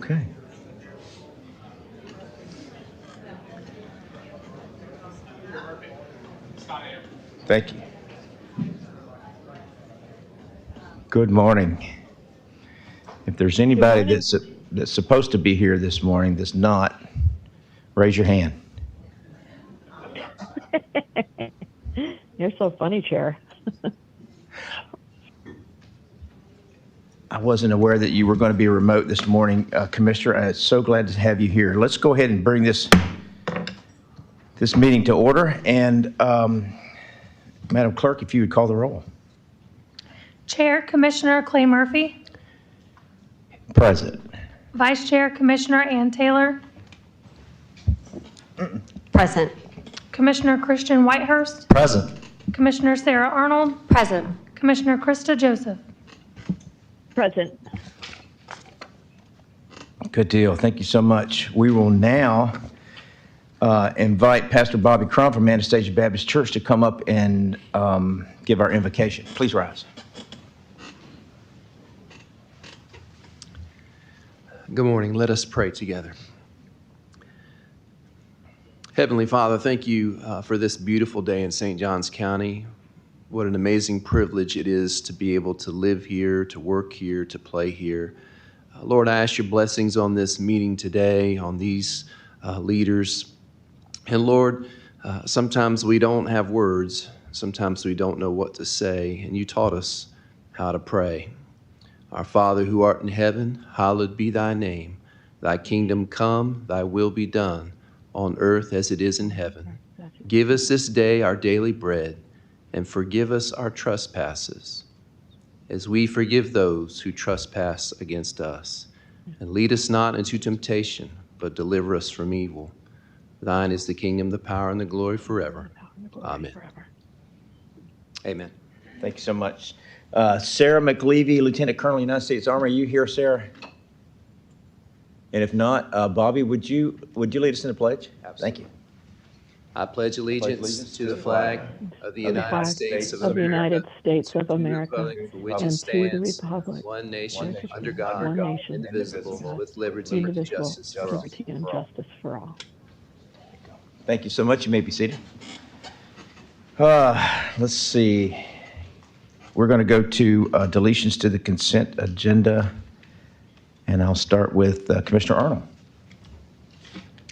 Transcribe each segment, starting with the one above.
Okay. Thank you. Good morning. If there's anybody that's supposed to be here this morning that's not, raise your hand. You're so funny, Chair. I wasn't aware that you were going to be remote this morning, Commissioner. I'm so glad to have you here. Let's go ahead and bring this meeting to order. And Madam Clerk, if you would call the roll. Chair, Commissioner Clay Murphy. Present. Vice Chair, Commissioner Ann Taylor. Present. Commissioner Christian Whitehurst. Present. Commissioner Sarah Arnold. Present. Commissioner Krista Joseph. Present. Good deal. Thank you so much. We will now invite Pastor Bobby Crum from Anastasia Baptist Church to come up and give our invocation. Please rise. Good morning. Let us pray together. Heavenly Father, thank you for this beautiful day in St. Johns County. What an amazing privilege it is to be able to live here, to work here, to play here. Lord, I ask your blessings on this meeting today, on these leaders. And Lord, sometimes we don't have words. Sometimes we don't know what to say. And you taught us how to pray. Our Father who art in heaven, hallowed be thy name. Thy kingdom come, thy will be done, on earth as it is in heaven. Give us this day our daily bread, and forgive us our trespasses, as we forgive those who trespass against us. And lead us not into temptation, but deliver us from evil. Thine is the kingdom, the power, and the glory forever. Amen. Amen. Thank you so much. Sarah McLevy, Lieutenant Colonel, United States Army. Are you here, Sarah? And if not, Bobby, would you lead us in the pledge? Absolutely. Thank you. I pledge allegiance to the flag of the United States of the United America, States of and to the America, republic for which and it to the stands, republic, one nation, under God, one nation, indivisible, with liberty and indivisible, justice for all. liberty and justice for all. Thank you so much. You may be seated. Let's see. We're going to go to deletions to the consent agenda, and I'll start with Commissioner Arnold.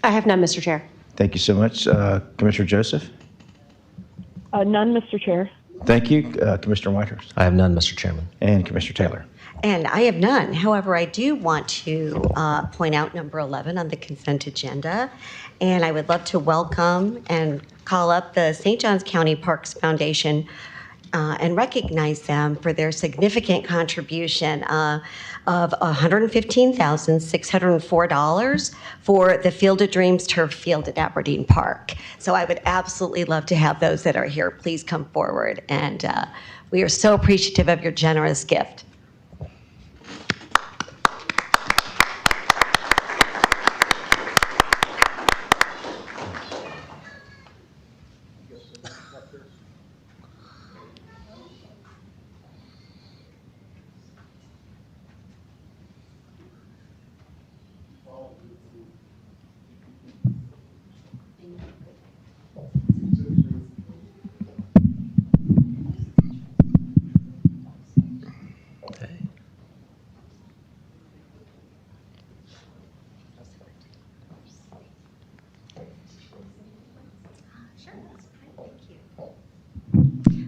I have none, Mr. Chair. Thank you so much. Commissioner Joseph? None, Mr. Chair. Thank you. Commissioner Whitehurst? I have none, Mr. Chairman. And Commissioner Taylor? And I have none. However, I do want to point out number 11 on the consent agenda. And I would love to welcome and call up the St. Johns County Parks Foundation and recognize them for their significant contribution of $115,604 for the Field of Dreams turf field at Aberdeen Park. So I would absolutely love to have those that are here please come forward. And we are so appreciative of your generous gift.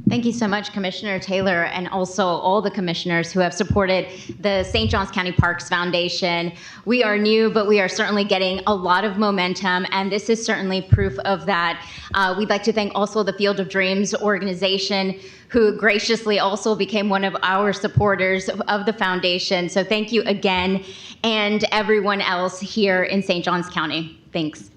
Thank you so much, Commissioner Taylor, and also all the commissioners who have supported the St. Johns County Parks Foundation. We are new, but we are certainly getting a lot of momentum, and this is certainly proof of that. We'd like to thank also the Field of Dreams organization, who graciously also became one of our supporters of the foundation. So thank you again, and everyone else here in St. Johns County. Thanks.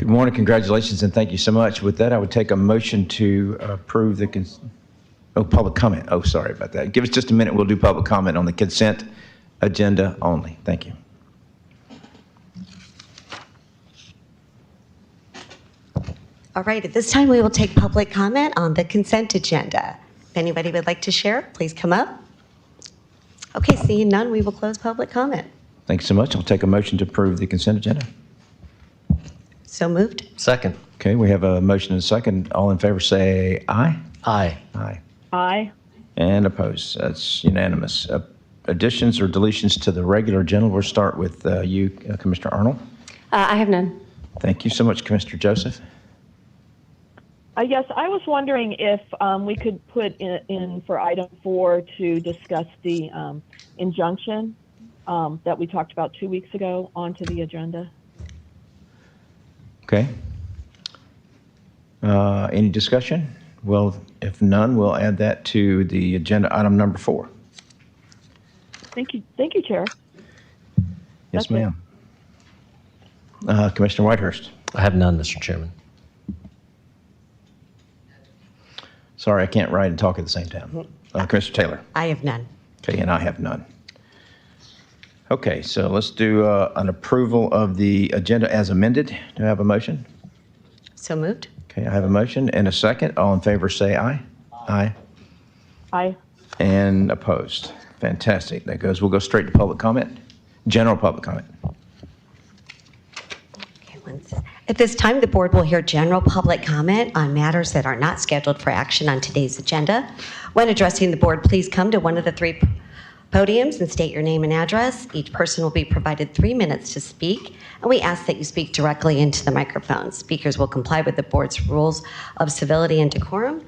Good morning, congratulations, and thank you so much. With that, I would take a motion to approve the, public comment. Oh, sorry about that. Give us just a minute, we'll do public comment on the consent agenda only. Thank you. All right, at this time, we will take public comment on the consent agenda. If anybody would like to share, please come up. Okay, seeing none, we will close public comment. Thanks so much. I'll take a motion to approve the consent agenda. So moved. Second. Okay, we have a motion and a second. All in favor say aye. Aye. Aye. Aye. And opposed. That's unanimous. Additions or deletions to the regular agenda. We'll start with you, Commissioner Arnold. I have none. Thank you so much, Commissioner Joseph. Yes, I was wondering if we could put in for item 4 to discuss the injunction that we talked about 2 weeks ago onto the agenda. Okay. Any discussion? Well, if none, we'll add that to the agenda item number 4. Thank you, Chair. Yes, That's it. ma'am. Commissioner Whitehurst. I have none, Mr. Chairman. Sorry, I can't write and talk at the same time. Commissioner Taylor. I have none. Okay, and I have none. Okay, so let's do an approval of the agenda as amended. Do I have a motion? So moved. Okay, I have a motion and a second. All in favor say aye. Aye. Aye. And opposed. Fantastic. We'll go straight to public comment. General public comment. At this time, the board will hear general public comment on matters that are not scheduled for action on today's agenda. When addressing the board, please come to one of the 3 podiums and state your name and address. Each person will be provided 3 minutes to speak, and we ask that you speak directly into the microphone. Speakers will comply with the board's rules of civility and decorum.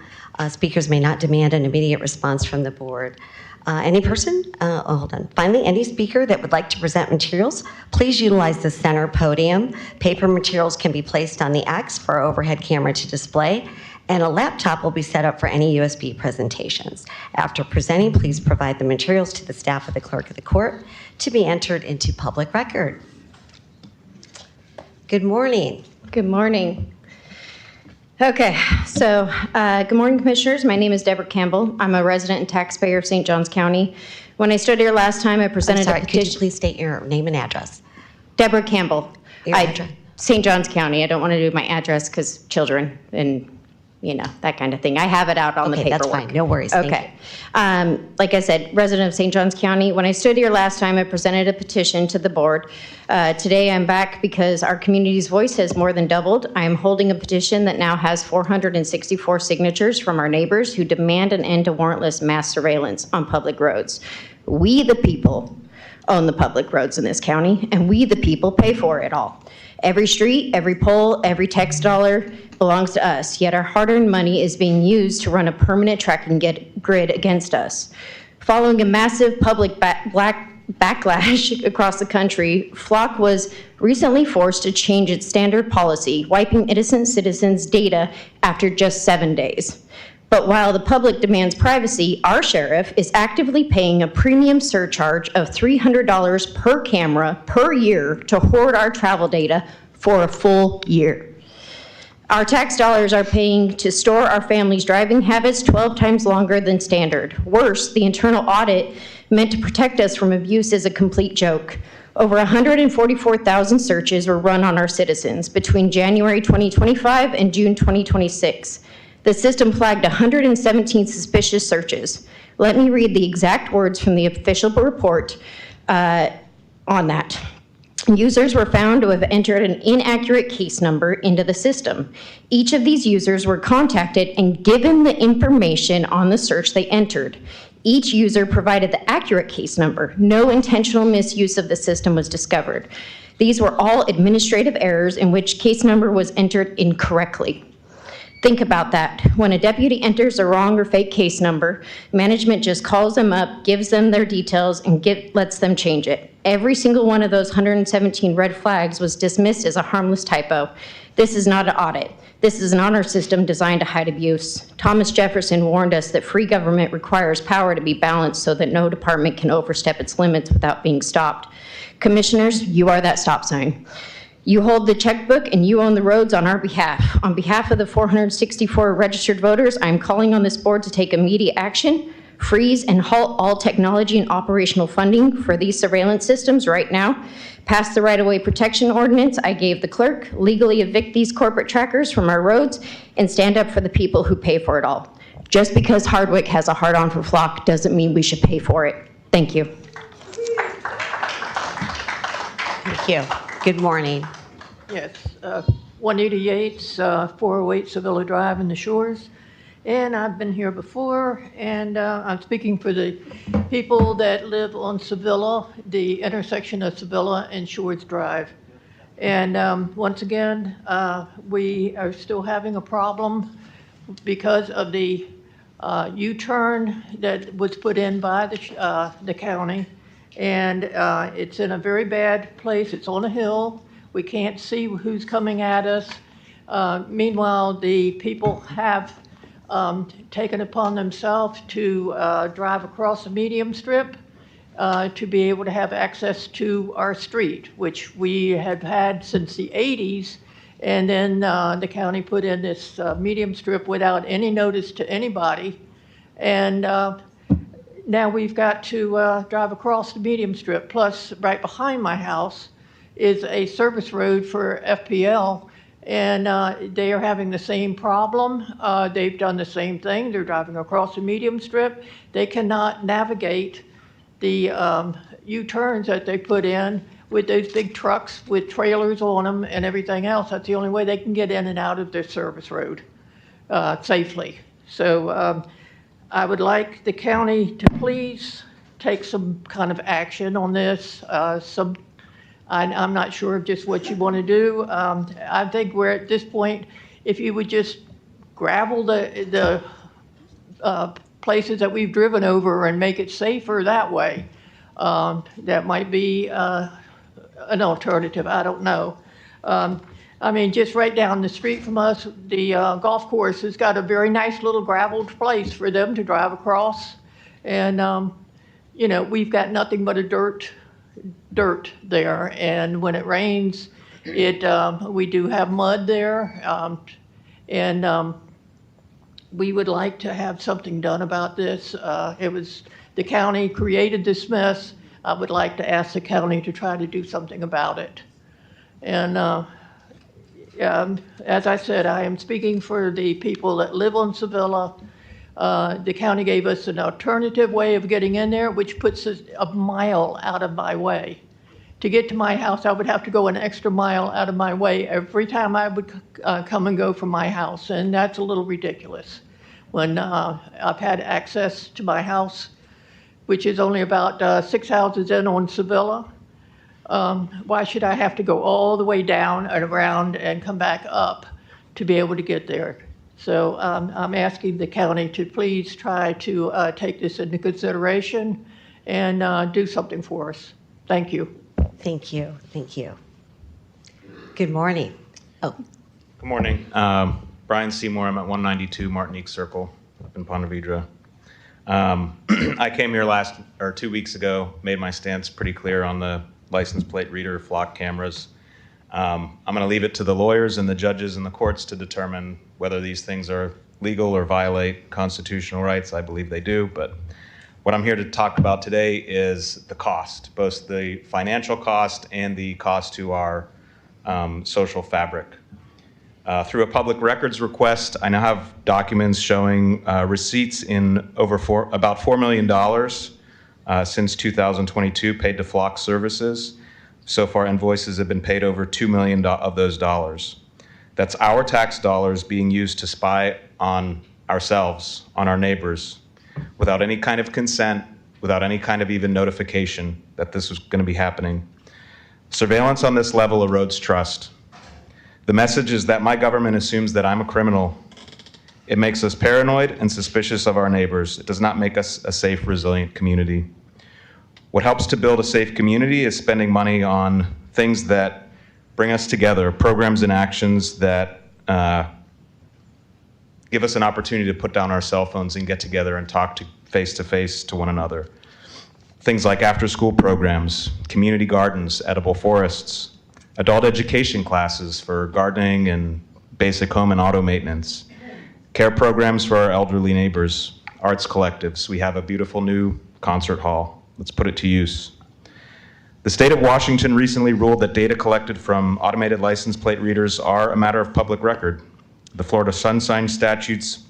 Speakers may not demand an immediate response from the board. Finally, any speaker that would like to present materials, please utilize the center podium. Paper materials can be placed on the X for our overhead camera to display, and a laptop will be set up for any USB presentations. After presenting, please provide the materials to the staff of the clerk of the court to be entered into public record. Good morning. Good morning. Okay, so good morning, Commissioners. My name is Deborah Campbell. I'm a resident and taxpayer of St. Johns County. When I stood here last time, I presented a Could you petition. please state your name and address? Deborah Campbell. Your address? St. Johns County. I don't want to do my address because children and, that kind of thing. I have it out on the Okay, paperwork. that's fine. No worries. Thank Okay. Like I said, resident of St. Johns County. When I stood here last time, I presented a petition to the board. Today, I'm back because our community's voice has more than doubled. I am holding a petition that now has 464 signatures from our neighbors who demand an end to warrantless mass surveillance on public roads. We, the people, own the public roads in this county, and we, the people, pay for it all. Every street, every pole, every tax dollar belongs to us, yet our hard-earned money is being used to run a permanent tracking grid against us. Following a massive public backlash across the country, Flock was recently forced to change its standard policy, wiping innocent citizens' data after just 7 days. But while the public demands privacy, our sheriff is actively paying a premium surcharge of $300 per camera per year to hoard our travel data for a full year. Our tax dollars are paying to store our families' driving habits 12 times longer than standard. Worse, the internal audit meant to protect us from abuse is a complete joke. Over 144,000 searches were run on our citizens between January 2025 and June 2026. The system flagged 117 suspicious searches. Let me read the exact words from the official report on that. Users were found to have entered an inaccurate case number into the system. Each of these users were contacted and given the information on the search they entered. Each user provided the accurate case number. No intentional misuse of the system was discovered. These were all administrative errors in which case number was entered incorrectly. Think about that. When a deputy enters a wrong or fake case number, management just calls them up, gives them their details, and lets them change it. Every single one of those 117 red flags was dismissed as a harmless typo. This is not an audit. This is an honor system designed to hide abuse. Thomas Jefferson warned us that free government requires power to be balanced so that no department can overstep its limits without being stopped. Commissioners, you are that stop sign. You hold the checkbook and you own the roads on our behalf. On behalf of the 464 registered voters, I'm calling on this board to take immediate action, freeze and halt all technology and operational funding for these surveillance systems right now. Pass the right-of-way protection ordinance I gave the clerk, legally evict these corporate trackers from our roads, and stand up for the people who pay for it all. Just because Hardwick has a hard-on for Flock doesn't mean we should pay for it. Thank you. Thank you. Good morning. Yes, Juanita Yates, 408 Sevilla Drive in the Shores. And I've been here before, and I'm speaking for the people that live on Sevilla, the intersection of Sevilla and Shores Drive. And once again, we are still having a problem because of the U-turn that was put in by the county. And it's in a very bad place. It's on a hill. We can't see who's coming at us. Meanwhile, the people have taken upon themselves to drive across the medium strip to be able to have access to our street, which we have had since the 80s. And then the county put in this medium strip without any notice to anybody. And now we've got to drive across the medium strip. Plus, right behind my house is a service road for FPL, and they are having the same problem. They've done the same thing. They're driving across the medium strip. They cannot navigate the U-turns that they put in with those big trucks with trailers on them and everything else. That's the only way they can get in and out of their service road safely. So I would like the county to please take some kind of action on this. I'm not sure just what you want to do. I think we're at this point, if you would just gravel the places that we've driven over and make it safer that way, that might be an alternative. I don't know. I mean, just right down the street from us, the golf course has got a very nice little graveled place for them to drive across. And, you know, we've got nothing but a dirt there. And when it rains, we do have mud there. We would like to have something done about this. The county created this mess. I would like to ask the county to try to do something about it. And as I said, I am speaking for the people that live on Sevilla. The county gave us an alternative way of getting in there, which puts us a mile out of my way. To get to my house, I would have to go an extra mile out of my way every time I would come and go from my house, and that's a little ridiculous. When I've had access to my house, which is only about 6 houses in on Sevilla, why should I have to go all the way down and around and come back up to be able to get there? So I'm asking the county to please try to take this into consideration and do something for us. Thank you. Thank you. Thank you. Good morning. Oh. Good morning. Brian Seymour. I'm at 192 Martinique Circle up in Ponte Vedra. I came here 2 weeks ago, made my stance pretty clear on the license plate reader, flock cameras. I'm going to leave it to the lawyers and the judges and the courts to determine whether these things are legal or violate constitutional rights. I believe they do, but what I'm here to talk about today is the cost, both the financial cost and the cost to our social fabric. Through a public records request, I now have documents showing receipts in about $4 million since 2022 paid to flock services. So far, invoices have been paid over $2 million of those dollars. That's our tax dollars being used to spy on ourselves, on our neighbors, without any kind of consent, without any kind of even notification that this was going to be happening. Surveillance on this level erodes trust. The message is that my government assumes that I'm a criminal. It makes us paranoid and suspicious of our neighbors. It does not make us a safe, resilient community. What helps to build a safe community is spending money on things that bring us together, programs and actions that give us an opportunity to put down our cell phones and get together and talk face to one another. Things like after-school programs, community gardens, edible forests, adult education classes for gardening and basic home and auto maintenance, care programs for our elderly neighbors, arts collectives. We have a beautiful new concert hall. Let's put it to use. The state of Washington recently ruled that data collected from automated license plate readers are a matter of public record. The Florida Sunshine statutes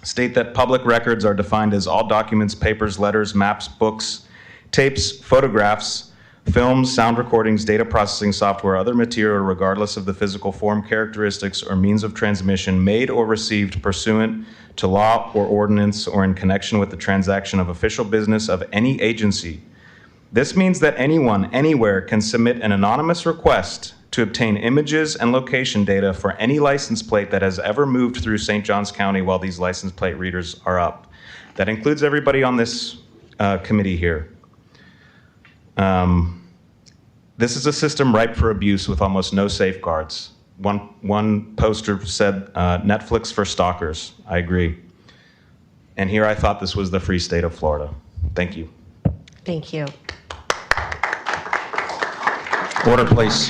state that public records are defined as all documents, papers, letters, maps, books, tapes, photographs, films, sound recordings, data processing software, other material, regardless of the physical form, characteristics, or means of transmission, made or received pursuant to law or ordinance or in connection with the transaction of official business of any agency. This means that anyone, anywhere, can submit an anonymous request to obtain images and location data for any license plate that has ever moved through St. Johns County while these license plate readers are up. That includes everybody on this committee here. This is a system ripe for abuse with almost no safeguards. One poster said, Netflix for stalkers. I agree. And here I thought this was the free state of Florida. Thank you. Thank you. Order, please.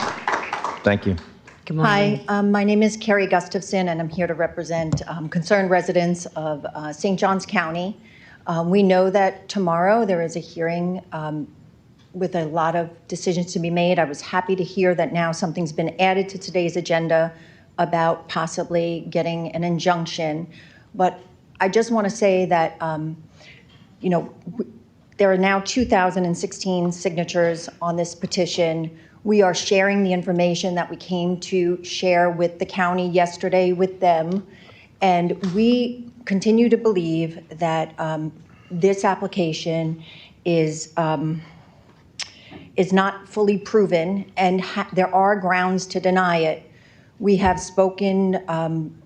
Thank you. Good morning. Hi, my name is Carrie Gustafson, and I'm here to represent concerned residents of St. Johns County. We know that tomorrow there is a hearing with a lot of decisions to be made. I was happy to hear that now something's been added to today's agenda about possibly getting an injunction. But I just want to say that, there are now 2,016 signatures on this petition. We are sharing the information that we came to share with the county yesterday with them. And we continue to believe that this application is not fully proven, and there are grounds to deny it. We have spoken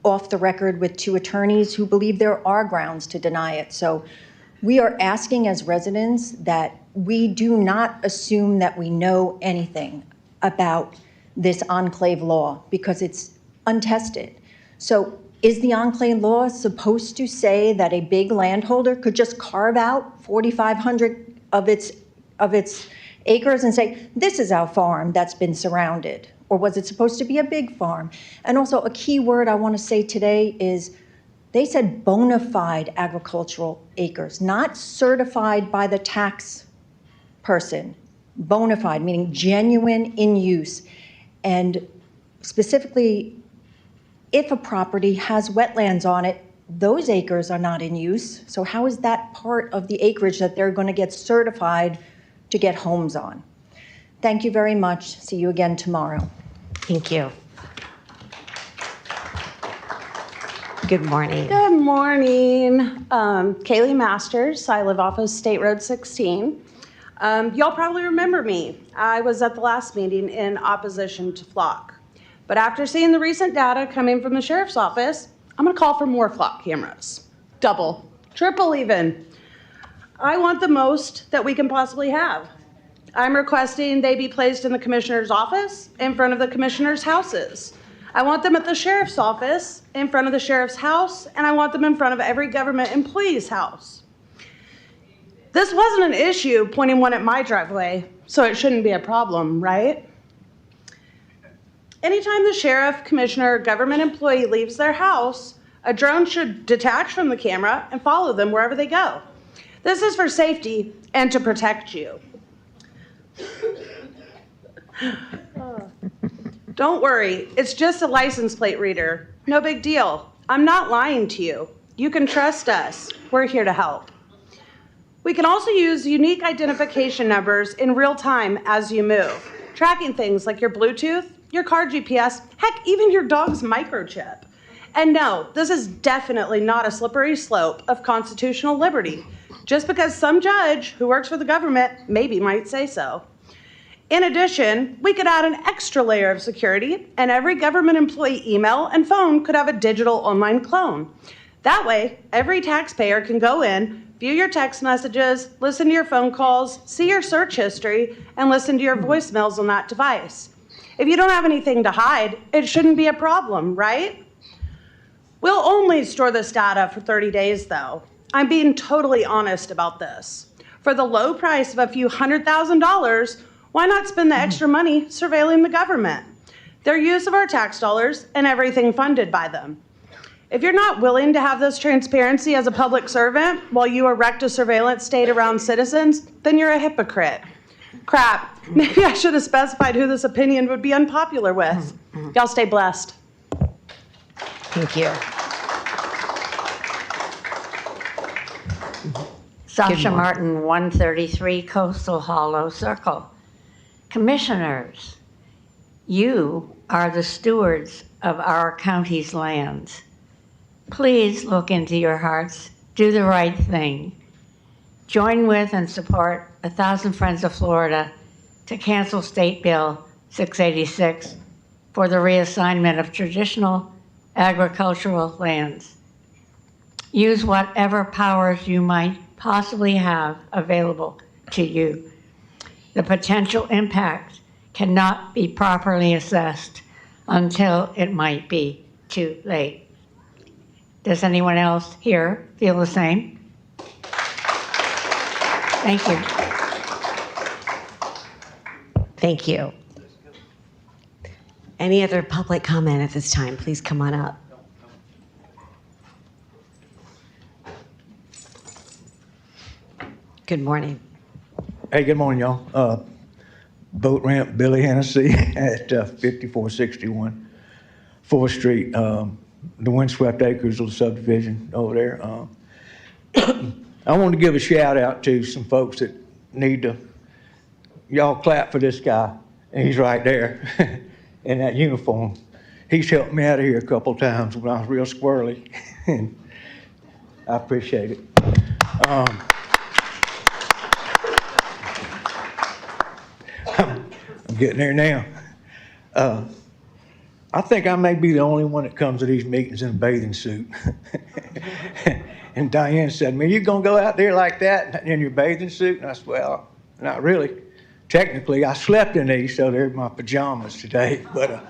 off the record with 2 attorneys who believe there are grounds to deny it. So we are asking as residents that we do not assume that we know anything about this enclave law because it's untested. So is the enclave law supposed to say that a big landholder could just carve out 4,500 of its acres and say, this is our farm that's been surrounded? Or was it supposed to be a big farm? And also a key word I want to say today is they said bona fide agricultural acres, not certified by the tax person. Bona fide, meaning genuine in use. And specifically, if a property has wetlands on it, those acres are not in use. So how is that part of the acreage that they're going to get certified to get homes on? Thank you very much. See you again tomorrow. Thank you. Good morning. Good morning. Kaylee Masters. I live off of State Road 16. Y'all probably remember me. I was at the last meeting in opposition to flock. But after seeing the recent data coming from the sheriff's office, I'm going to call for more flock cameras. Double, triple even. I want the most that we can possibly have. I'm requesting they be placed in the commissioner's office, in front of the commissioner's houses. I want them at the sheriff's office, in front of the sheriff's house, and I want them in front of every government employee's house. This wasn't an issue pointing one at my driveway, so it shouldn't be a problem, right? Anytime the sheriff, commissioner, or government employee leaves their house, a drone should detach from the camera and follow them wherever they go. This is for safety and to protect you. Don't worry, it's just a license plate reader. No big deal. I'm not lying to you. You can trust us. We're here to help. We can also use unique identification numbers in real time as you move, tracking things like your Bluetooth, your car GPS, heck, even your dog's microchip. And no, this is definitely not a slippery slope of constitutional liberty, just because some judge who works for the government maybe might say so. In addition, we could add an extra layer of security, and every government employee email and phone could have a digital online clone. That way, every taxpayer can go in, view your text messages, listen to your phone calls, see your search history, and listen to your voicemails on that device. If you don't have anything to hide, it shouldn't be a problem, right? We'll only store this data for 30 days, though. I'm being totally honest about this. For the low price of a few $100,000, Why not spend the extra money surveilling the government? Their use of our tax dollars and everything funded by them. If you're not willing to have this transparency as a public servant while you erect a surveillance state around citizens, then you're a hypocrite. Crap, maybe I should have specified who this opinion would be unpopular with. Y'all stay blessed. Thank you. Sasha Martin, 133 Coastal Hollow Circle. Commissioners, you are the stewards of our county's lands. Please look into your hearts, do the right thing. Join with and support 1,000 Friends of Florida to cancel State Bill 686 for the reassignment of traditional agricultural lands. Use whatever powers you might possibly have available to you. The potential impact cannot be properly assessed until it might be too late. Does anyone else here feel the same? Thank you. Thank you. Any other public comment at this time? Please come on up. Good morning. Hey, good morning, y'all. Boat ramp, Billy Hennessy at 5461 4th Street, the Windswept Acres little subdivision over there. I want to give a shout out to some folks that need to, y'all clap for this guy, and he's right there in that uniform. He's helped me out of here a couple times when I was real squirrely, and I appreciate it. I'm getting there now. I think I may be the only one that comes to these meetings in a bathing suit. And Diane said, man, you gonna go out there like that in your bathing suit? And I said, well, not really. Technically, I slept in these, so they're my pajamas today. But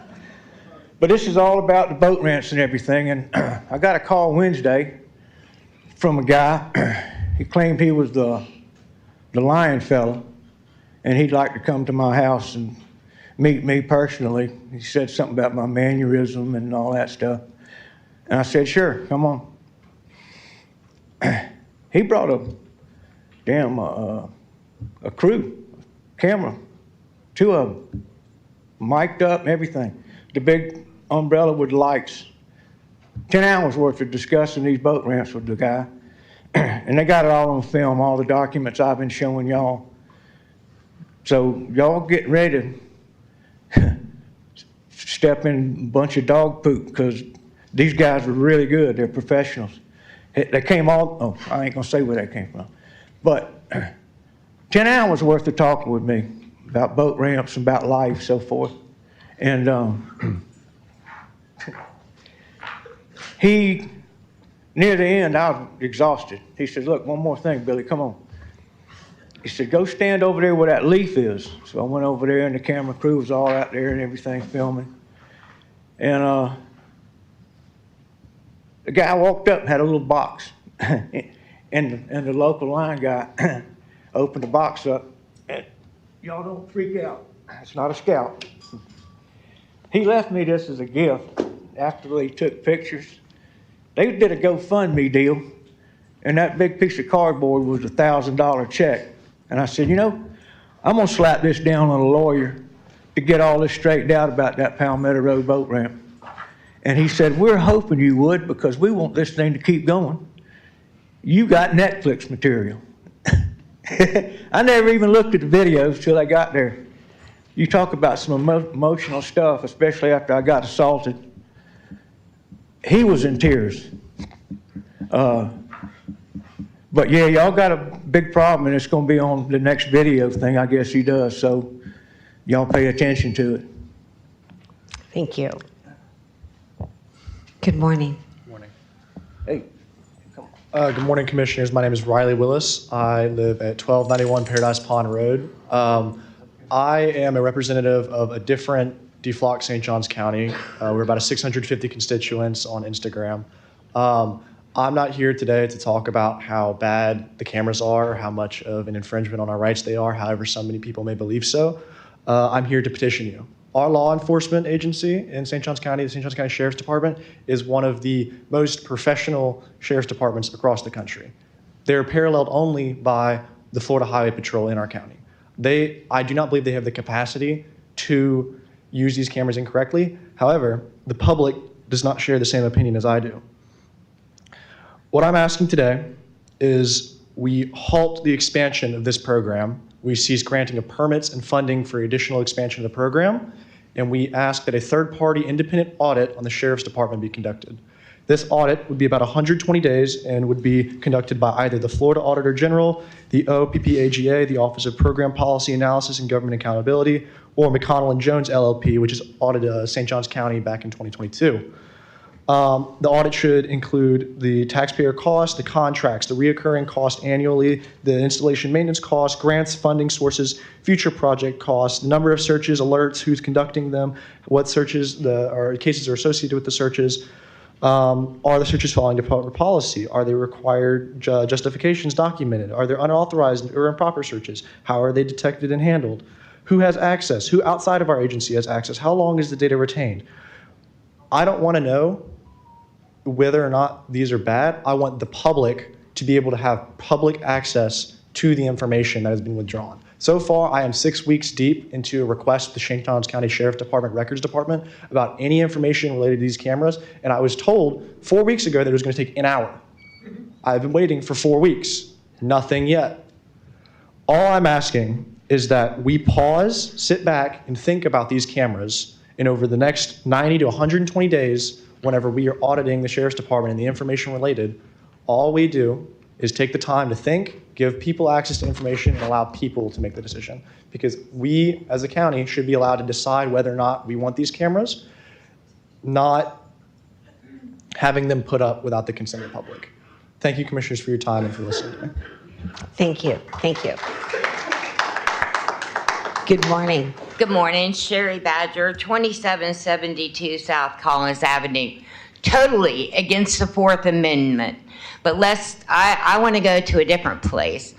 this is all about the boat ramps and everything. And I got a call Wednesday from a guy. He claimed he was the lion fella, and he'd like to come to my house and meet me personally. He said something about my mannerism and all that stuff. And I said, sure, come on. He brought a damn a crew, camera, 2 of them, mic'd up and everything. The big umbrella with lights. 10 hours worth of discussing these boat ramps with the guy. And they got it all on film, all the documents I've been showing y'all. So y'all get ready to step in a bunch of dog poop, because these guys are really good. They're professionals. They came all, I ain't gonna say where they came from, but 10 hours worth of talking with me about boat ramps, about life, so forth. And he, near the end, I was exhausted. He said, look, one more thing, Billy, come on. He said, go stand over there where that leaf is. So I went over there, and the camera crew was all out there and everything filming. And the guy walked up and had a little box. and the local line guy opened the box up. And y'all don't freak out. It's not a scalp. He left me this as a gift after they took pictures. They did a GoFundMe deal, and that big piece of cardboard was a $1,000 check. And I said, you know, I'm going to slap this down on a lawyer to get all this straightened out about that Palmetto Road boat ramp. And he said, we're hoping you would, because we want this thing to keep going. You got Netflix material. I never even looked at the videos till I got there. You talk about some emotional stuff, especially after I got assaulted. He was in tears. But yeah, y'all got a big problem, and it's going to be on the next video thing, I guess he does. So y'all pay attention to it. Thank you. Good morning. Good morning. Hey. Good morning, Commissioners. My name is Riley Willis. I live at 1291 Paradise Pond Road. I am a representative of a different DFLOC St. Johns County. We're about 650 constituents on Instagram. I'm not here today to talk about how bad the cameras are, how much of an infringement on our rights they are, however so many people may believe so. I'm here to petition you. Our law enforcement agency in St. Johns County, the St. Johns County Sheriff's Department, is one of the most professional sheriff's departments across the country. They're paralleled only by the Florida Highway Patrol in our county. I do not believe they have the capacity to use these cameras incorrectly. However, the public does not share the same opinion as I do. What I'm asking today is we halt the expansion of this program. We cease granting of permits and funding for additional expansion of the program, and we ask that a third-party independent audit on the Sheriff's Department be conducted. This audit would be about 120 days and would be conducted by either the Florida Auditor General, the OPPAGA, the Office of Program Policy Analysis and Government Accountability, or McConnell & Jones LLP, which has audited St. Johns County back in 2022. The audit should include the taxpayer costs, the contracts, the reoccurring cost annually, the installation maintenance costs, grants, funding sources, future project costs, the number of searches, alerts, who's conducting them, what searches or cases are associated with the searches. Are the searches following department policy? Are they required justifications documented? Are there unauthorized or improper searches? How are they detected and handled? Who has access? Who outside of our agency has access? How long is the data retained? I don't want to know whether or not these are bad. I want the public to be able to have public access to the information that has been withdrawn. So far, I am 6 weeks deep into a request to the St. Johns County Sheriff Department Records Department about any information related to these cameras, and I was told 4 weeks ago that it was going to take an hour. I've been waiting for 4 weeks. Nothing yet. All I'm asking is that we pause, sit back, and think about these cameras, and over the next 90 to 120 days, whenever we are auditing the Sheriff's Department and the information related, all we do is take the time to think, give people access to information, and allow people to make the decision. Because we, as a county, should be allowed to decide whether or not we want these cameras, not having them put up without the consent of the public. Thank you, Commissioners, for your time and for listening to me. Thank you. Thank you. Good morning. Good morning, Sherry Badger, 2772 South Collins Avenue. Totally against the Fourth Amendment, but I want to go to a different place.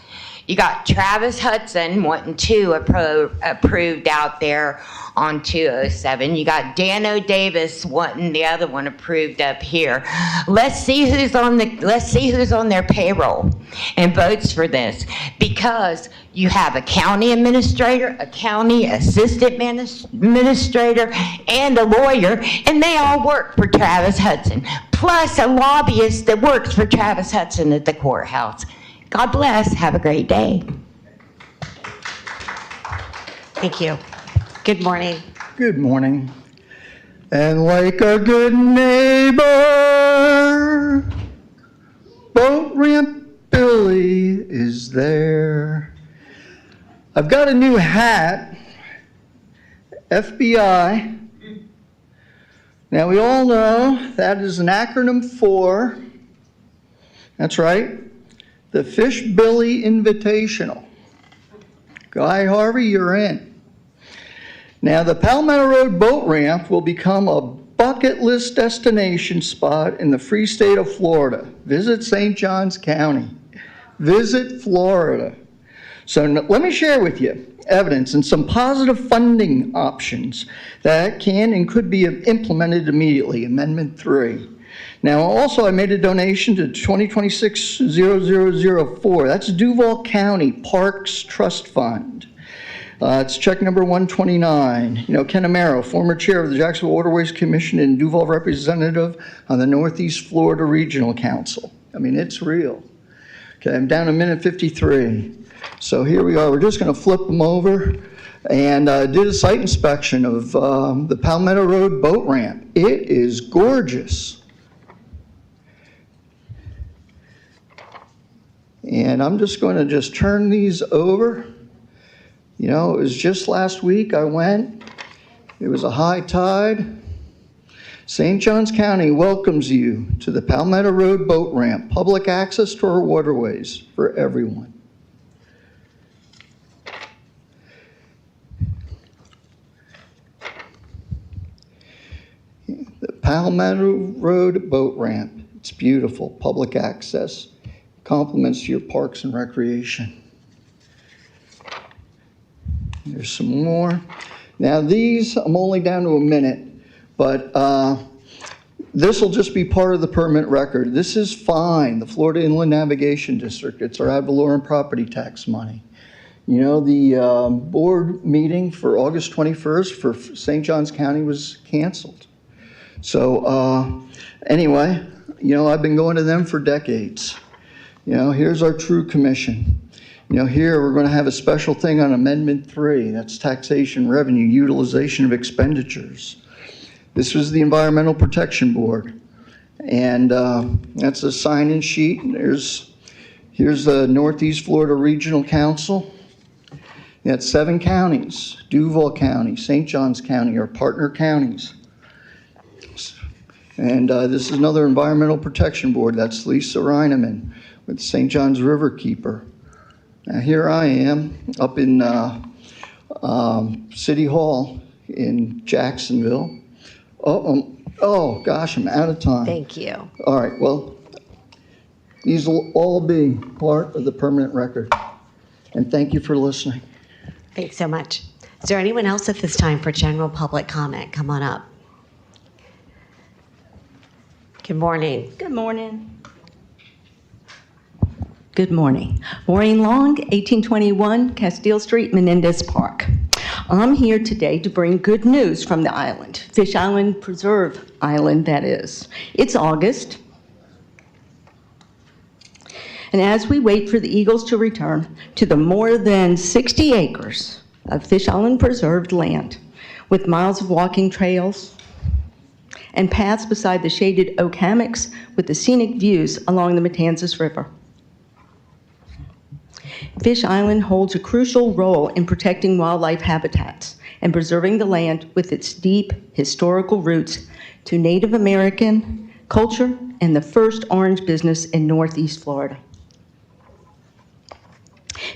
You got Travis Hudson wanting two approved out there on 207. You got Dano Davis wanting the other one approved up here. Let's see who's on their payroll and votes for this, because you have a county administrator, a county assistant administrator, and a lawyer, and they all work for Travis Hudson, plus a lobbyist that works for Travis Hudson at the courthouse. God bless. Have a great day. Thank you. Good morning. Good morning. And like a good neighbor, Boat Ramp Billy is there. I've got a new hat, FBI. Now we all know that is an acronym for, that's right, the Fish Billy Invitational. Guy Harvey, you're in. Now, the Palmetto Road Boat Ramp will become a bucket list destination spot in the free state of Florida. Visit St. Johns County. Visit Florida. So let me share with you evidence and some positive funding options that can and could be implemented immediately. Amendment 3. Now, also, I made a donation to 2026-0004. That's Duval County Parks Trust Fund. It's check number 129. Ken Amaro, former chair of the Jacksonville Waterways Commission and Duval representative on the Northeast Florida Regional Council. I mean, it's real. Okay, I'm down to minute 53. So here we are. We're just going to flip them over. And did a site inspection of the Palmetto Road Boat Ramp. It is gorgeous. And I'm just going to turn these over. It was just last week I went. It was a high tide. St. Johns County welcomes you to the Palmetto Road Boat Ramp, public access to our waterways for everyone. The Palmetto Road Boat Ramp It's beautiful, public access, compliments to your parks and recreation. There's some more. Now these, I'm only down to a minute, but this will just be part of the permanent record. This is fine, the Florida Inland Navigation District. It's our ad valorem property tax money. You know, the board meeting for August 21st for St. Johns County was canceled. So anyway, you know, I've been going to them for decades. You know, here's our true commission. You know, here we're going to have a special thing on Amendment 3. That's taxation revenue, utilization of expenditures. This was the Environmental Protection Board. And that's a sign-in sheet. Here's the Northeast Florida Regional Council. That's 7 counties: Duval County, St. Johns County, our partner counties. And this is another Environmental Protection Board. That's Lisa Reineman with St. Johns Riverkeeper. Now here I am up in City Hall in Jacksonville. Oh gosh, I'm out of time. Thank you. All right, well, these will all be part of the permanent record. And thank you for listening. Thanks so much. Is there anyone else at this time for general public comment? Come on up. Good morning. Good morning. Good morning. Maureen Long, 1821 Castile Street, Menendez Park. I'm here today to bring good news from the island, Fish Island Preserve Island, that is. It's August. And as we wait for the eagles to return to the more than 60 acres of Fish Island preserved land, with miles of walking trails and paths beside the shaded oak hammocks with the scenic views along the Matanzas River. Fish Island holds a crucial role in protecting wildlife habitats and preserving the land with its deep historical roots to Native American culture and the first orange business in Northeast Florida.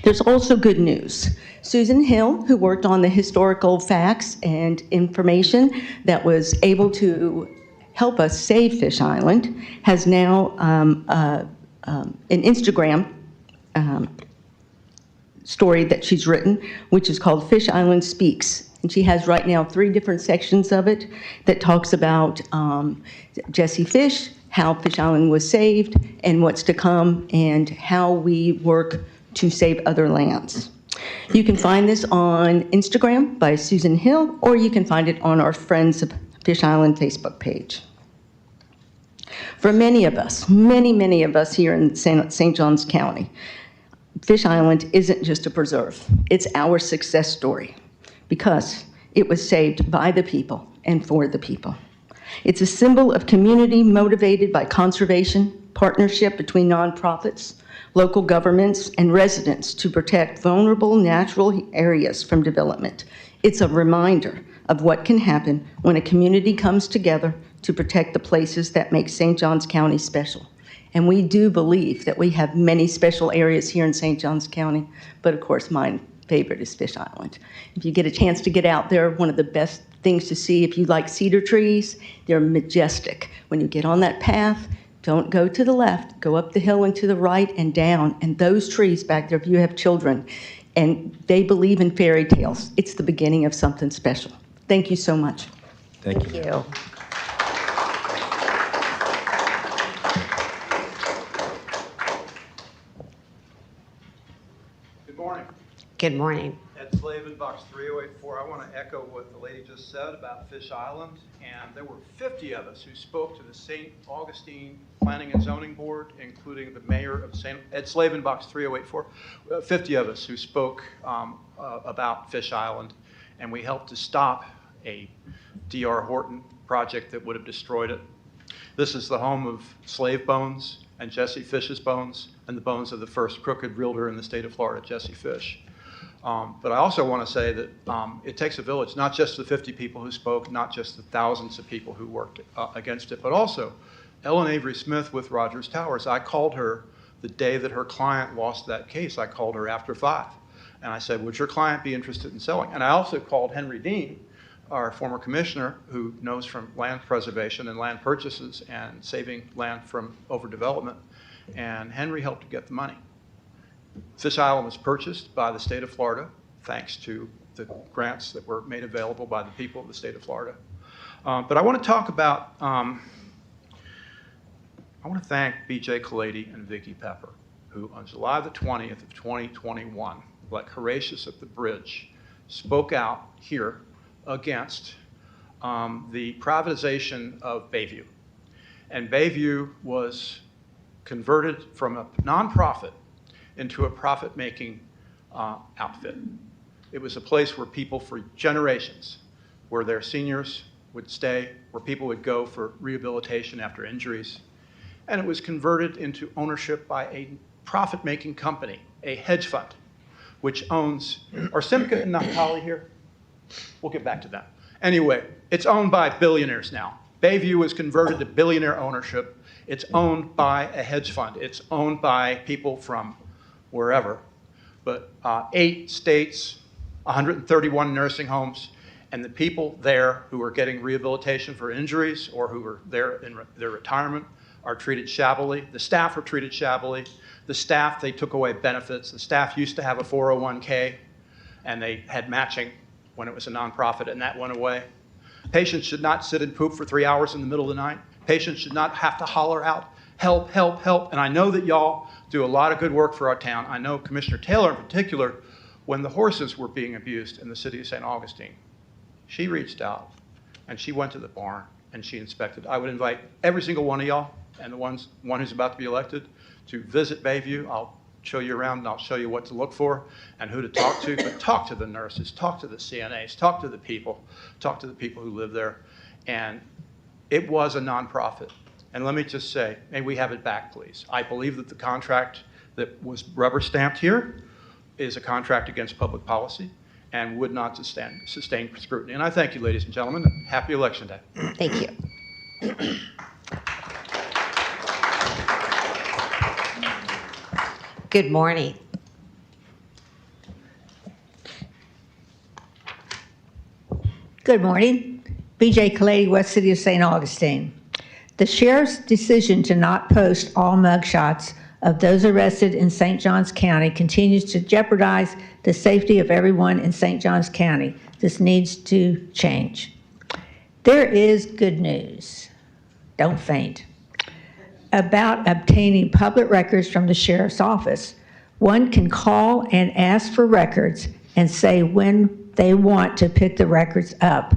There's also good news. Susan Hill, who worked on the historical facts and information that was able to help us save Fish Island, has now an Instagram story that she's written, which is called Fish Island Speaks. And she has right now 3 different sections of it that talks about Jesse Fish, how Fish Island was saved, and what's to come, and how we work to save other lands. You can find this on Instagram by Susan Hill, or you can find it on our Friends of Fish Island Facebook page. For many of us, many of us here in St. Johns County, Fish Island isn't just a preserve. It's our success story because it was saved by the people and for the people. It's a symbol of community motivated by conservation, partnership between nonprofits, local governments, and residents to protect vulnerable natural areas from development. It's a reminder of what can happen when a community comes together to protect the places that make St. Johns County special. And we do believe that we have many special areas here in St. Johns County, but of course my favorite is Fish Island. If you get a chance to get out there, one of the best things to see, if you like cedar trees, they're majestic. When you get on that path, don't go to the left, go up the hill and to the right and down. And those trees back there, if you have children, and they believe in fairy tales, it's the beginning of something special. Thank you so much. Thank you. Good morning. Good morning. Ed Slavin, box 3084. I want to echo what the lady just said about Fish Island. And there were 50 of us who spoke to the St. Augustine Planning and Zoning Board, including the mayor of Ed Slavin, box 3084. 50 of us who spoke about Fish Island. And we helped to stop a D.R. Horton project that would have destroyed it. This is the home of slave bones and Jesse Fish's bones and the bones of the first crooked realtor in the state of Florida, Jesse Fish. But I also want to say that it takes a village, not just the 50 people who spoke, not just the thousands of people who worked against it, but also Ellen Avery Smith with Rogers Towers. I called her the day that her client lost that case. I called her after 5. And I said, would your client be interested in selling? And I also called Henry Dean, our former commissioner, who knows from land preservation and land purchases and saving land from overdevelopment, and Henry helped to get the money. Fish Island was purchased by the state of Florida, thanks to the grants that were made available by the people of the state of Florida. But I want to talk about, I want to thank B.J. Kalady and Vicki Pepper, who on July the 20th of 2021, like Horatius at the bridge, spoke out here against the privatization of Bayview. And Bayview was converted from a nonprofit into a profit-making outfit. It was a place where people for generations, where their seniors would stay, where people would go for rehabilitation after injuries. And it was converted into ownership by a profit-making company, a hedge fund, which owns, are Simca and Naftali here? We'll get back to that. Anyway, it's owned by billionaires now. Bayview was converted to billionaire ownership. It's owned by a hedge fund. It's owned by people from wherever. But 8 states, 131 nursing homes, and the people there who are getting rehabilitation for injuries or who are there in their retirement are treated shabbily. The staff are treated shabbily. The staff, they took away benefits. The staff used to have a 401k, and they had matching when it was a nonprofit, and that went away. Patients should not sit and poop for 3 hours in the middle of the night. Patients should not have to holler out, help, help, help. And I know that y'all do a lot of good work for our town. I know Commissioner Taylor in particular, when the horses were being abused in the city of St. Augustine, she reached out and she went to the barn and she inspected. I would invite every single one of y'all and the one who's about to be elected to visit Bayview. I'll show you around and I'll show you what to look for and who to talk to, but talk to the nurses, talk to the CNAs, talk to the people who live there. And it was a nonprofit. And let me just say, may we have it back, please. I believe that the contract that was rubber stamped here is a contract against public policy and would not sustain scrutiny. And I thank you, ladies and gentlemen, and happy Election Day. Thank you. Good morning. Good morning. B.J. Kalady, West City of St. Augustine. The sheriff's decision to not post all mugshots of those arrested in St. Johns County continues to jeopardize the safety of everyone in St. Johns County. This needs to change. There is good news. Don't faint. About obtaining public records from the sheriff's office. One can call and ask for records and say when they want to pick the records up.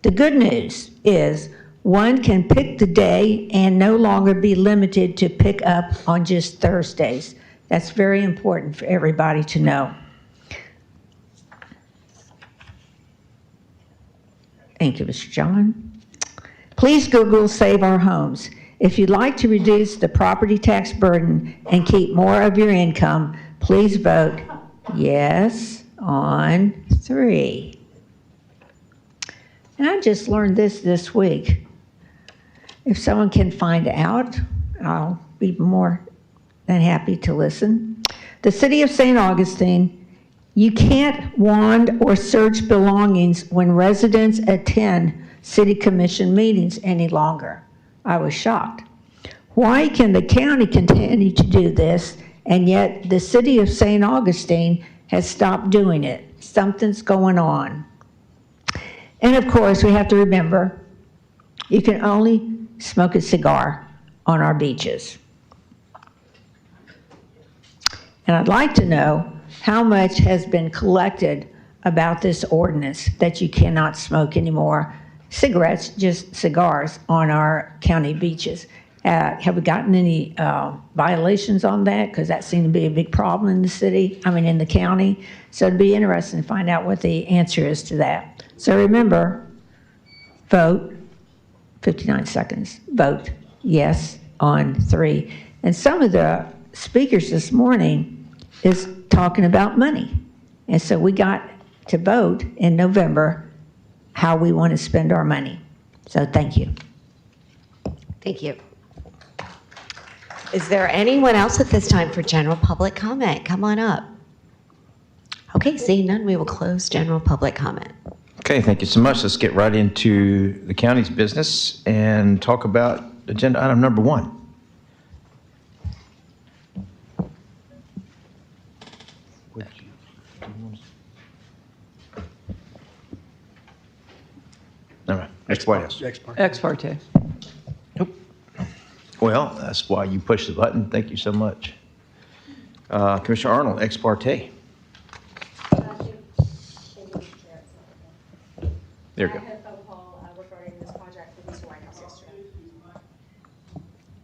The good news is one can pick the day and no longer be limited to pick up on just Thursdays. That's very important for everybody to know. Thank you, Mr. John. Please Google Save Our Homes. If you'd like to reduce the property tax burden and keep more of your income, please vote yes on 3. And I just learned this week. If someone can find out, I'll be more than happy to listen. The City of St. Augustine, you can't wand or search belongings when residents attend City Commission meetings any longer. I was shocked. Why can the county continue to do this, and yet the City of St. Augustine has stopped doing it? Something's going on. And of course, we have to remember, you can only smoke a cigar on our beaches. And I'd like to know how much has been collected about this ordinance that you cannot smoke anymore cigarettes, just cigars on our county beaches. Have we gotten any violations on that? Because that seemed to be a big problem in the city, in the county. So it'd be interesting to find out what the answer is to that. So remember, vote, 59 seconds, vote yes on 3. And some of the speakers this morning is talking about money. And so we got to vote in November how we want to spend our money. So thank you. Thank you. Is there anyone else at this time for general public comment? Come on up. Okay, seeing none, we will close general public comment. Okay, thank you so much. Let's get right into the county's business and talk about agenda item number 1. All right, Mr. Whitehouse. Ex parte. Well, that's why you push the button. Thank you so much. Commissioner Arnold, ex parte. There you go.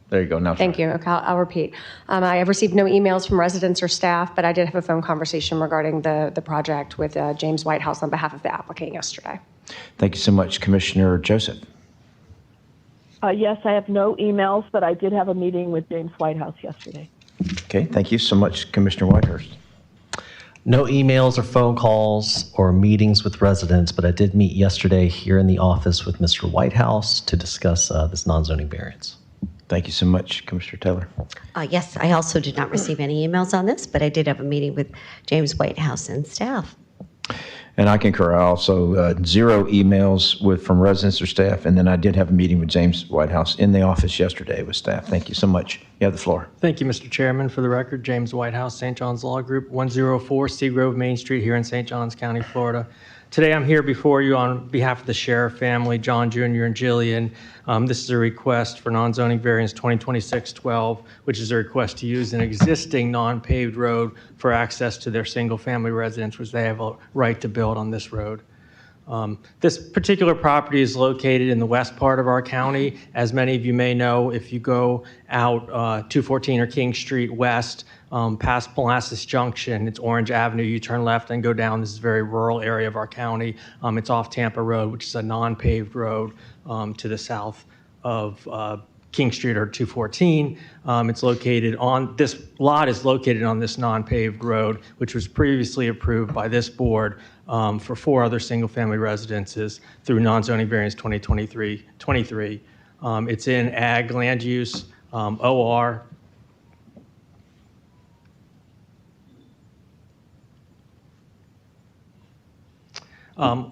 There you go. Now, thank you. Okay, I'll repeat. I have received no emails from residents or staff, but I did have a phone conversation regarding the project with James Whitehouse on behalf of the applicant yesterday. Thank you so much, Commissioner Joseph. Yes, I have no emails, but I did have a meeting with James Whitehouse yesterday. Okay, thank you so much, Commissioner Whitehurst. No emails or phone calls or meetings with residents, but I did meet yesterday here in the office with Mr. Whitehouse to discuss this non-zoning variance. Thank you so much, Commissioner Taylor. Yes, I also did not receive any emails on this, but I did have a meeting with James Whitehouse and staff. And I concur. I also 0 emails from residents or staff, and then I did have a meeting with James Whitehouse in the office yesterday with staff. Thank you so much. You have the floor. Thank you, Mr. Chairman. For the record, James Whitehouse, St. John's Law Group, 104 Seagrove Main Street here in St. Johns County, Florida. Today I'm here before you on behalf of the Sheriff family, John Jr. and Jillian. This is a request for non-zoning variance 2026-12, which is a request to use an existing non-paved road for access to their single-family residence, which they have a right to build on this road. This particular property is located in the west part of our county. As many of you may know, if you go out 214 or King Street west, past Palacios Junction, it's Orange Avenue, you turn left and go down. This is a very rural area of our county. It's off Tampa Road, which is a non-paved road to the south of King Street or 214. It's located on, this lot is located on this non-paved road, which was previously approved by this board for 4 other single-family residences through non-zoning variance 2023. It's in ag land use, OR.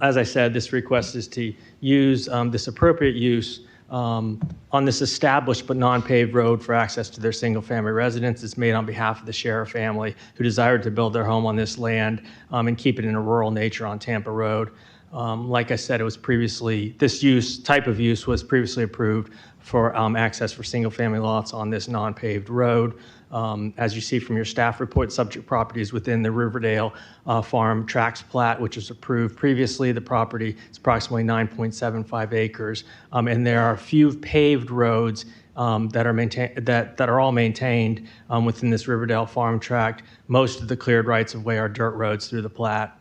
As I said, this request is to use this appropriate use on this established but non-paved road for access to their single-family residence. It's made on behalf of the Sheriff family who desired to build their home on this land and keep it in a rural nature on Tampa Road. Like I said, it was previously, this type of use was previously approved for access for single-family lots on this non-paved road. As you see from your staff report, subject properties within the Riverdale Farm Tracts Plat, which was approved previously. The property is approximately 9.75 acres, and there are a few paved roads that are all maintained within this Riverdale Farm Tract. Most of the cleared rights-of-way are dirt roads through the plat.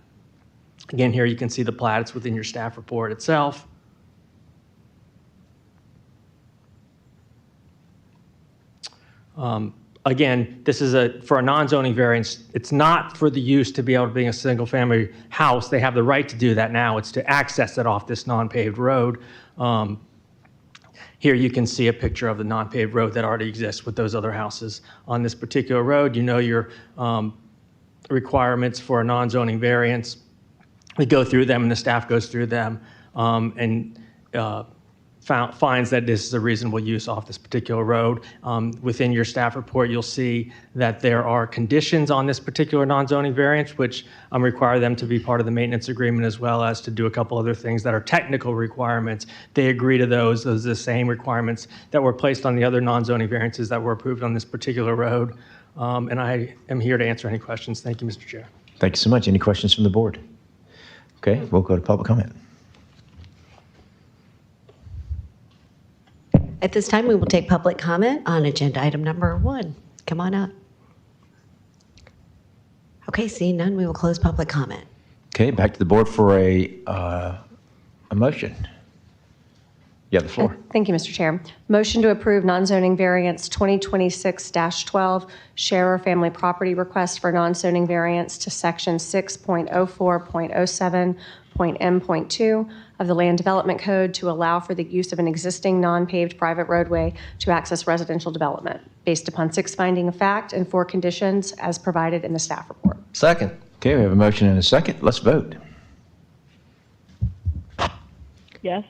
Again, here you can see the plat. It's within your staff report itself. Again, this is for a non-zoning variance. It's not for the use to be able to be a single-family house. They have the right to do that now. It's to access it off this non-paved road. Here you can see a picture of the non-paved road that already exists with those other houses on this particular road. You know your requirements for a non-zoning variance. We go through them, and the staff goes through them and finds that this is a reasonable use off this particular road. Within your staff report, you'll see that there are conditions on this particular non-zoning variance, which require them to be part of the maintenance agreement, as well as to do a couple other things that are technical requirements. They agree to those. Those are the same requirements that were placed on the other non-zoning variances that were approved on this particular road. And I am here to answer any questions. Thank you, Mr. Chair. Thank you so much. Any questions from the board? Okay, we'll go to public comment. At this time, we will take public comment on agenda item number 1. Come on up. Okay, seeing none, we will close public comment. Okay, back to the board for a motion. You have the floor. Thank you, Mr. Chair. Motion to approve non-zoning variance 2026-12, Sharer Family Property Request for non-zoning variance to section 6.04.07.m.2 of the Land Development Code to allow for the use of an existing non-paved private roadway to access residential development, based upon 6 finding of fact and 4 conditions as provided in the staff report. Second. Okay, we have a motion and a second. Let's vote. Yes.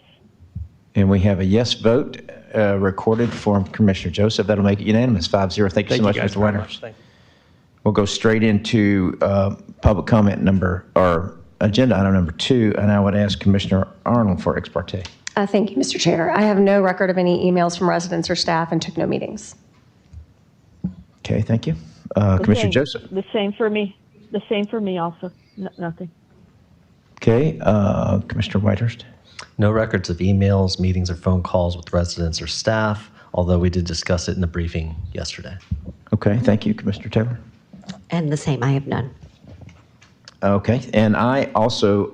And we have a yes vote recorded from Commissioner Joseph. That'll make it unanimous, 5-0. Thank you so much, guys Mr. very Whiter. much. Thank you. We'll go straight into public comment or agenda item number 2, and I would ask Commissioner Arnold for ex parte. Thank you, Mr. Chair. I have no record of any emails from residents or staff and took no meetings. Okay, thank you. The Commissioner same- Joseph. The same for me. The same for me also. Nothing. Okay, Commissioner Whitehurst. No records of emails, meetings, or phone calls with residents or staff, although we did discuss it in the briefing yesterday. Okay, thank you, Commissioner Taylor. And the same, I have none. Okay, and I also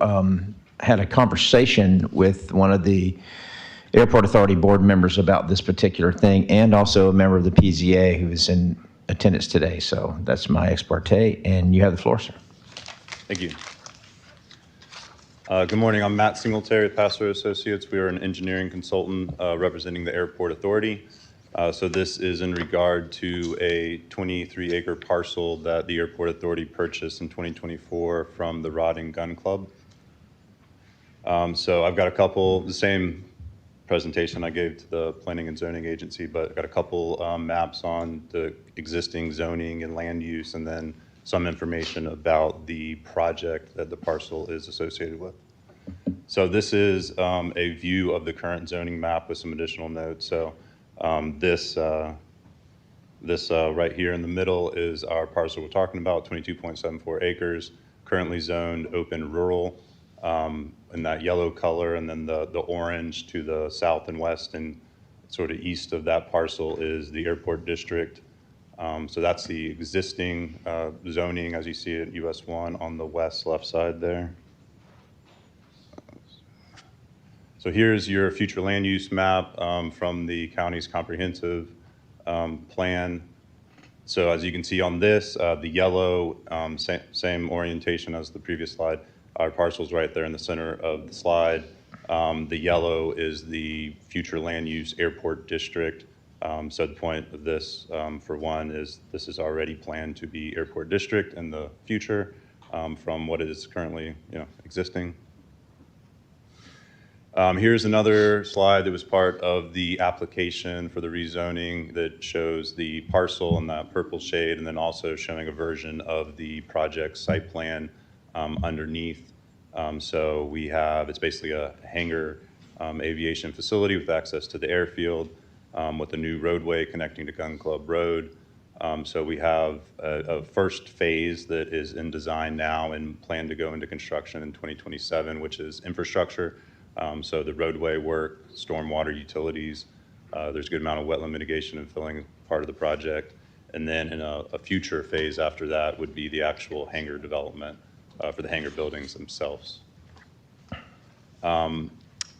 had a conversation with one of the Airport Authority board members about this particular thing, and also a member of the PZA who is in attendance today. So that's my ex parte, and you have the floor, sir. Thank you. Good morning. I'm Matt Singletary with Pastor Associates. We are an engineering consultant representing the Airport Authority. So this is in regard to a 23-acre parcel that the Airport Authority purchased in 2024 from the Rod and Gun Club. So I've got the same presentation I gave to the Planning and Zoning Agency, but I've got a couple maps on the existing zoning and land use, and then some information about the project that the parcel is associated with. So this is a view of the current zoning map with some additional notes. So this right here in the middle is our parcel we're talking about, 22.74 acres, currently zoned open rural in that yellow color, and then the orange to the south and west and sort of east of that parcel is the airport district. So that's the existing zoning as you see it, US 1 on the west left side there. So here's your future land use map from the county's comprehensive plan. So as you can see on this, the yellow, same orientation as the previous slide. Our parcel's right there in the center of the slide. The yellow is the future land use airport district. So the point of this, for one, is this is already planned to be airport district in the future from what is currently existing. Here's another slide that was part of the application for the rezoning that shows the parcel in that purple shade, and then also showing a version of the project site plan underneath. So we have, it's basically a hangar aviation facility with access to the airfield with a new roadway connecting to Gun Club Road. So we have a first phase that is in design now and planned to go into construction in 2027, which is infrastructure. So the roadway work, stormwater utilities, there's a good amount of wetland mitigation and filling part of the project. And then in a future phase after that would be the actual hangar development for the hangar buildings themselves.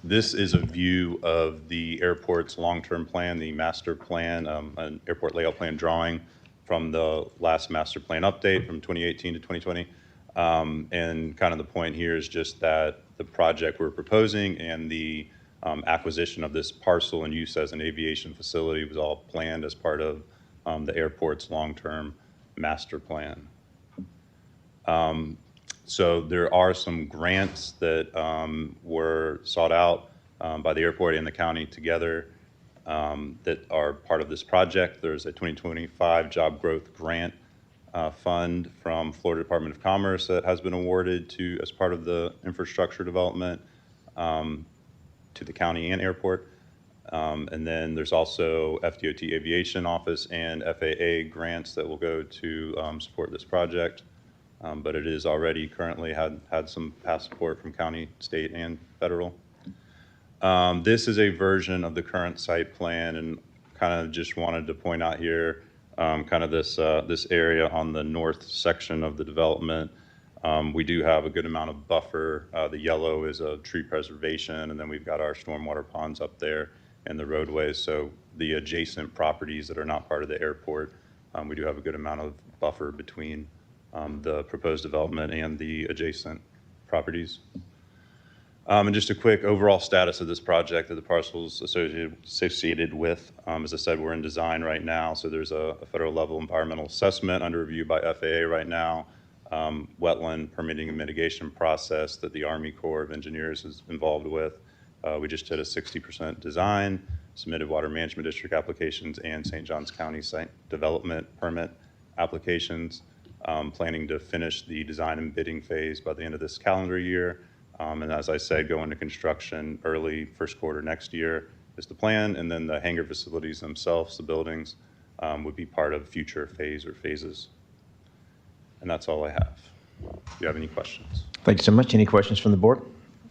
This is a view of the airport's long-term plan, the master plan, an airport layout plan drawing from the last master plan update from 2018 to 2020. And kind of the point here is just that the project we're proposing and the acquisition of this parcel and use as an aviation facility was all planned as part of the airport's long-term master plan. So there are some grants that were sought out by the airport and the county together that are part of this project. There's a 2025 job growth grant fund from Florida Department of Commerce that has been awarded to as part of the infrastructure development to the county and airport. And then there's also FDOT Aviation Office and FAA grants that will go to support this project. But it is already currently had some past support from county, state, and federal. This is a version of the current site plan, and kind of just wanted to point out here kind of this area on the north section of the development. We do have a good amount of buffer. The yellow is a tree preservation, and then we've got our stormwater ponds up there and the roadways. So the adjacent properties that are not part of the airport, we do have a good amount of buffer between the proposed development and the adjacent properties. And just a quick overall status of this project that the parcel's associated with. As I said, we're in design right now, so there's a federal level environmental assessment under review by FAA right now, wetland permitting and mitigation process that the Army Corps of Engineers is involved with. We just did a 60% design, submitted water management district applications and St. Johns County site development permit applications. Planning to finish the design and bidding phase by the end of this calendar year. And as I said, go into construction early first quarter next year is the plan. And then the hangar facilities themselves, the buildings, would be part of future phase or phases. And that's all I have. Do you have any questions? Thank you so much. Any questions from the board?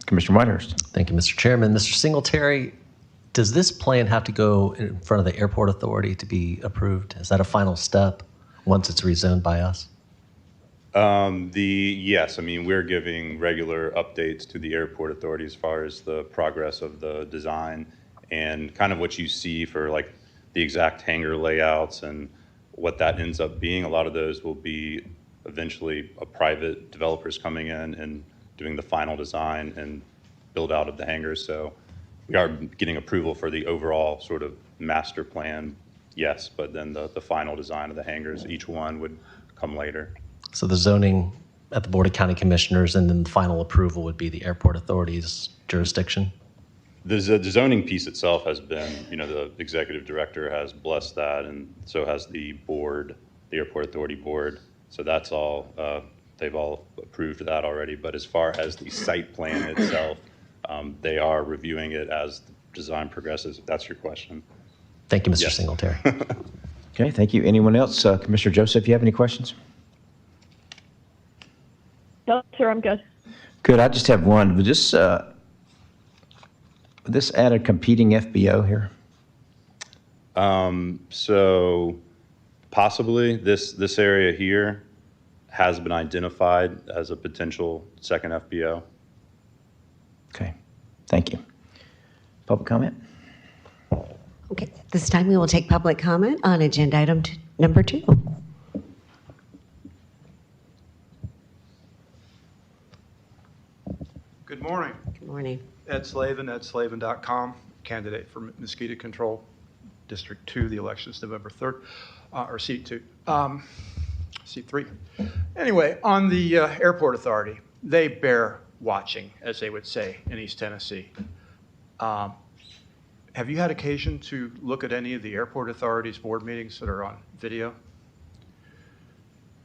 Commissioner Whitehurst. Thank you, Mr. Chairman. Mr. Singletary, does this plan have to go in front of the airport authority to be approved? Is that a final step once it's rezoned by us? Yes, I mean, we're giving regular updates to the airport authority as far as the progress of the design and kind of what you see for like the exact hangar layouts and what that ends up being. A lot of those will be eventually a private developers coming in and doing the final design and build out of the hangars. So we are getting approval for the overall sort of master plan, yes, but then the final design of the hangars, each one would come later. So the zoning at the Board of County Commissioners and then the final approval would be the airport authority's jurisdiction? The zoning piece itself has been, you know, the executive director has blessed that, and so has the board, the airport authority board. So that's all, they've all approved that already. But as far as the site plan itself, they are reviewing it as the design progresses, if that's your question. Thank you, Mr. Yes. Singletary. Okay, thank you. Anyone else? Commissioner Joseph, you have any questions? No, sir, I'm good. Good. I just have one. Would this add a competing FBO here? So possibly this area here has been identified as a potential second FBO. Okay, thank you. Public comment? Okay, this time we will take public comment on agenda item number 2. Good morning. Good morning. Ed Slavin, edslavin.com, candidate for Mosquito Control, District 2. The election is November 3rd, or seat 2, seat 3. Anyway, on the airport authority, they bear watching, as they would say in East Tennessee. Have you had occasion to look at any of the airport authority's board meetings that are on video?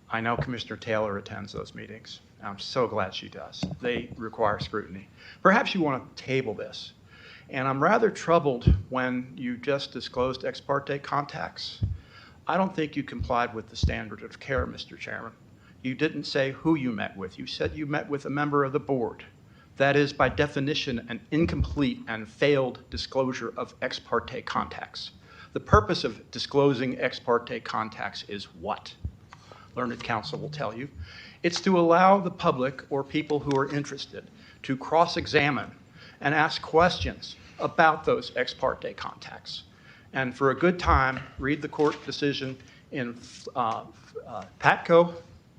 I know Commissioner Taylor attends those meetings. I'm so glad she does. They require scrutiny. Perhaps you want to table this. And I'm rather troubled when you just disclosed ex parte contacts. I don't think you complied with the standard of care, Mr. Chairman. You didn't say who you met with. You said you met with a member of the board. That is, by definition, an incomplete and failed disclosure of ex parte contacts. The purpose of disclosing ex parte contacts is what? Learned counsel will tell you. It's to allow the public or people who are interested to cross-examine and ask questions about those ex parte contacts. And for a good time, read the court decision in PATCO,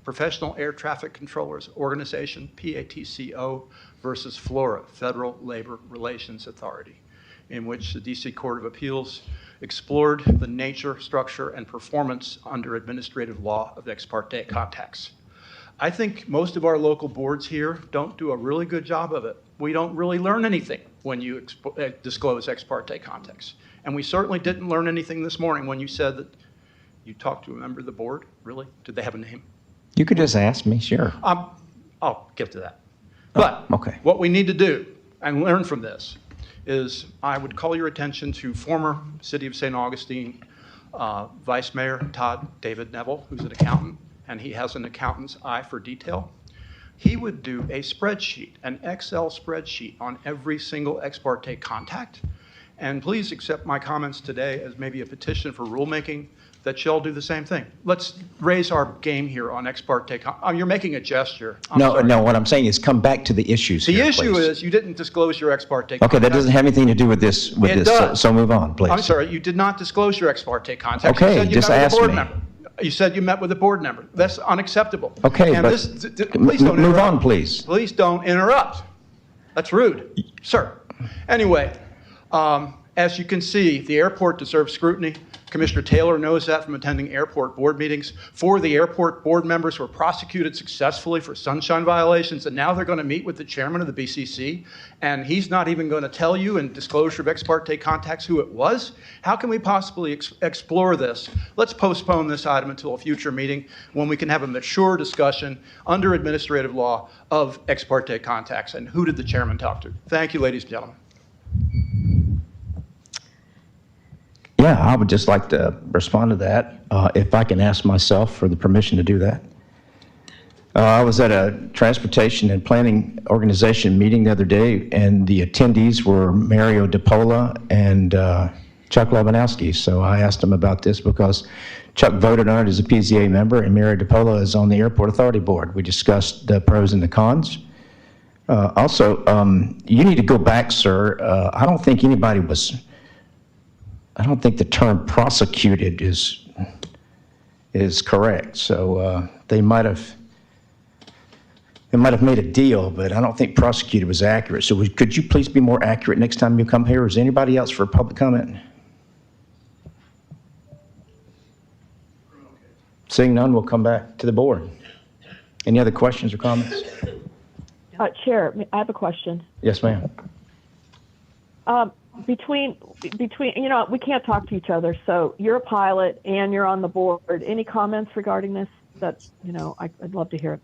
Professional Air Traffic Controllers Organization, PATCO, versus FLORA, Federal Labor Relations Authority, in which the DC Court of Appeals explored the nature, structure, and performance under administrative law of ex parte contacts. I think most of our local boards here don't do a really good job of it. We don't really learn anything when you disclose ex parte contacts. And we certainly didn't learn anything this morning when you said that you talked to a member of the board. Really? Did they have a name? You could just ask me, sure. I'll get to that. But okay. What we need to do and learn from this is I would call your attention to former City of St. Augustine Vice Mayor Todd David Neville, who's an accountant, and he has an accountant's eye for detail. He would do a spreadsheet, an Excel spreadsheet on every single ex parte contact. And please accept my comments today as maybe a petition for rulemaking that shall do the same thing. Let's raise our game here on ex parte. You're making a gesture. No, what I'm saying is come back to the issues The here, issue please. is you didn't disclose your ex parte Okay, contact. that doesn't have anything to do with this. It does. So move on, please. I'm sorry, you did not disclose your ex parte contact. Okay, You said you just met with ask a board me. member. You said you met with a board member. That's unacceptable. Okay, and but please don't move interrupt. on, please. Please don't interrupt. That's rude, sir. Anyway, As you can see, the airport deserves scrutiny. Commissioner Taylor knows that from attending airport board meetings. 4 of the airport board members were prosecuted successfully for sunshine violations, and now they're going to meet with the chairman of the BCC, and he's not even going to tell you in disclosure of ex parte contacts who it was. How can we possibly explore this? Let's postpone this item until a future meeting when we can have a mature discussion under administrative law of ex parte contacts and who did the chairman talk to. Thank you, ladies and gentlemen. Yeah, I would just like to respond to that, if I can ask myself for the permission to do that. I was at a transportation and planning organization meeting the other day, and the attendees were Mario DiPola and Chuck Lobanowski. So I asked him about this because Chuck voted on it as a PZA member, and Mario DiPola is on the Airport Authority Board. We discussed the pros and the cons. Also, you need to go back, sir. I don't think the term prosecuted is correct. So they might have made a deal, but I don't think prosecuted was accurate. So could you please be more accurate next time you come here? Is there anybody else for public comment? Seeing none, we'll come back to the board. Any other questions or comments? Chair, I have a question. Yes, ma'am. Between, we can't talk to each other. So you're a pilot and you're on the board. Any comments regarding this? That's, I'd love to hear it.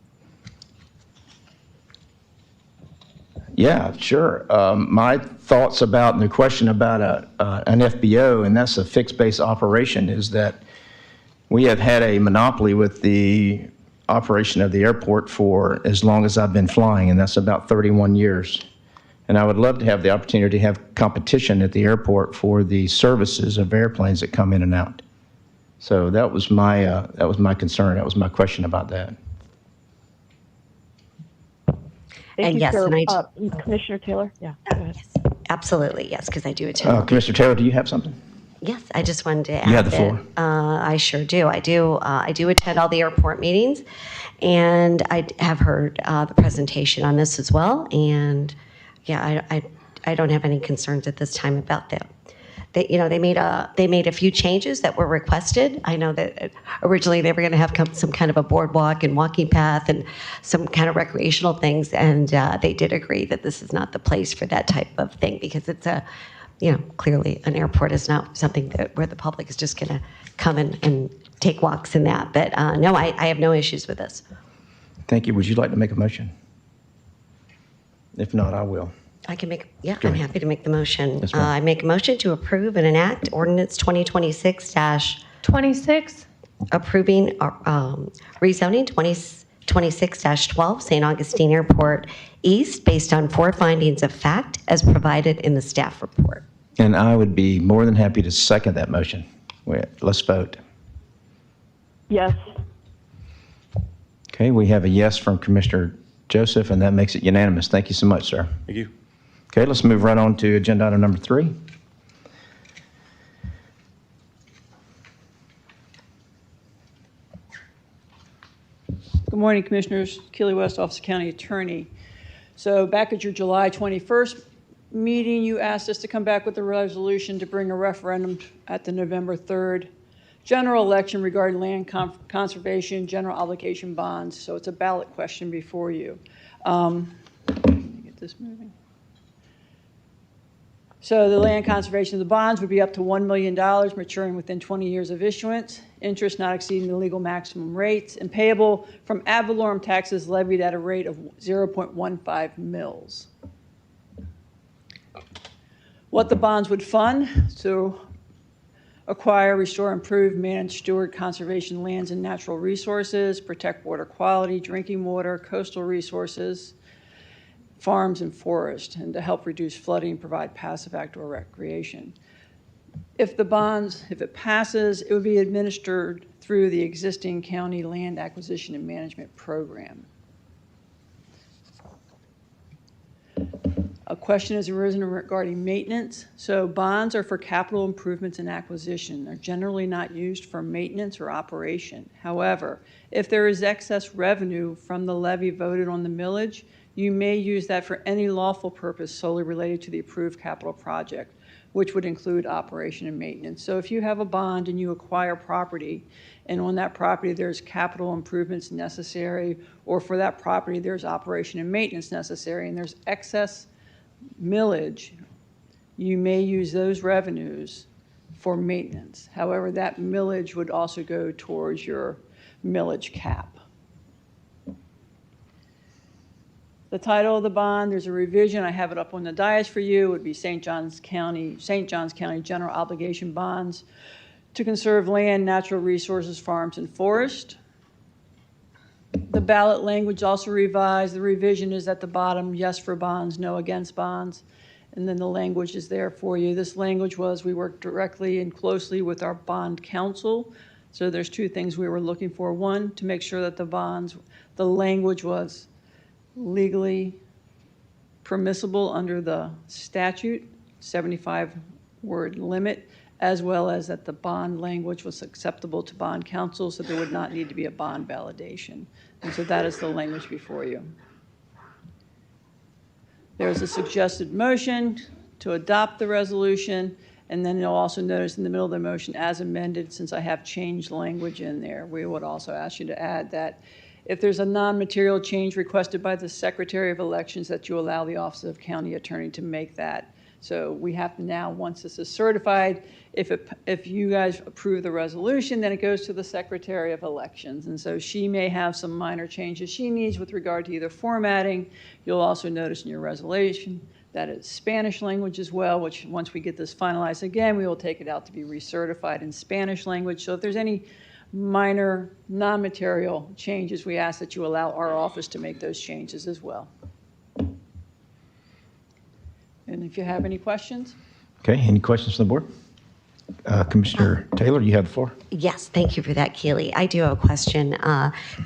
Yeah, sure. My thoughts about the question about an FBO, and that's a fixed base operation, is that we have had a monopoly with the operation of the airport for as long as I've been flying, and that's about 31 years. And I would love to have the opportunity to have competition at the airport for the services of airplanes that come in and out. So that was my concern. That was my question about that. Thank you, yes, sir. and Commissioner Taylor? Yeah, go ahead. Yes, absolutely, yes, because I do attend. Commissioner Taylor, do you have something? Yes, I just wanted to add You have the that, floor. I sure do. I do attend all the airport meetings, and I have heard the presentation on this as well. And yeah, I don't have any concerns at this time about that. They made a few changes that were requested. I know that originally they were going to have some kind of a boardwalk and walking path and some kind of recreational things, and they did agree that this is not the place for that type of thing because it's clearly an airport is not something where the public is just going to come and take walks in that. But no, I have no issues with this. Thank you. Would you like to make a motion? If not, I will. I can make, Go I'm ahead. happy to make the motion. Yes, ma'am. I make a motion to approve and enact ordinance 2026-26, approving rezoning 2026-12 St. Augustine Airport East based on 4 findings of fact as provided in the staff report. And I would be more than happy to second that motion. Let's vote. Yes. Okay, we have a yes from Commissioner Joseph, and that makes it unanimous. Thank you so much, sir. Thank you. Okay, let's move right on to agenda item number 3. Good morning, Commissioners. Keely West, Office of County Attorney. So back at your July 21st meeting, you asked us to come back with a resolution to bring a referendum at the November 3rd general election regarding land conservation, general obligation bonds. So it's a ballot question before you. Let me get this moving. So the land conservation of the bonds would be up to $1 million, maturing within 20 years of issuance, interest not exceeding the legal maximum rates, and payable from ad valorem taxes levied at a rate of 0.15 mils. What the bonds would fund: to acquire, restore, improve, manage, steward conservation lands and natural resources, protect water quality, drinking water, coastal resources, farms and forests, and to help reduce flooding and provide passive outdoor recreation. If it passes, it would be administered through the existing county land acquisition and management program. A question has arisen regarding maintenance. So bonds are for capital improvements and acquisition. They're generally not used for maintenance or operation. However, if there is excess revenue from the levy voted on the millage, you may use that for any lawful purpose solely related to the approved capital project. which would include operation and maintenance. So if you have a bond and you acquire property, and on that property there's capital improvements necessary, or for that property there's operation and maintenance necessary, and there's excess millage, you may use those revenues for maintenance. However, that millage would also go towards your millage cap. The title of the bond, there's a revision, I have it up on the dais for you, would be St. Johns County General Obligation Bonds to conserve land, natural resources, farms, and forest. The ballot language also revised. The revision is at the bottom, yes for bonds, no against bonds. And then the language is there for you. This language was, we worked directly and closely with our bond counsel. So there's two things we were looking for. One, to make sure that the language was legally permissible under the statute, 75-word limit, as well as that the bond language was acceptable to bond counsel, so there would not need to be a bond validation. And so that is the language before you. There's a suggested motion to adopt the resolution, and then you'll also notice in the middle of the motion, as amended, since I have changed language in there, we would also ask you to add that if there's a non-material change requested by the Secretary of Elections, that you allow the Office of County Attorney to make that. So we have to now, once this is certified, if you guys approve the resolution, then it goes to the Secretary of Elections. And so she may have some minor changes she needs with regard to either formatting. You'll also notice in your resolution that it's Spanish language as well, which once we get this finalized again, we will take it out to be recertified in Spanish language. So if there's any minor non-material changes, we ask that you allow our office to make those changes as well. And if you have any questions? Okay, any questions from the board? Commissioner Taylor, you have the floor. Yes, thank you for that, Keely. I do have a question.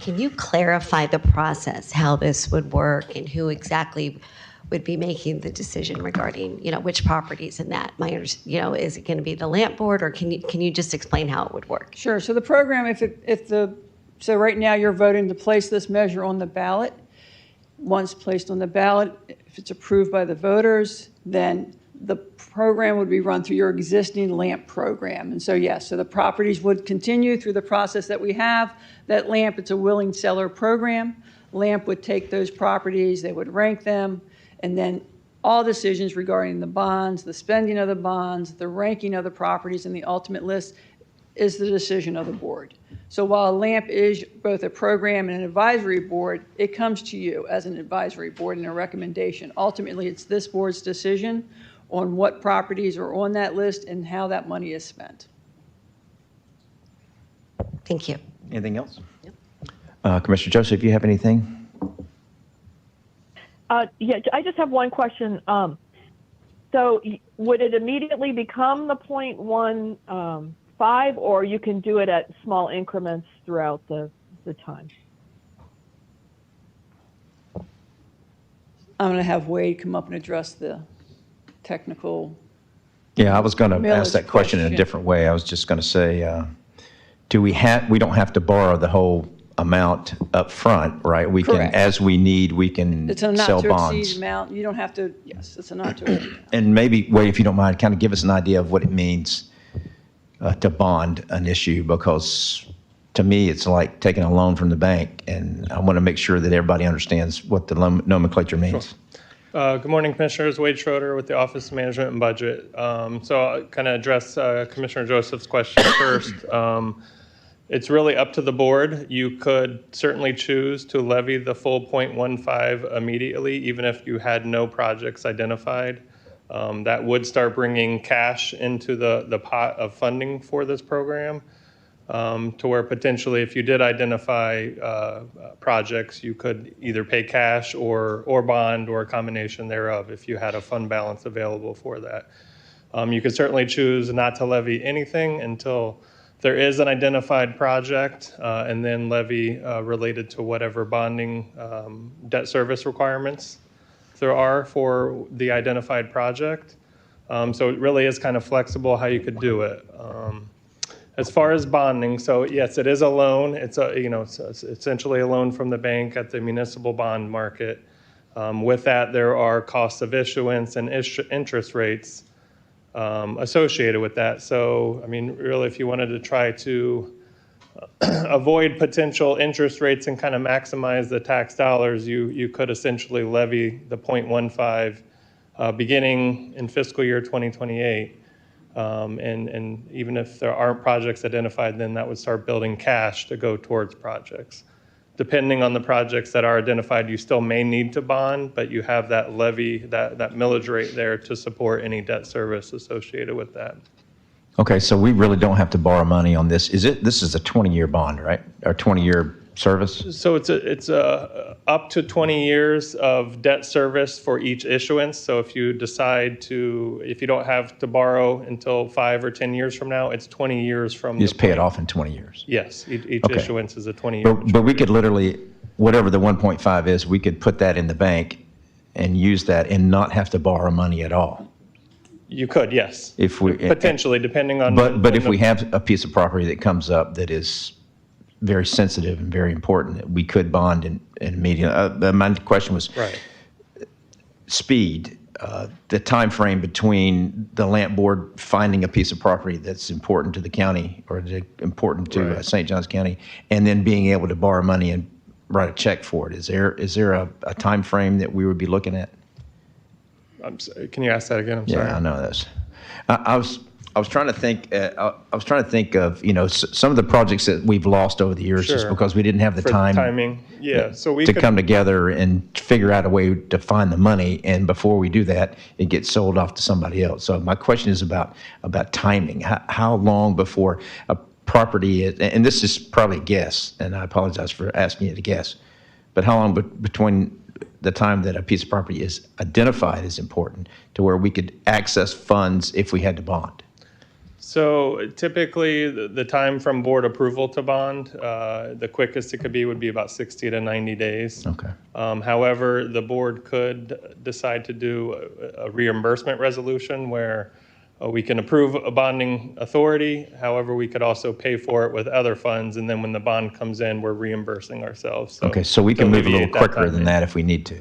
Can you clarify the process, how this would work, and who exactly would be making the decision regarding, which properties in that? Is it going to be the Lamp Board, or can you just explain how it would work? Sure. So the program, so right now you're voting to place this measure on the ballot. Once placed on the ballot, if it's approved by the voters, then the program would be run through your existing LAMP program. And so, yes, so the properties would continue through the process that we have. That LAMP, it's a willing seller program. LAMP would take those properties, they would rank them, and then all decisions regarding the bonds, the spending of the bonds, the ranking of the properties, and the ultimate list is the decision of the board. So while LAMP is both a program and an advisory board, it comes to you as an advisory board and a recommendation. Ultimately, it's this board's decision on what properties are on that list and how that money is spent. Thank you. Anything else? Yep. Commissioner Joseph, you have anything? Yeah, I just have one question. So would it immediately become the 0.15, or you can do it at small increments throughout the time? I'm going to have Wade come up and address the technical. Yeah, I was going to ask that question in a different way. I was just going to say, we don't have to borrow the whole amount up front, right? We Correct. can, as we need, we can It's a sell not to bonds. exceed amount. You don't have to, yes, it's a not to exceed. And maybe, Wade, if you don't mind, kind of give us an idea of what it means to bond an issue, because to me, it's like taking a loan from the bank, and I want to make sure that everybody understands what the nomenclature means. Sure. Good morning, Commissioners. Wade Schroeder with the Office of Management and Budget. So I'll kind of address Commissioner Joseph's question first. It's really up to the board. You could certainly choose to levy the full 0.15 immediately, even if you had no projects identified. That would start bringing cash into the pot of funding for this program, to where potentially if you did identify projects, you could either pay cash or bond or a combination thereof if you had a fund balance available for that. You could certainly choose not to levy anything until there is an identified project, and then levy related to whatever bonding debt service requirements there are for the identified project. So it really is kind of flexible how you could do it. As far as bonding, so yes, it is a loan. It's it's essentially a loan from the bank at the municipal bond market. With that, there are costs of issuance and interest rates associated with that. So, I mean, really, if you wanted to try to avoid potential interest rates and kind of maximize the tax dollars, you could essentially levy the 0.15 beginning in fiscal year 2028. And even if there aren't projects identified, then that would start building cash to go towards projects. Depending on the projects that are identified, you still may need to bond, but you have that levy, that millage rate there to support any debt service associated with that. Okay, so we really don't have to borrow money on this. This is a 20-year bond, right? Or 20-year service? So it's up to 20 years of debt service for each issuance. So if you decide if you don't have to borrow until 5 or 10 years from now, it's 20 years from. You just pay it off in 20 years. Yes, each Okay. issuance is a 20-year. But we could literally, whatever the 1.5 is, we could put that in the bank and use that and not have to borrow money at all. You could, yes. If we Potentially, depending on. But if we have a piece of property that comes up that is very sensitive and very important, we could bond in immediate. My question was right. Speed, the time frame between the land board finding a piece of property that's important to the county or important to Right. St. Johns County, and then being able to borrow money and write a check for it. Is there a time frame that we would be looking at? I'm sorry, can you ask that again? I'm sorry. Yeah, I know this. I was trying to think. I was trying to think of some of the projects that we've lost over the years just Sure. because we didn't have the For time. timing, yeah. So we to could come together and figure out a way to find the money, and before we do that, it gets sold off to somebody else. So my question is about timing. How long before a property is, and this is probably a guess, and I apologize for asking you to guess, but how long between the time that a piece of property is identified is important to where we could access funds if we had to bond? So typically, the time from board approval to bond, the quickest it could be would be about 60 to 90 days. Okay. However, the board could decide to do a reimbursement resolution where we can approve a bonding authority. However, we could also pay for it with other funds, and then when the bond comes in, we're reimbursing ourselves. Okay, so we can move a little alleviate that quicker timing. than that if we need to.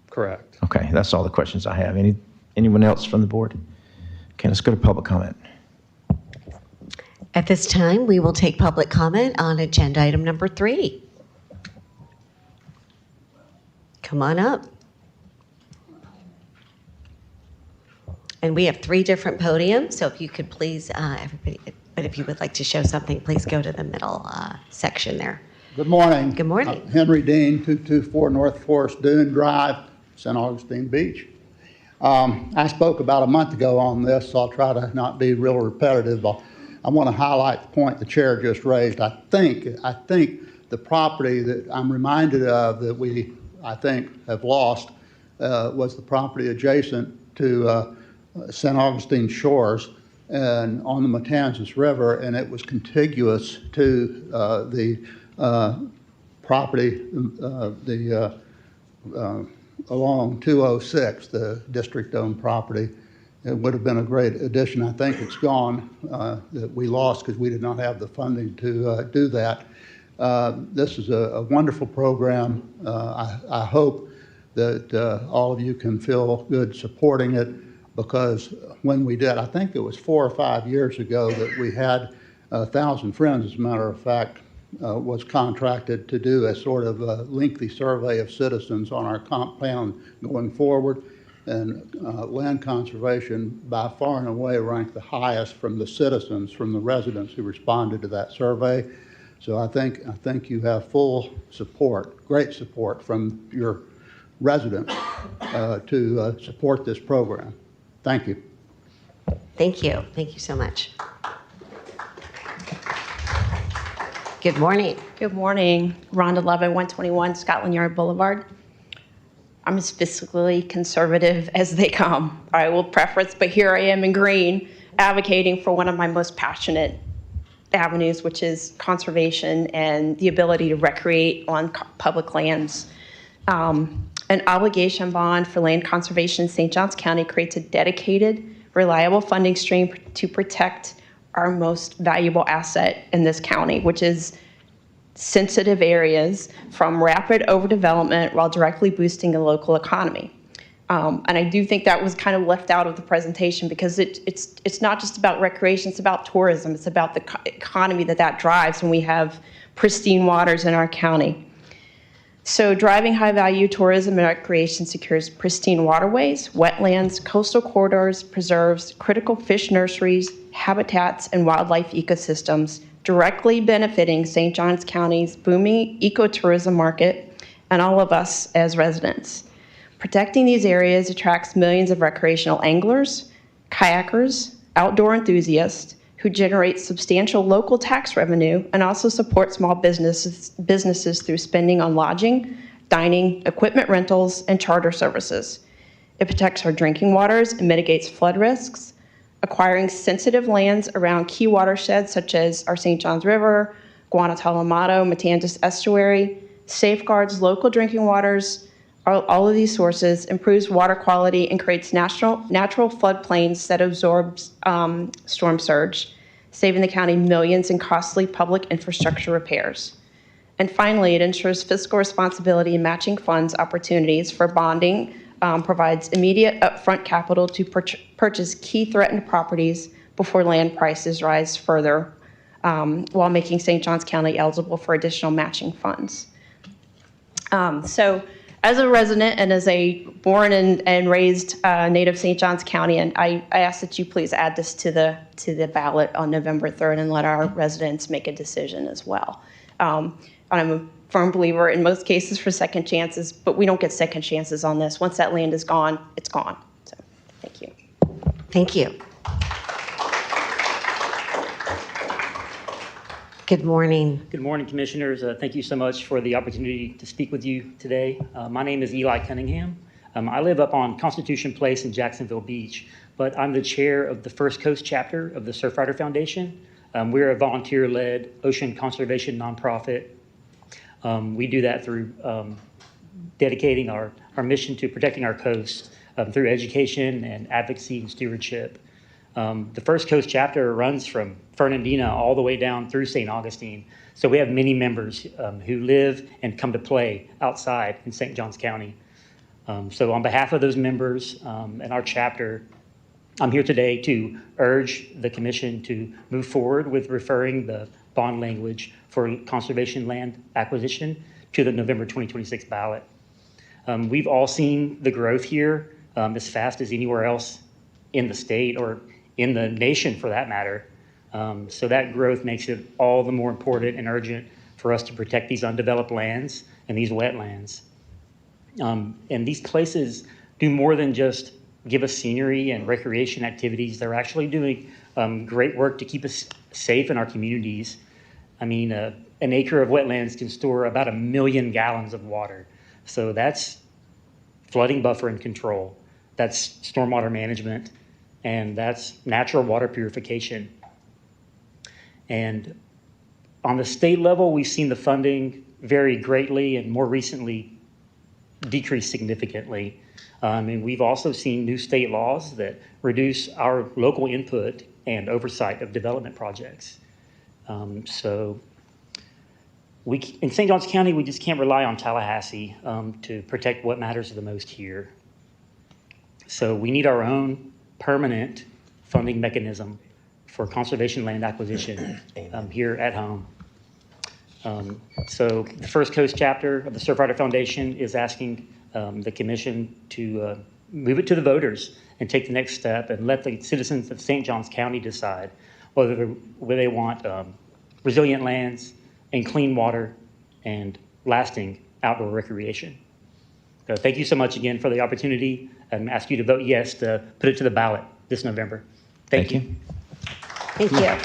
Correct. Okay, that's all the questions I have. Anyone else from the board? Okay, let's go to public comment. At this time, we will take public comment on agenda item number 3. Come on up. And we have 3 different podiums, so if you could please, everybody, but if you would like to show something, please go to the middle section there. Good morning. Good morning. Henry Dean, 224 North Forest Dune Drive, St. Augustine Beach. I spoke about a month ago on this, so I'll try to not be real repetitive. I want to highlight the point the chair just raised. I think the property that I'm reminded of that we, I think, have lost was the property adjacent to St. Augustine Shores and on the Matanzas River, and it was contiguous to the property along 206, the district-owned property. It would have been a great addition. I think it's gone, that we lost because we did not have the funding to do that. This is a wonderful program. I hope that all of you can feel good supporting it, because when we did, I think it was 4 or 5 years ago that we had 1,000 Friends, as a matter of fact, was contracted to do a sort of a lengthy survey of citizens on our comp plan going forward. And land conservation by far and away ranked the highest from the citizens, from the residents who responded to that survey. So I think you have full support, great support from your residents to support this program. Thank you. Thank you. Thank you so much. Good morning. Good morning. Rhonda Lovett, 121 Scotland Yard Boulevard. I'm as fiscally conservative as they come. I will preface, but here I am in green, advocating for one of my most passionate avenues, which is conservation and the ability to recreate on public lands. An obligation bond for land conservation in St. Johns County creates a dedicated, reliable funding stream to protect our most valuable asset in this county, which is sensitive areas from rapid overdevelopment while directly boosting the local economy. And I do think that was kind of left out of the presentation because it's not just about recreation, it's about tourism. It's about the economy that drives when we have pristine waters in our county. So driving high-value tourism and recreation secures pristine waterways, wetlands, coastal corridors, preserves, critical fish nurseries, habitats, and wildlife ecosystems, directly benefiting St. Johns County's booming ecotourism market and all of us as residents. Protecting these areas attracts millions of recreational anglers, kayakers, outdoor enthusiasts who generate substantial local tax revenue and also support small businesses through spending on lodging, dining, equipment rentals, and charter services. It protects our drinking waters and mitigates flood risks, acquiring sensitive lands around key watersheds such as our St. Johns River, Guantanamo, Matanzas Estuary, safeguards local drinking waters. All of these sources improves water quality and creates natural floodplains that absorbs storm surge, saving the county millions in costly public infrastructure repairs. And finally, it ensures fiscal responsibility and matching funds opportunities for bonding, provides immediate upfront capital to purchase key threatened properties before land prices rise further, while making St. Johns County eligible for additional matching funds. So as a resident and as a born and raised native St. Johns County, and I ask that you please add this to the ballot on November 3rd and let our residents make a decision as well. I'm a firm believer in most cases for second chances, but we don't get second chances on this. Once that land is gone, it's gone. So thank you. Thank you. Good morning. Good morning, Commissioners. Thank you so much for the opportunity to speak with you today. My name is Eli Cunningham. I live up on Constitution Place in Jacksonville Beach, but I'm the chair of the First Coast chapter of the Surfrider Foundation. We're a volunteer-led ocean conservation nonprofit. We do that through dedicating our mission to protecting our coast through education and advocacy and stewardship. The First Coast chapter runs from Fernandina all the way down through St. Augustine. So we have many members who live and come to play outside in St. Johns County. So on behalf of those members and our chapter, I'm here today to urge the Commission to move forward with referring the bond language for conservation land acquisition to the November 2026 ballot. We've all seen the growth here as fast as anywhere else in the state or in the nation for that matter. So that growth makes it all the more important and urgent for us to protect these undeveloped lands and these wetlands. And these places do more than just give us scenery and recreation activities. They're actually doing great work to keep us safe in our communities. I mean, an acre of wetlands can store about 1 million gallons of water. So that's flooding buffer and control. That's stormwater management, and that's natural water purification. And on the state level, we've seen the funding vary greatly and more recently decrease significantly. And we've also seen new state laws that reduce our local input and oversight of development projects. So in St. Johns County, we just can't rely on Tallahassee to protect what matters the most here. So we need our own permanent funding mechanism for conservation land acquisition here at home. So the First Coast chapter of the Surfrider Foundation is asking the Commission to move it to the voters and take the next step and let the citizens of St. Johns County decide whether they want resilient lands and clean water and lasting outdoor recreation. So thank you so much again for the opportunity, and ask you to vote yes to put it to the ballot this November. Thank you. Thank you.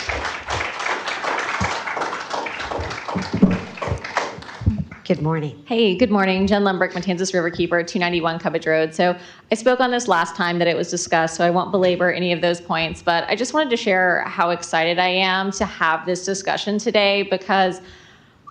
Good morning. Hey, good morning. Jen Lembrecht, Matanzas Riverkeeper, 291 Cubbage Road. So I spoke on this last time that it was discussed, so I won't belabor any of those points, but I just wanted to share how excited I am to have this discussion today, because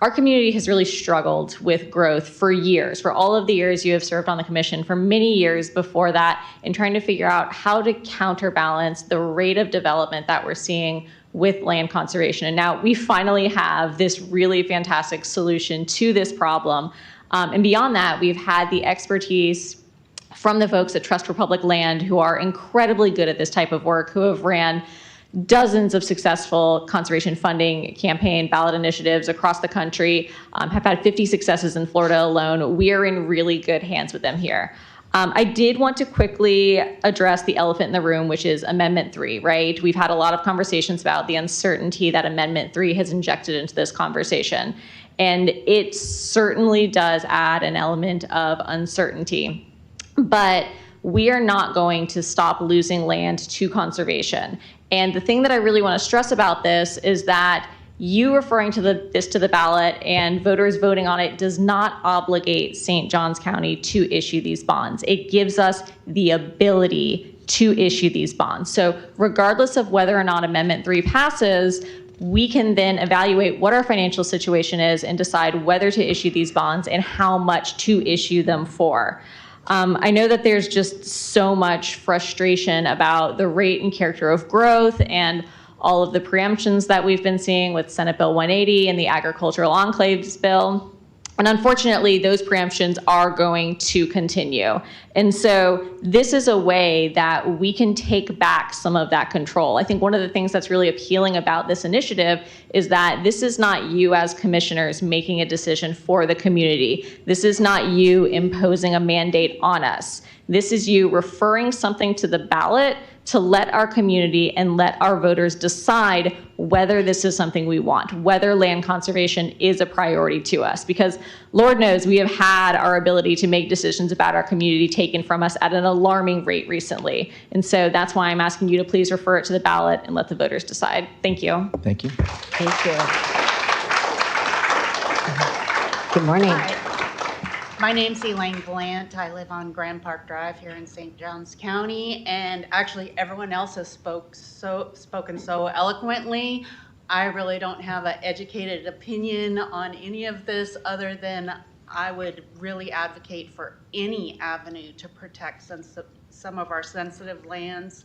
our community has really struggled with growth for years, for all of the years you have served on the commission, for many years before that, in trying to figure out how to counterbalance the rate of development that we're seeing with land conservation. And now we finally have this really fantastic solution to this problem. And beyond that, we've had the expertise from the folks at Trust for Public Land, who are incredibly good at this type of work, who have ran dozens of successful conservation funding campaign ballot initiatives across the country, have had 50 successes in Florida alone. We are in really good hands with them here. I did want to quickly address the elephant in the room, which is Amendment 3, right? We've had a lot of conversations about the uncertainty that Amendment 3 has injected into this conversation. And it certainly does add an element of uncertainty. But we are not going to stop losing land to conservation. And the thing that I really want to stress about this is that you referring to this to the ballot and voters voting on it does not obligate St. Johns County to issue these bonds. It gives us the ability to issue these bonds. So regardless of whether or not Amendment 3 passes, we can then evaluate what our financial situation is and decide whether to issue these bonds and how much to issue them for. I know that there's just so much frustration about the rate and character of growth and all of the preemptions that we've been seeing with Senate Bill 180 and the Agricultural Enclaves Bill. And unfortunately, those preemptions are going to continue. And so this is a way that we can take back some of that control. I think one of the things that's really appealing about this initiative is that this is not you as commissioners making a decision for the community. This is not you imposing a mandate on us. This is you referring something to the ballot to let our community and let our voters decide whether this is something we want, whether land conservation is a priority to us. Because Lord knows we have had our ability to make decisions about our community taken from us at an alarming rate recently. And so that's why I'm asking you to please refer it to the ballot and let the voters decide. Thank you. Thank you. Thank you. Good morning. Hi. My name's Elaine Blant. I live on Grand Park Drive here in St. Johns County, and actually everyone else has spoken so eloquently. I really don't have an educated opinion on any of this other than I would really advocate for any avenue to protect some of our sensitive lands.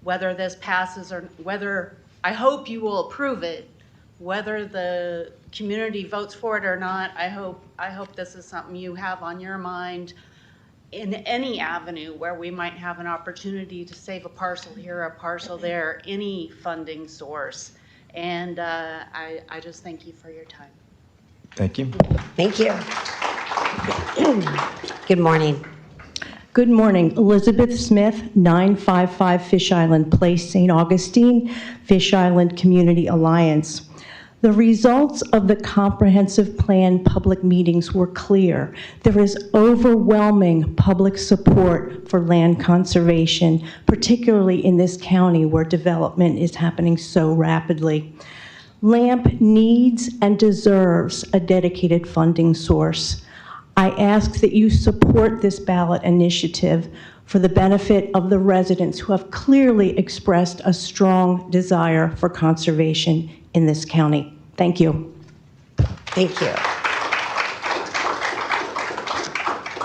Whether this passes or whether, I hope you will approve it. Whether the community votes for it or not, I hope this is something you have on your mind in any avenue where we might have an opportunity to save a parcel here, a parcel there, any funding source. And I just thank you for your time. Thank you. Thank you. Good morning. Good morning. Elizabeth Smith, 955 Fish Island Place, St. Augustine, Fish Island Community Alliance. The results of the comprehensive plan public meetings were clear. There is overwhelming public support for land conservation, particularly in this county where development is happening so rapidly. LAMP needs and deserves a dedicated funding source. I ask that you support this ballot initiative for the benefit of the residents who have clearly expressed a strong desire for conservation in this county. Thank you. Thank you.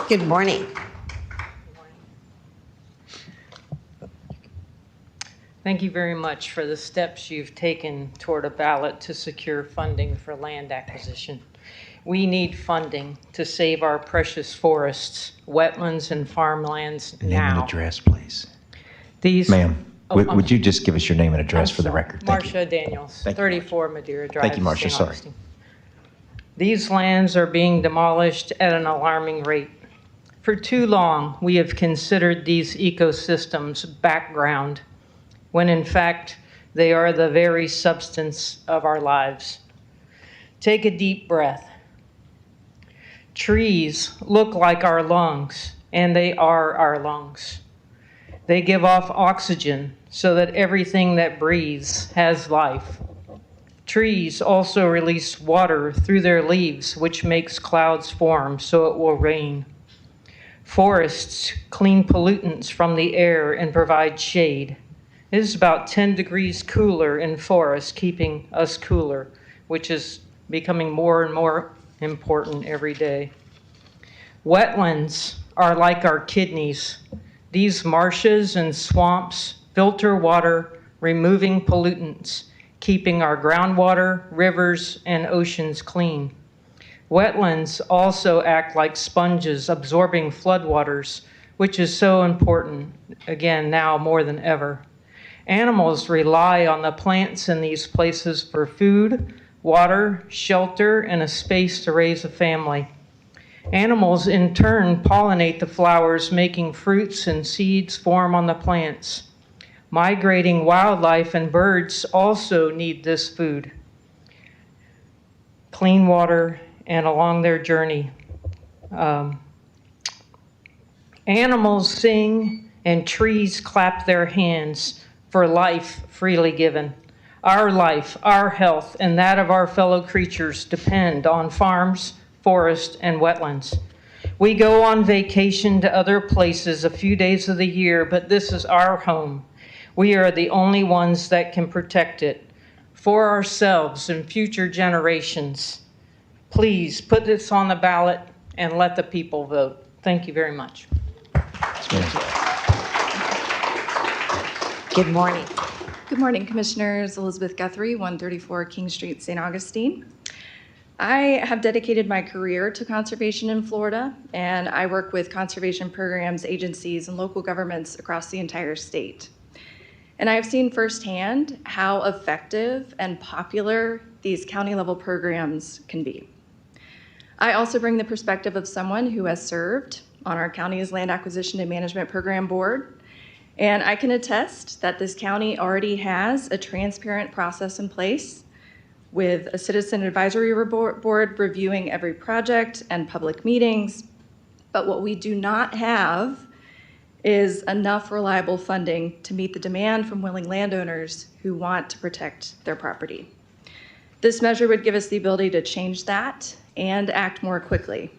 Good morning. Thank you very much for the steps you've taken toward a ballot to secure funding for land acquisition. We need funding to save our precious forests, wetlands, and farmlands now. Name and address, please. Ma'am, would you just give us your name and address for the record? Marcia Daniels, 34 Madeira Drive. Thank you, Marcia. St. Sorry. Augustine. These lands are being demolished at an alarming rate. For too long, we have considered these ecosystems background, when in fact, they are the very substance of our lives. Take a deep breath. Trees look like our lungs, and they are our lungs. They give off oxygen so that everything that breathes has life. Trees also release water through their leaves, which makes clouds form so it will rain. Forests clean pollutants from the air and provide shade. It is about 10 degrees cooler in forests, keeping us cooler, which is becoming more and more important every day. Wetlands are like our kidneys. These marshes and swamps filter water, removing pollutants, keeping our groundwater, rivers, and oceans clean. Wetlands also act like sponges, absorbing floodwaters, which is so important, again, now more than ever. Animals rely on the plants in these places for food, water, shelter, and a space to raise a family. Animals, in turn, pollinate the flowers, making fruits and seeds form on the plants. Migrating wildlife and birds also need this food, clean water, and along their journey. Animals sing and trees clap their hands for life freely given. Our life, our health, and that of our fellow creatures depend on farms, forests, and wetlands. We go on vacation to other places a few days of the year, but this is our home. We are the only ones that can protect it for ourselves and future generations. Please put this on the ballot and let the people vote. Thank you very much. Good morning. Good morning, Commissioners. Elizabeth Guthrie, 134 King Street, St. Augustine. I have dedicated my career to conservation in Florida, and I work with conservation programs, agencies, and local governments across the entire state. And I have seen firsthand how effective and popular these county-level programs can be. I also bring the perspective of someone who has served on our county's Land Acquisition and Management Program Board, and I can attest that this county already has a transparent process in place with a citizen advisory board reviewing every project and public meetings. But what we do not have is enough reliable funding to meet the demand from willing landowners who want to protect their property. This measure would give us the ability to change that and act more quickly.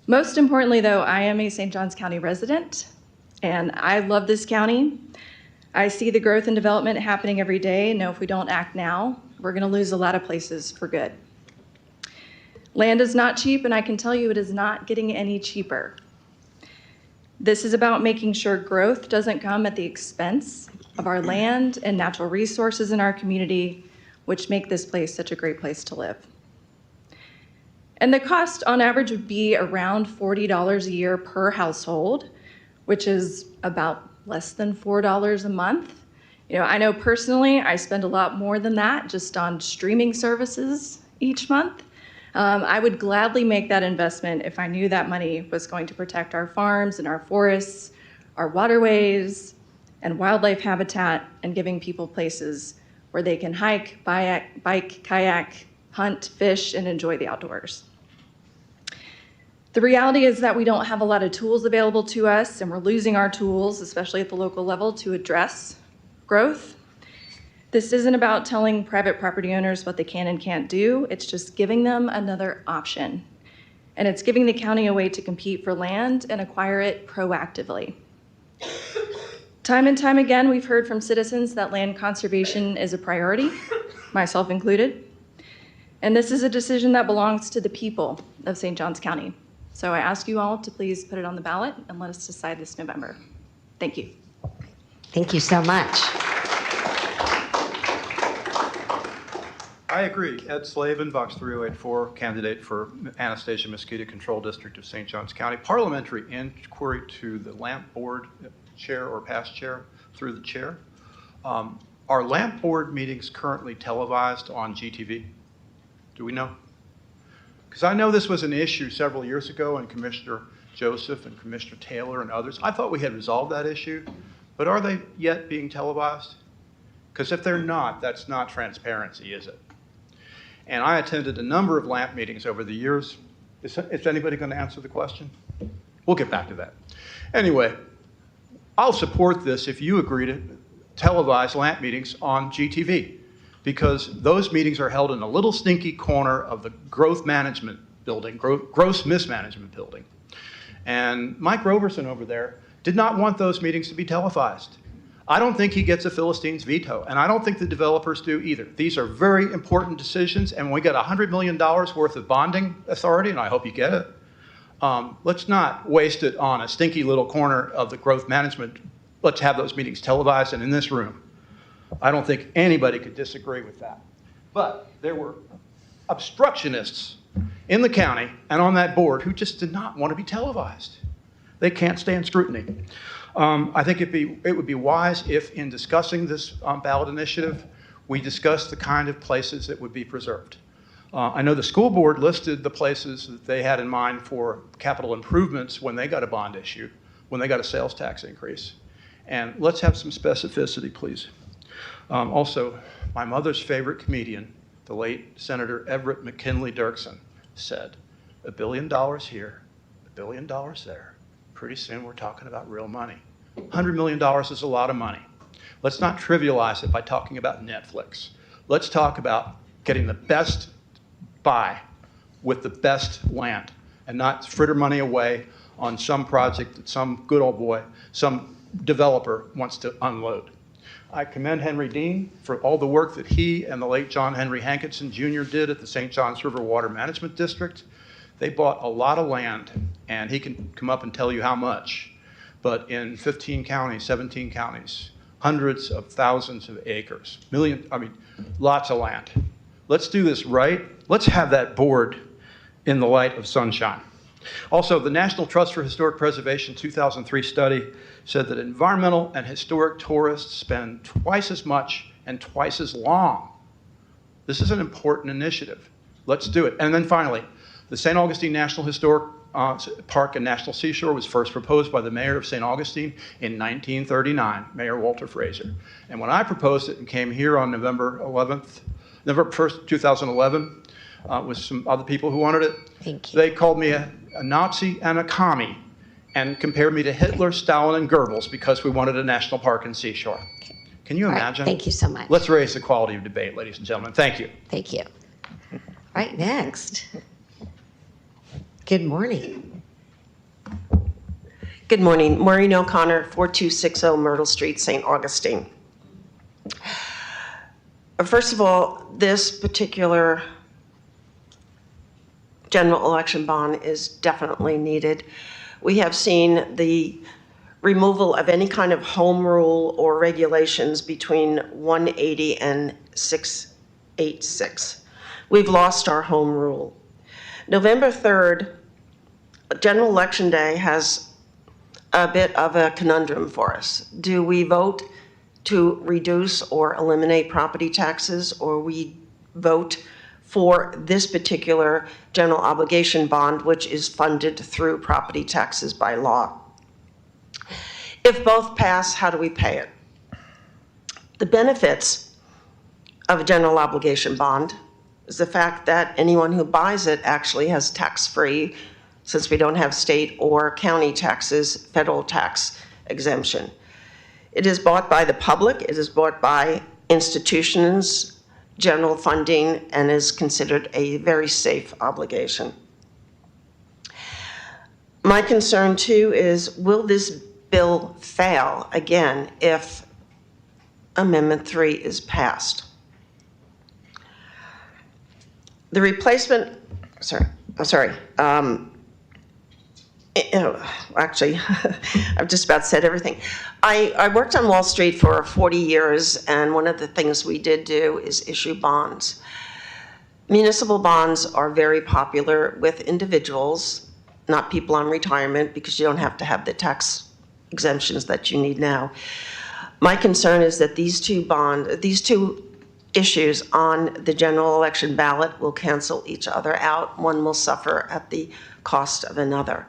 Most importantly, though, I am a St. Johns County resident, and I love this county. I see the growth and development happening every day, and know if we don't act now, we're going to lose a lot of places for good. Land is not cheap, and I can tell you it is not getting any cheaper. This is about making sure growth doesn't come at the expense of our land and natural resources in our community, which make this place such a great place to live. And the cost on average would be around $40 a year per household, which is about less than $4 a month. You know, I know personally I spend a lot more than that just on streaming services each month. I would gladly make that investment if I knew that money was going to protect our farms and our forests, our waterways, and wildlife habitat, and giving people places where they can hike, bike, kayak, hunt, fish, and enjoy the outdoors. The reality is that we don't have a lot of tools available to us, and we're losing our tools, especially at the local level, to address growth. This isn't about telling private property owners what they can and can't do. It's just giving them another option. And it's giving the county a way to compete for land and acquire it proactively. Time and time again, we've heard from citizens that land conservation is a priority, myself included. And this is a decision that belongs to the people of St. Johns County. So I ask you all to please put it on the ballot and let us decide this November. Thank you. Thank you so much. I agree. Ed Slavin, Box 3084, candidate for Anastasia Mosquito Control District of St. Johns County. Parliamentary inquiry to the LAMP Board chair or past chair through the chair. Are LAMP Board meetings currently televised on GTV? Do we know? Because I know this was an issue several years ago, and Commissioner Joseph and Commissioner Taylor and others, I thought we had resolved that issue, but are they yet being televised? Because if they're not, that's not transparency, is it? And I attended a number of LAMP meetings over the years. Is anybody going to answer the question? We'll get back to that. Anyway, I'll support this if you agree to televise LAMP meetings on GTV, because those meetings are held in a little stinky corner of the growth management building, gross mismanagement building. And Mike Roberson over there did not want those meetings to be televised. I don't think he gets a Philistine's veto, and I don't think the developers do either. These are very important decisions, and when we get $100 million worth of bonding authority, and I hope you get it, let's not waste it on a stinky little corner of the growth management. Let's have those meetings televised and in this room. I don't think anybody could disagree with that. But there were obstructionists in the county and on that board who just did not want to be televised. They can't stand scrutiny. I think it would be wise if, in discussing this ballot initiative, we discuss the kind of places that would be preserved. I know the school board listed the places that they had in mind for capital improvements when they got a bond issue, when they got a sales tax increase. And let's have some specificity, please. Also, my mother's favorite comedian, the late Senator Everett McKinley Dirksen, said, $1 billion here, $1 billion there. Pretty soon we're talking about real money. $100 million is a lot of money. Let's not trivialize it by talking about Netflix. Let's talk about getting the best buy with the best land and not fritter money away on some project that some good old boy, some developer wants to unload. I commend Henry Dean for all the work that he and the late John Henry Hankinson Jr. did at the St. Johns River Water Management District. They bought a lot of land, and he can come up and tell you how much. But in 15 counties, 17 counties, hundreds of thousands of acres, lots of land. Let's do this right. Let's have that board in the light of sunshine. Also, the National Trust for Historic Preservation 2003 study said that environmental and historic tourists spend twice as much and twice as long. This is an important initiative. Let's do it. And then finally, the St. Augustine National Historic Park and National Seashore was first proposed by the mayor of St. Augustine in 1939, Mayor Walter Fraser. And when I proposed it and came here on November 1st, 2011, with some other people who wanted it, they called me a Nazi and a commie and compared me to Hitler, Stalin, and Goebbels because we wanted a national park and seashore. Can you imagine? Thank you so much. Let's raise the quality of debate, ladies and gentlemen. Thank you. Thank you. Right, next. Good morning. Good morning. Maureen O'Connor, 4260 Myrtle Street, St. Augustine. First of all, this particular general election bond is definitely needed. We have seen the removal of any kind of home rule or regulations between 180 and 686. We've lost our home rule. November 3rd, General Election Day, has a bit of a conundrum for us. Do we vote to reduce or eliminate property taxes, or we vote for this particular general obligation bond, which is funded through property taxes by law? If both pass, how do we pay it? The benefits of a general obligation bond is the fact that anyone who buys it actually has tax-free, since we don't have state or county taxes, federal tax exemption. It is bought by the public, it is bought by institutions, general funding, and is considered a very safe obligation. My concern too is, will this bill fail again if Amendment 3 is passed? The replacement, actually, I've just about said everything. I worked on Wall Street for 40 years, and one of the things we did do is issue bonds. Municipal bonds are very popular with individuals, not people on retirement, because you don't have to have the tax exemptions that you need now. My concern is that these two issues on the general election ballot will cancel each other out. One will suffer at the cost of another.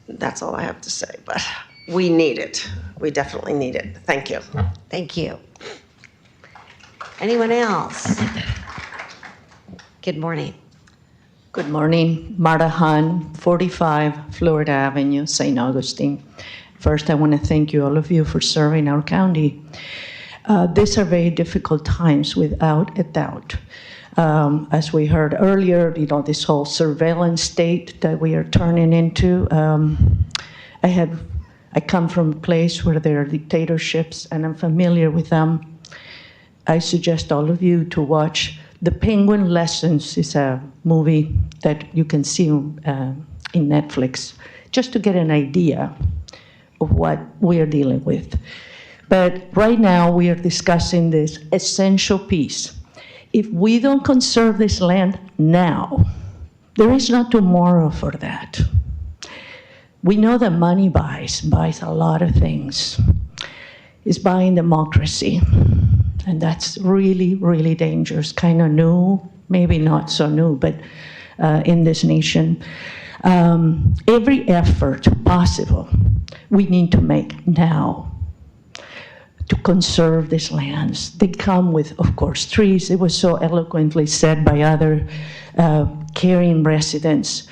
That's all I have to say, but we need it. We definitely need it. Thank you. Thank you. Anyone else? Good morning. Good morning. Marta Hahn, 45 Florida Avenue, St. Augustine. First, I want to thank you, all of you, for serving our county. These are very difficult times, without a doubt. As we heard earlier, this whole surveillance state that we are turning into. I come from a place where there are dictatorships, and I'm familiar with them. I suggest all of you to watch The Penguin Lessons. It's a movie that you can see in Netflix, just to get an idea of what we are dealing with. But right now, we are discussing this essential piece. If we don't conserve this land now, there is no tomorrow for that. We know that money buys a lot of things. It's buying democracy. And that's really, really dangerous, kind of new, maybe not so new, but in this nation. Every effort possible we need to make now to conserve these lands. They come with, of course, trees. It was so eloquently said by other caring residents.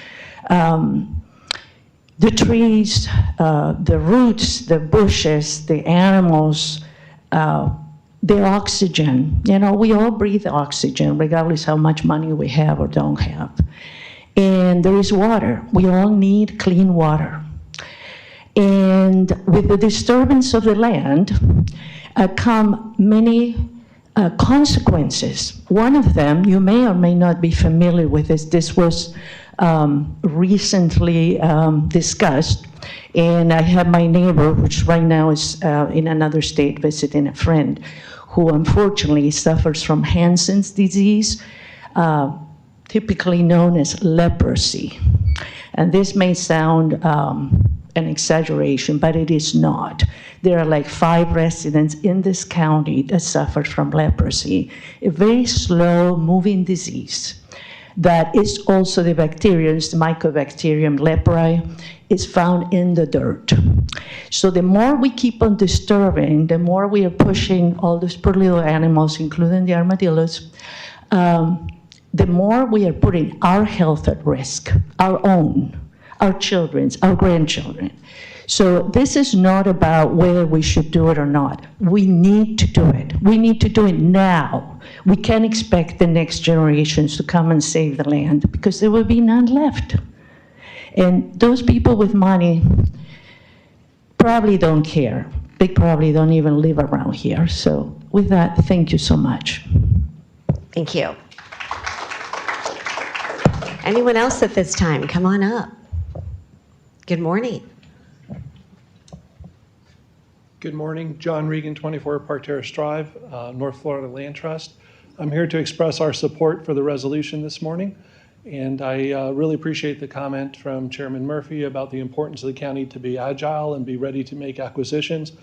The trees, the roots, the bushes, the animals, their oxygen. You know, we all breathe oxygen, regardless how much money we have or don't have. And there is water. We all need clean water. And with the disturbance of the land come many consequences. One of them, you may or may not be familiar with this. This was recently discussed. And I have my neighbor, which right now is in another state visiting a friend, who unfortunately suffers from Hansen's disease, typically known as leprosy. And this may sound an exaggeration, but it is not. There are like 5 residents in this county that suffer from leprosy, a very slow moving disease that is also the bacterium, the Mycobacterium leprae, is found in the dirt. So the more we keep on disturbing, the more we are pushing all those poor little animals, including the armadillos, the more we are putting our health at risk, our own, our children's, our grandchildren. So this is not about whether we should do it or not. We need to do it. We need to do it now. We can't expect the next generations to come and save the land because there will be none left. And those people with money probably don't care. They probably don't even live around here. So with that, thank you so much. Thank you. Anyone else at this time? Come on up. Good morning. Good morning. John Regan, 24 Park Terrace Drive, North Florida Land Trust. I'm here to express our support for the resolution this morning. And I really appreciate the comment from Chairman Murphy about the importance of the county to be agile and be ready to make acquisitions.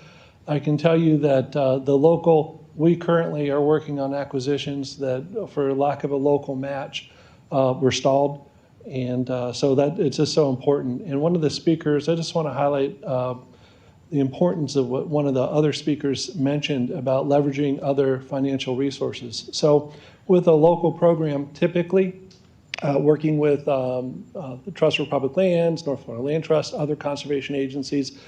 I can tell you that we currently are working on acquisitions that, for lack of a local match, were stalled. And so that it's just so important. And one of the speakers, I just want to highlight the importance of what one of the other speakers mentioned about leveraging other financial resources. So with a local program, typically working with the Trust for Public Lands, North Florida Land Trust, other conservation agencies,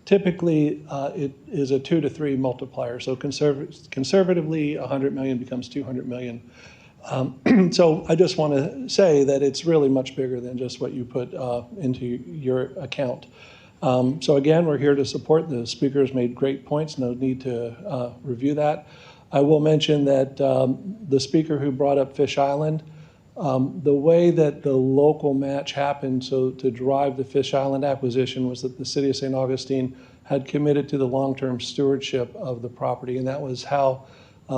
typically it is a 2 to 3 multiplier. So conservatively, 100 million becomes 200 million. So I just want to say that it's really much bigger than just what you put into your account. So again, we're here to support. The speakers made great points. No need to review that. I will mention that the speaker who brought up Fish Island, the way that the local match happened, so to drive the Fish Island acquisition, was that the city of St. Augustine had committed to the long-term stewardship of the property, and that was how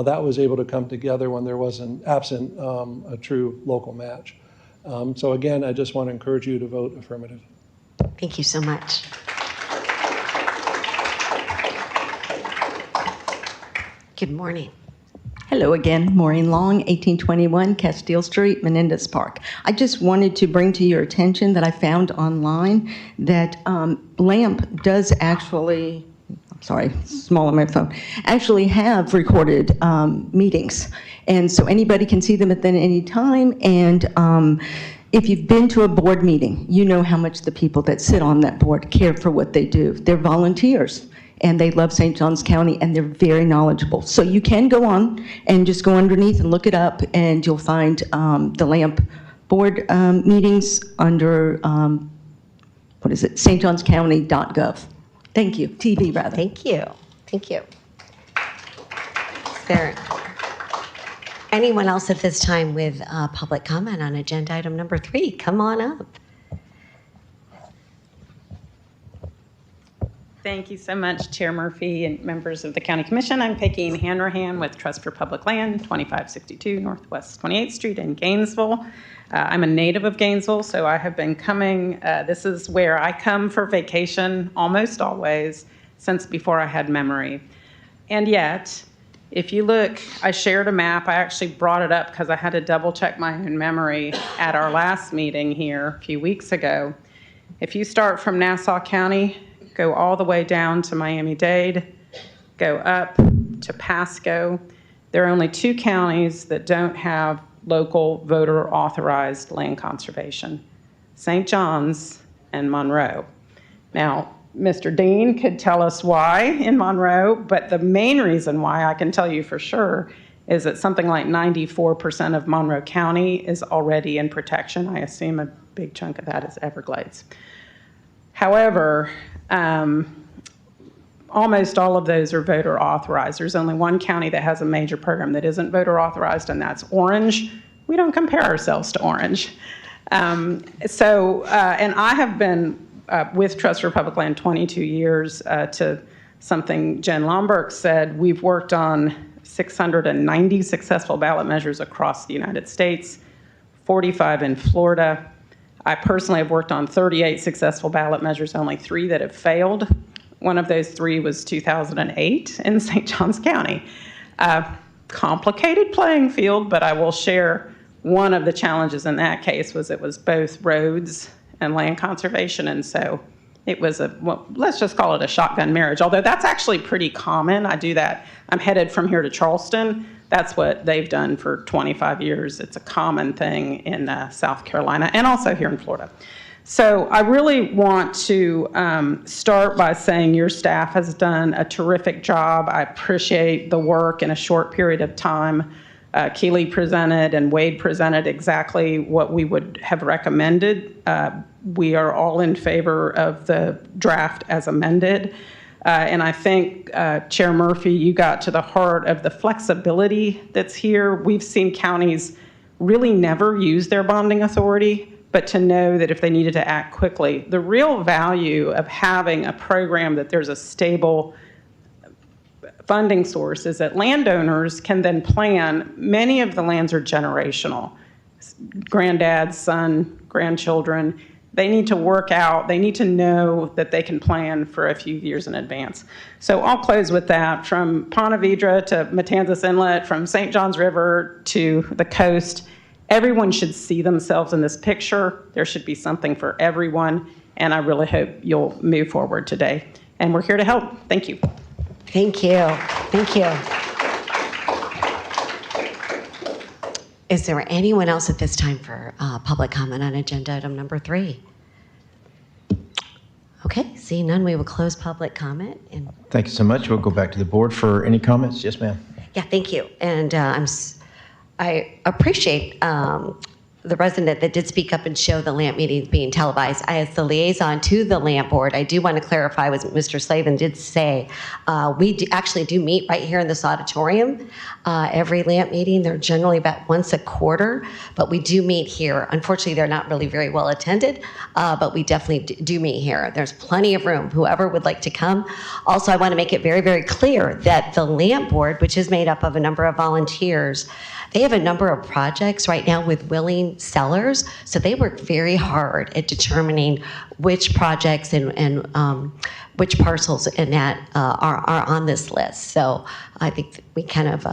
that was able to come together when there wasn't absent a true local match. So again, I just want to encourage you to vote affirmative. Thank you so much. Good morning. Hello again, Maureen Long, 1821 Castile Street, Menendez Park. I just wanted to bring to your attention that I found online that LAMP does actually, small on my phone, actually have recorded meetings. And so anybody can see them at any time. And if you've been to a board meeting, you know how much the people that sit on that board care for what they do. They're volunteers, and they love St. Johns County, and they're very knowledgeable. So you can go on and just go underneath and look it up, and you'll find the LAMP board meetings under, stjohnscounty.gov. Thank you, TV rather. Thank you. Thank you. Is there anyone else at this time with public comment on agenda item number 3? Come on up. Thank you so much, Chair Murphy and members of the County Commission. I'm Peggy Hanrahan with Trust for Public Land, 2562 Northwest 28th Street in Gainesville. I'm a native of Gainesville, so I have been coming. This is where I come for vacation almost always since before I had memory. And yet, if you look, I shared a map. I actually brought it up because I had to double check my own memory at our last meeting here a few weeks ago. If you start from Nassau County, go all the way down to Miami-Dade, go up to Pasco. There are only 2 counties that don't have local voter authorized land conservation, St. John's and Monroe. Now, Mr. Dean could tell us why in Monroe, but the main reason why I can tell you for sure is that something like 94% of Monroe County is already in protection. I assume a big chunk of that is Everglades. However, almost all of those are voter authorized. There's only 1 county that has a major program that isn't voter authorized, and that's Orange. We don't compare ourselves to Orange. And I have been with Trust for Public Land 22 years. To something Jen Lomberg said, we've worked on 690 successful ballot measures across the United States, 45 in Florida. I personally have worked on 38 successful ballot measures, only 3 that have failed. One of those 3 was 2008 in St. Johns County. Complicated playing field, but I will share one of the challenges in that case was it was both roads and land conservation, and so it was let's just call it a shotgun marriage, although that's actually pretty common. I do that. I'm headed from here to Charleston. That's what they've done for 25 years. It's a common thing in South Carolina and also here in Florida. So I really want to start by saying your staff has done a terrific job. I appreciate the work in a short period of time. Keely presented and Wade presented exactly what we would have recommended. We are all in favor of the draft as amended. And I think, Chair Murphy, you got to the heart of the flexibility that's here. We've seen counties really never use their bonding authority, but to know that if they needed to act quickly, the real value of having a program that there's a stable funding source is that landowners can then plan. Many of the lands are generational. Granddad, son, grandchildren. They need to work out, they need to know that they can plan for a few years in advance. So I'll close with that. From Ponte Vedra to Matanzas Inlet, from St. Johns River to the coast, everyone should see themselves in this picture. There should be something for everyone, and I really hope you'll move forward today. And we're here to help. Thank you. Thank you. Thank you. Is there anyone else at this time for public comment on agenda item number 3? Okay, seeing none, we will close public comment. And Thank you so much. We'll go back to the board for any comments. Yes, ma'am. yeah, thank you. And I appreciate the resident that did speak up and show the LAMP meetings being televised. As the liaison to the LAMP board, I do want to clarify what Mr. Slavin did say. We actually do meet right here in this auditorium. Every LAMP meeting, they're generally about once a quarter, but we do meet here. Unfortunately, they're not really very well attended, but we definitely do meet here. There's plenty of room, whoever would like to come. Also, I want to make it very, very clear that the LAMP board, which is made up of a number of volunteers, they have a number of projects right now with willing sellers, so they work very hard at determining which projects and which parcels in that are on this list. So I think we kind of,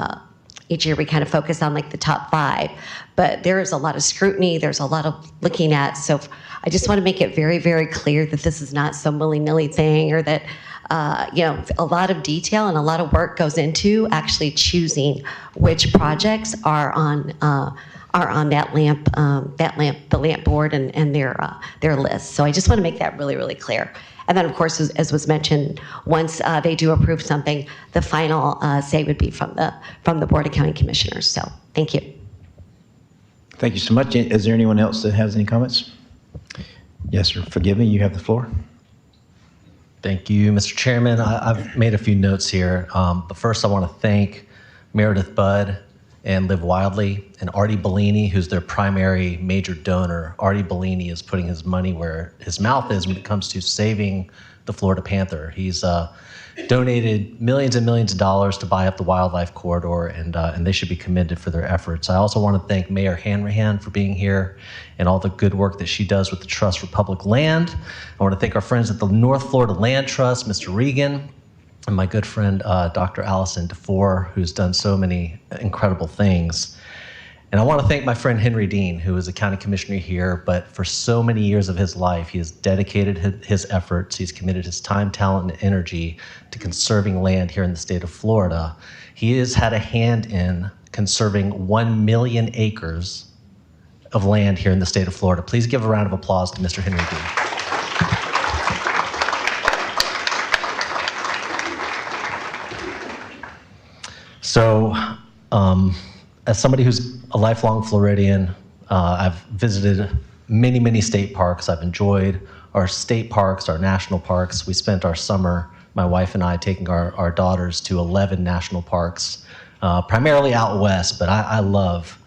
each year we kind of focus on like the top 5, but there is a lot of scrutiny, there's a lot of looking at, so I just want to make it very, very clear that this is not some willy-nilly thing, or that a lot of detail and a lot of work goes into actually choosing which projects are on that the LAMP board and their list. So I just want to make that really, really clear. And then, of course, as was mentioned, once they do approve something, the final say would be from the Board of County Commissioners. So thank you. Thank you so much. Is there anyone else that has any comments? Yes, sir. Forgive me. You have the floor. Thank you, Mr. Chairman. I've made a few notes here. But first, I want to thank Meredith Budd and Live Wildly and Artie Bellini, who's their primary major donor. Artie Bellini is putting his money where his mouth is when it comes to saving the Florida Panther. He's donated millions and millions of dollars to buy up the wildlife corridor, and they should be commended for their efforts. I also want to thank Mayor Hanrahan for being here and all the good work that she does with the Trust for Public Land. I want to thank our friends at the North Florida Land Trust, Mr. Regan, and my good friend, Dr. Allison DeFore, who's done so many incredible things. And I want to thank my friend Henry Dean, who is a county commissioner here, but for so many years of his life, he has dedicated his efforts, he's committed his time, talent, and energy to conserving land here in the state of Florida. He has had a hand in conserving 1 million acres of land here in the state of Florida. Please give a round of applause to Mr. Henry Dean. So, as somebody who's a lifelong Floridian, I've visited many, many state parks. I've enjoyed our state parks, our national parks. We spent our summer, my wife and I, taking our daughters to 11 national parks, primarily out west, but I love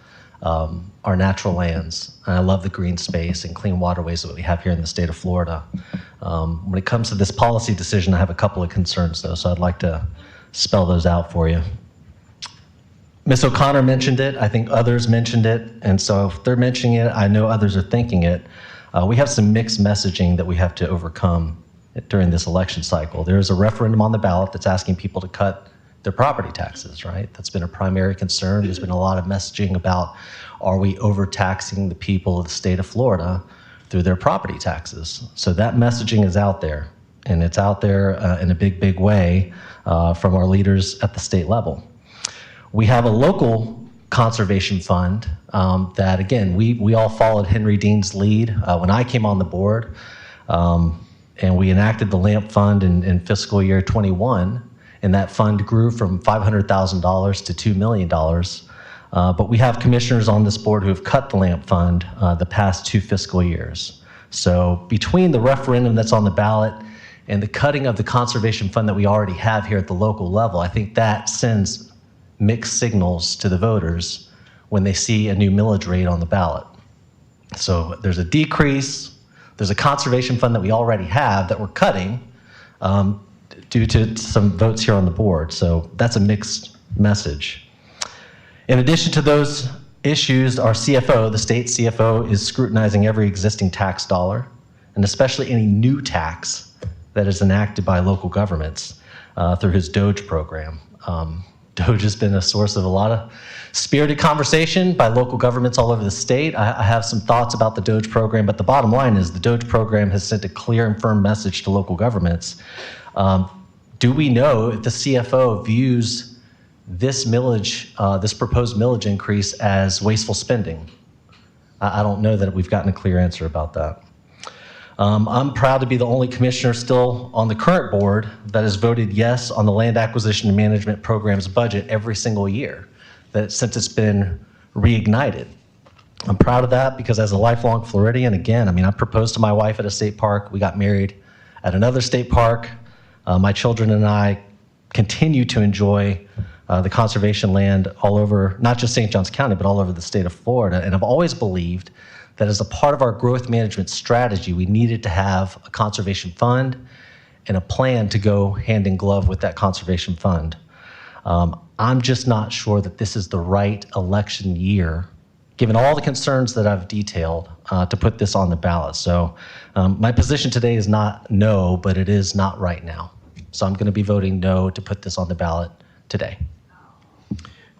our natural lands, and I love the green space and clean waterways that we have here in the state of Florida. When it comes to this policy decision, I have a couple of concerns, though, so I'd like to spell those out for you. Ms. O'Connor mentioned it. I think others mentioned it. And so if they're mentioning it, I know others are thinking it. We have some mixed messaging that we have to overcome during this election cycle. There is a referendum on the ballot that's asking people to cut their property taxes, right? That's been a primary concern. There's been a lot of messaging about, are we overtaxing the people of the state of Florida through their property taxes? So that messaging is out there, and it's out there in a big, big way from our leaders at the state level. We have a local conservation fund that, again, we all followed Henry Dean's lead when I came on the board, and we enacted the LAMP fund in fiscal year 21, and that fund grew from $500,000 to $2 million. But we have commissioners on this board who have cut the LAMP fund the past 2 fiscal years. So between the referendum that's on the ballot and the cutting of the conservation fund that we already have here at the local level, I think that sends mixed signals to the voters when they see a new millage rate on the ballot. So there's a decrease, there's a conservation fund that we already have that we're cutting due to some votes here on the board. So that's a mixed message. In addition to those issues, our CFO, the state CFO, is scrutinizing every existing tax dollar, and especially any new tax that is enacted by local governments through his DOGE program. DOGE has been a source of a lot of spirited conversation by local governments all over the state. I have some thoughts about the DOGE program, but the bottom line is the DOGE program has sent a clear and firm message to local governments. Do we know if the CFO views this millage, this proposed millage increase as wasteful spending? I don't know that we've gotten a clear answer about that. I'm proud to be the only commissioner still on the current board that has voted yes on the Land Acquisition and Management Program's budget every single year since it's been reignited. I'm proud of that because as a lifelong Floridian, again, I proposed to my wife at a state park. We got married at another state park. My children and I continue to enjoy the conservation land all over, not just St. Johns County, but all over the state of Florida. And I've always believed that as a part of our growth management strategy, we needed to have a conservation fund and a plan to go hand in glove with that conservation fund. I'm just not sure that this is the right election year, given all the concerns that I've detailed, to put this on the ballot. So my position today is not no, but it is not right now. So I'm going to be voting no to put this on the ballot today.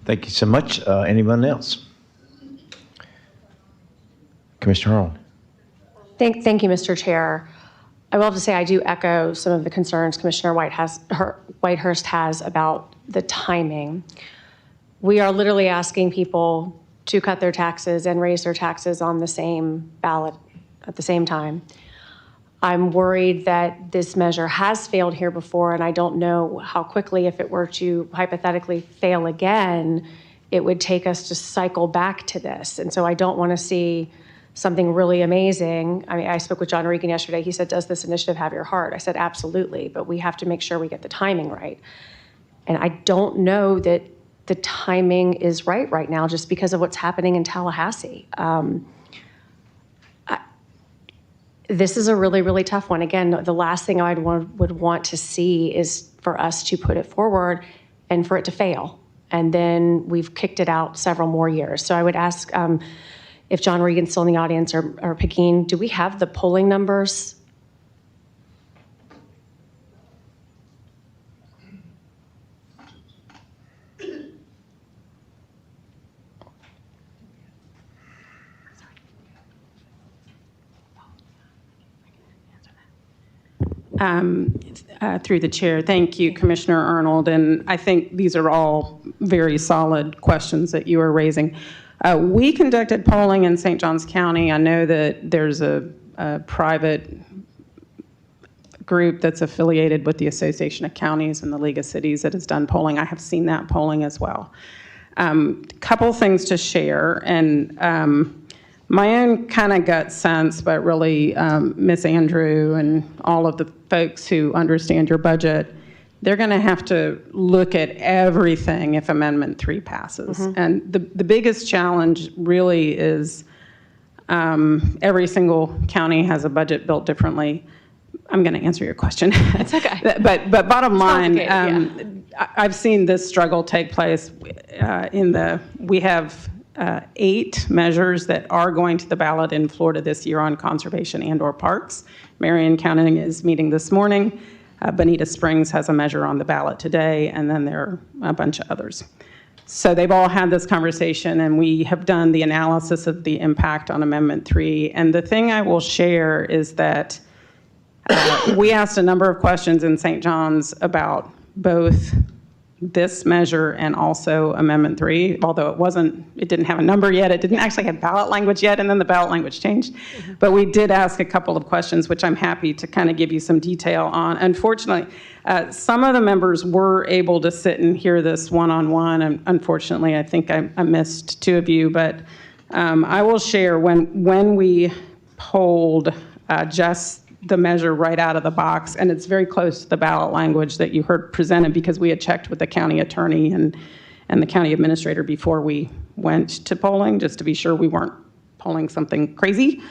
Thank you so much. Anyone else? Commissioner Harlan. Thank you, Mr. Chair. I will have to say I do echo some of the concerns Commissioner Whitehurst has about the timing. We are literally asking people to cut their taxes and raise their taxes on the same ballot at the same time. I'm worried that this measure has failed here before, and I don't know how quickly, if it were to hypothetically fail again, it would take us to cycle back to this. And so I don't want to see something really amazing. I spoke with John Regan yesterday. He said, does this initiative have your heart? I said, absolutely, but we have to make sure we get the timing right. And I don't know that the timing is right now just because of what's happening in Tallahassee. this is a really, really tough one. Again, the last thing would want to see is for us to put it forward and for it to fail. And then we've kicked it out several more years. So I would ask if John Regan's still in the audience or Pekin, do we have the polling numbers? Through the chair, thank you, Commissioner Arnold, and I think these are all very solid questions that you are raising. We conducted polling in St. Johns County. I know that there's a private group that's affiliated with the Association of Counties and the League of Cities that has done polling. I have seen that polling as well. Couple things to share, and my own kind of gut sense, but really Miss Andrew and all of the folks who understand your budget, they're going to have to look at everything if Amendment 3 passes. Mm-hmm. And the biggest challenge really is every single county has a budget built differently. I'm going to answer your question. It's okay. but bottom line, yeah. I've seen this struggle take place we have 8 measures that are going to the ballot in Florida this year on conservation and/or parks. Marion County is meeting this morning. Bonita Springs has a measure on the ballot today, and then there are a bunch of others. So they've all had this conversation, and we have done the analysis of the impact on Amendment 3. And the thing I will share is that we asked a number of questions in St. John's about both this measure and also Amendment 3, although it didn't have a number yet. It didn't actually have ballot language yet, and then the ballot language changed. Mm-hmm. But we did ask a couple of questions, which I'm happy to kind of give you some detail on. Unfortunately, some of the members were able to sit and hear this one-on-one, and unfortunately, I think I missed 2 of you, but I will share when we polled just the measure right out of the box, and it's very close to the ballot language that you heard presented because we had checked with the county attorney and the county administrator before we went to polling, just to be sure we weren't polling something crazy.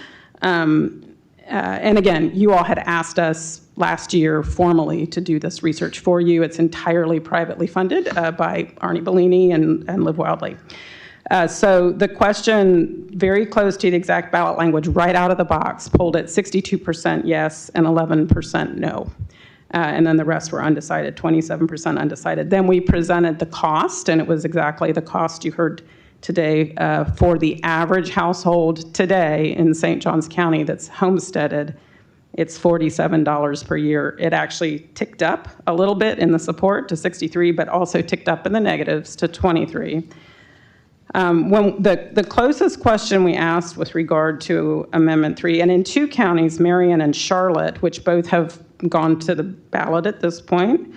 And again, you all had asked us last year formally to do this research for you. It's entirely privately funded by Arnie Bellini and Live Wildly. So the question, very close to the exact ballot language, right out of the box, polled at 62% yes and 11% no. And then the rest were undecided, 27% undecided. Then we presented the cost, and it was exactly the cost you heard today for the average household today in St. Johns County that's homesteaded. It's $47 per year. It actually ticked up a little bit in the support to 63, but also ticked up in the negatives to 23. When the closest question we asked with regard to Amendment 3, and in 2 counties, Marion and Charlotte, which both have gone to the ballot at this point,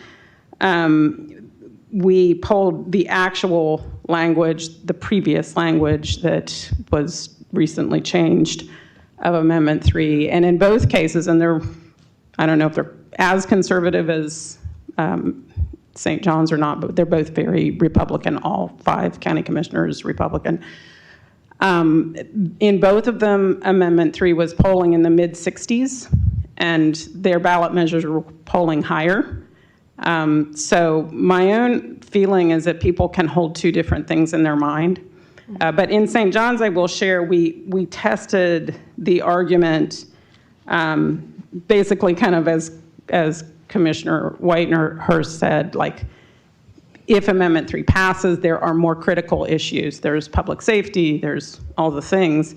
we polled the actual language, the previous language that was recently changed of Amendment 3. And in both cases, and I don't know if they're as conservative as St. John's or not, but they're both very Republican, all 5 county commissioners Republican. In both of them, Amendment 3 was polling in the mid-60s, and their ballot measures were polling higher. So my own feeling is that people can hold 2 different things in their mind. But in St. John's, I will share, we tested the argument basically kind of as Commissioner Whitener said, like, if Amendment 3 passes, there are more critical issues. There's public safety, there's all the things.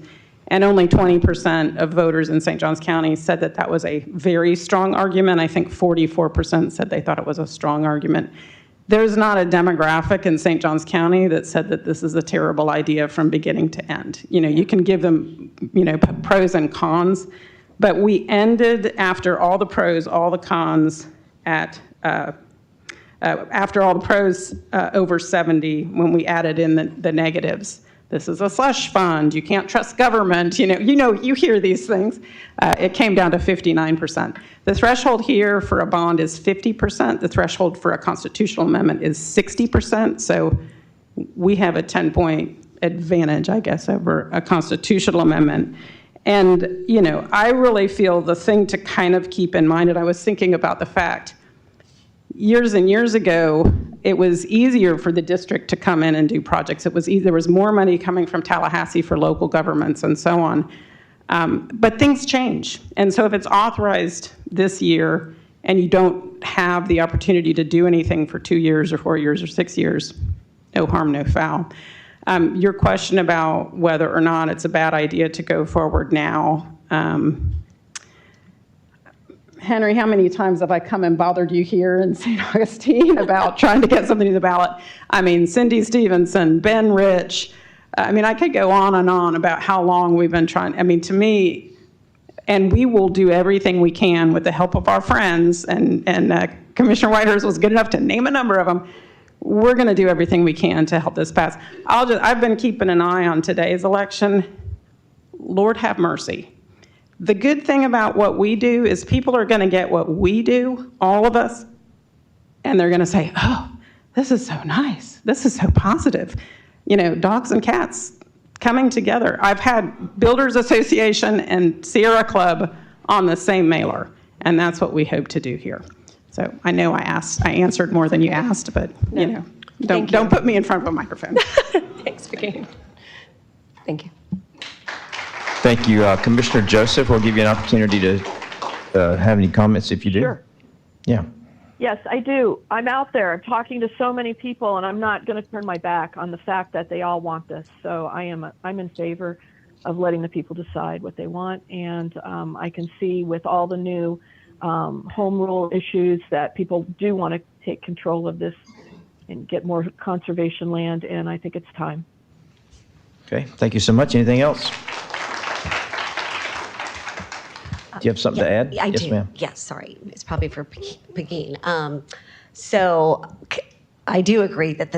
And only 20% of voters in St. Johns County said that that was a very strong argument. I think 44% said they thought it was a strong argument. There's not a demographic in St. Johns County that said that this is a terrible idea from beginning to end. You can give them, pros and cons. But we ended after all the pros, all the cons at, after all the pros over 70, when we added in the negatives. This is a slush fund, you can't trust government, you hear these things. It came down to 59%. The threshold here for a bond is 50%. The threshold for a constitutional amendment is 60%. So we have a 10-point advantage, I guess, over a constitutional amendment. And, you know, I really feel the thing to kind of keep in mind, and I was thinking about the fact, years and years ago, it was easier for the district to come in and do projects. It was there was more money coming from Tallahassee for local governments and so on. But things change. And so if it's authorized this year and you don't have the opportunity to do anything for 2 years or 4 years or 6 years, no harm, no foul. Your question about whether or not it's a bad idea to go forward now. Henry, how many times have I come and bothered you here in St. Augustine about trying to get something to the ballot? I mean, Cindy Stevenson, Ben Rich. I mean, I could go on and on about how long we've been trying. I mean, to me, and we will do everything we can with the help of our friends, and Commissioner Whitehurst was good enough to name a number of them. We're going to do everything we can to help this pass. I've been keeping an eye on today's election. Lord have mercy. The good thing about what we do is people are going to get what we do, all of us, and they're going to say, oh, this is so nice. This is so positive. You know, dogs and cats coming together. I've had Builders Association and Sierra Club on the same mailer, and that's what we hope to do here. So I know I answered more than you asked, but you know, don't put me in front of a microphone. Thanks, Vicky. Thank you. Thank you. Commissioner Joseph, we'll give you an opportunity to have any comments if you do. Sure. Yeah. Yes, I do. I'm out there talking to so many people, and I'm not going to turn my back on the fact that they all want this. So I'm in favor of letting the people decide what they want. And I can see with all the new home rule issues that people do want to take control of this and get more conservation land. And I think it's time. Okay. Thank you so much. Anything else? Do you have something to add? I yes, do. ma'am. Yes, sorry. It's probably for Pegeen. So I do agree that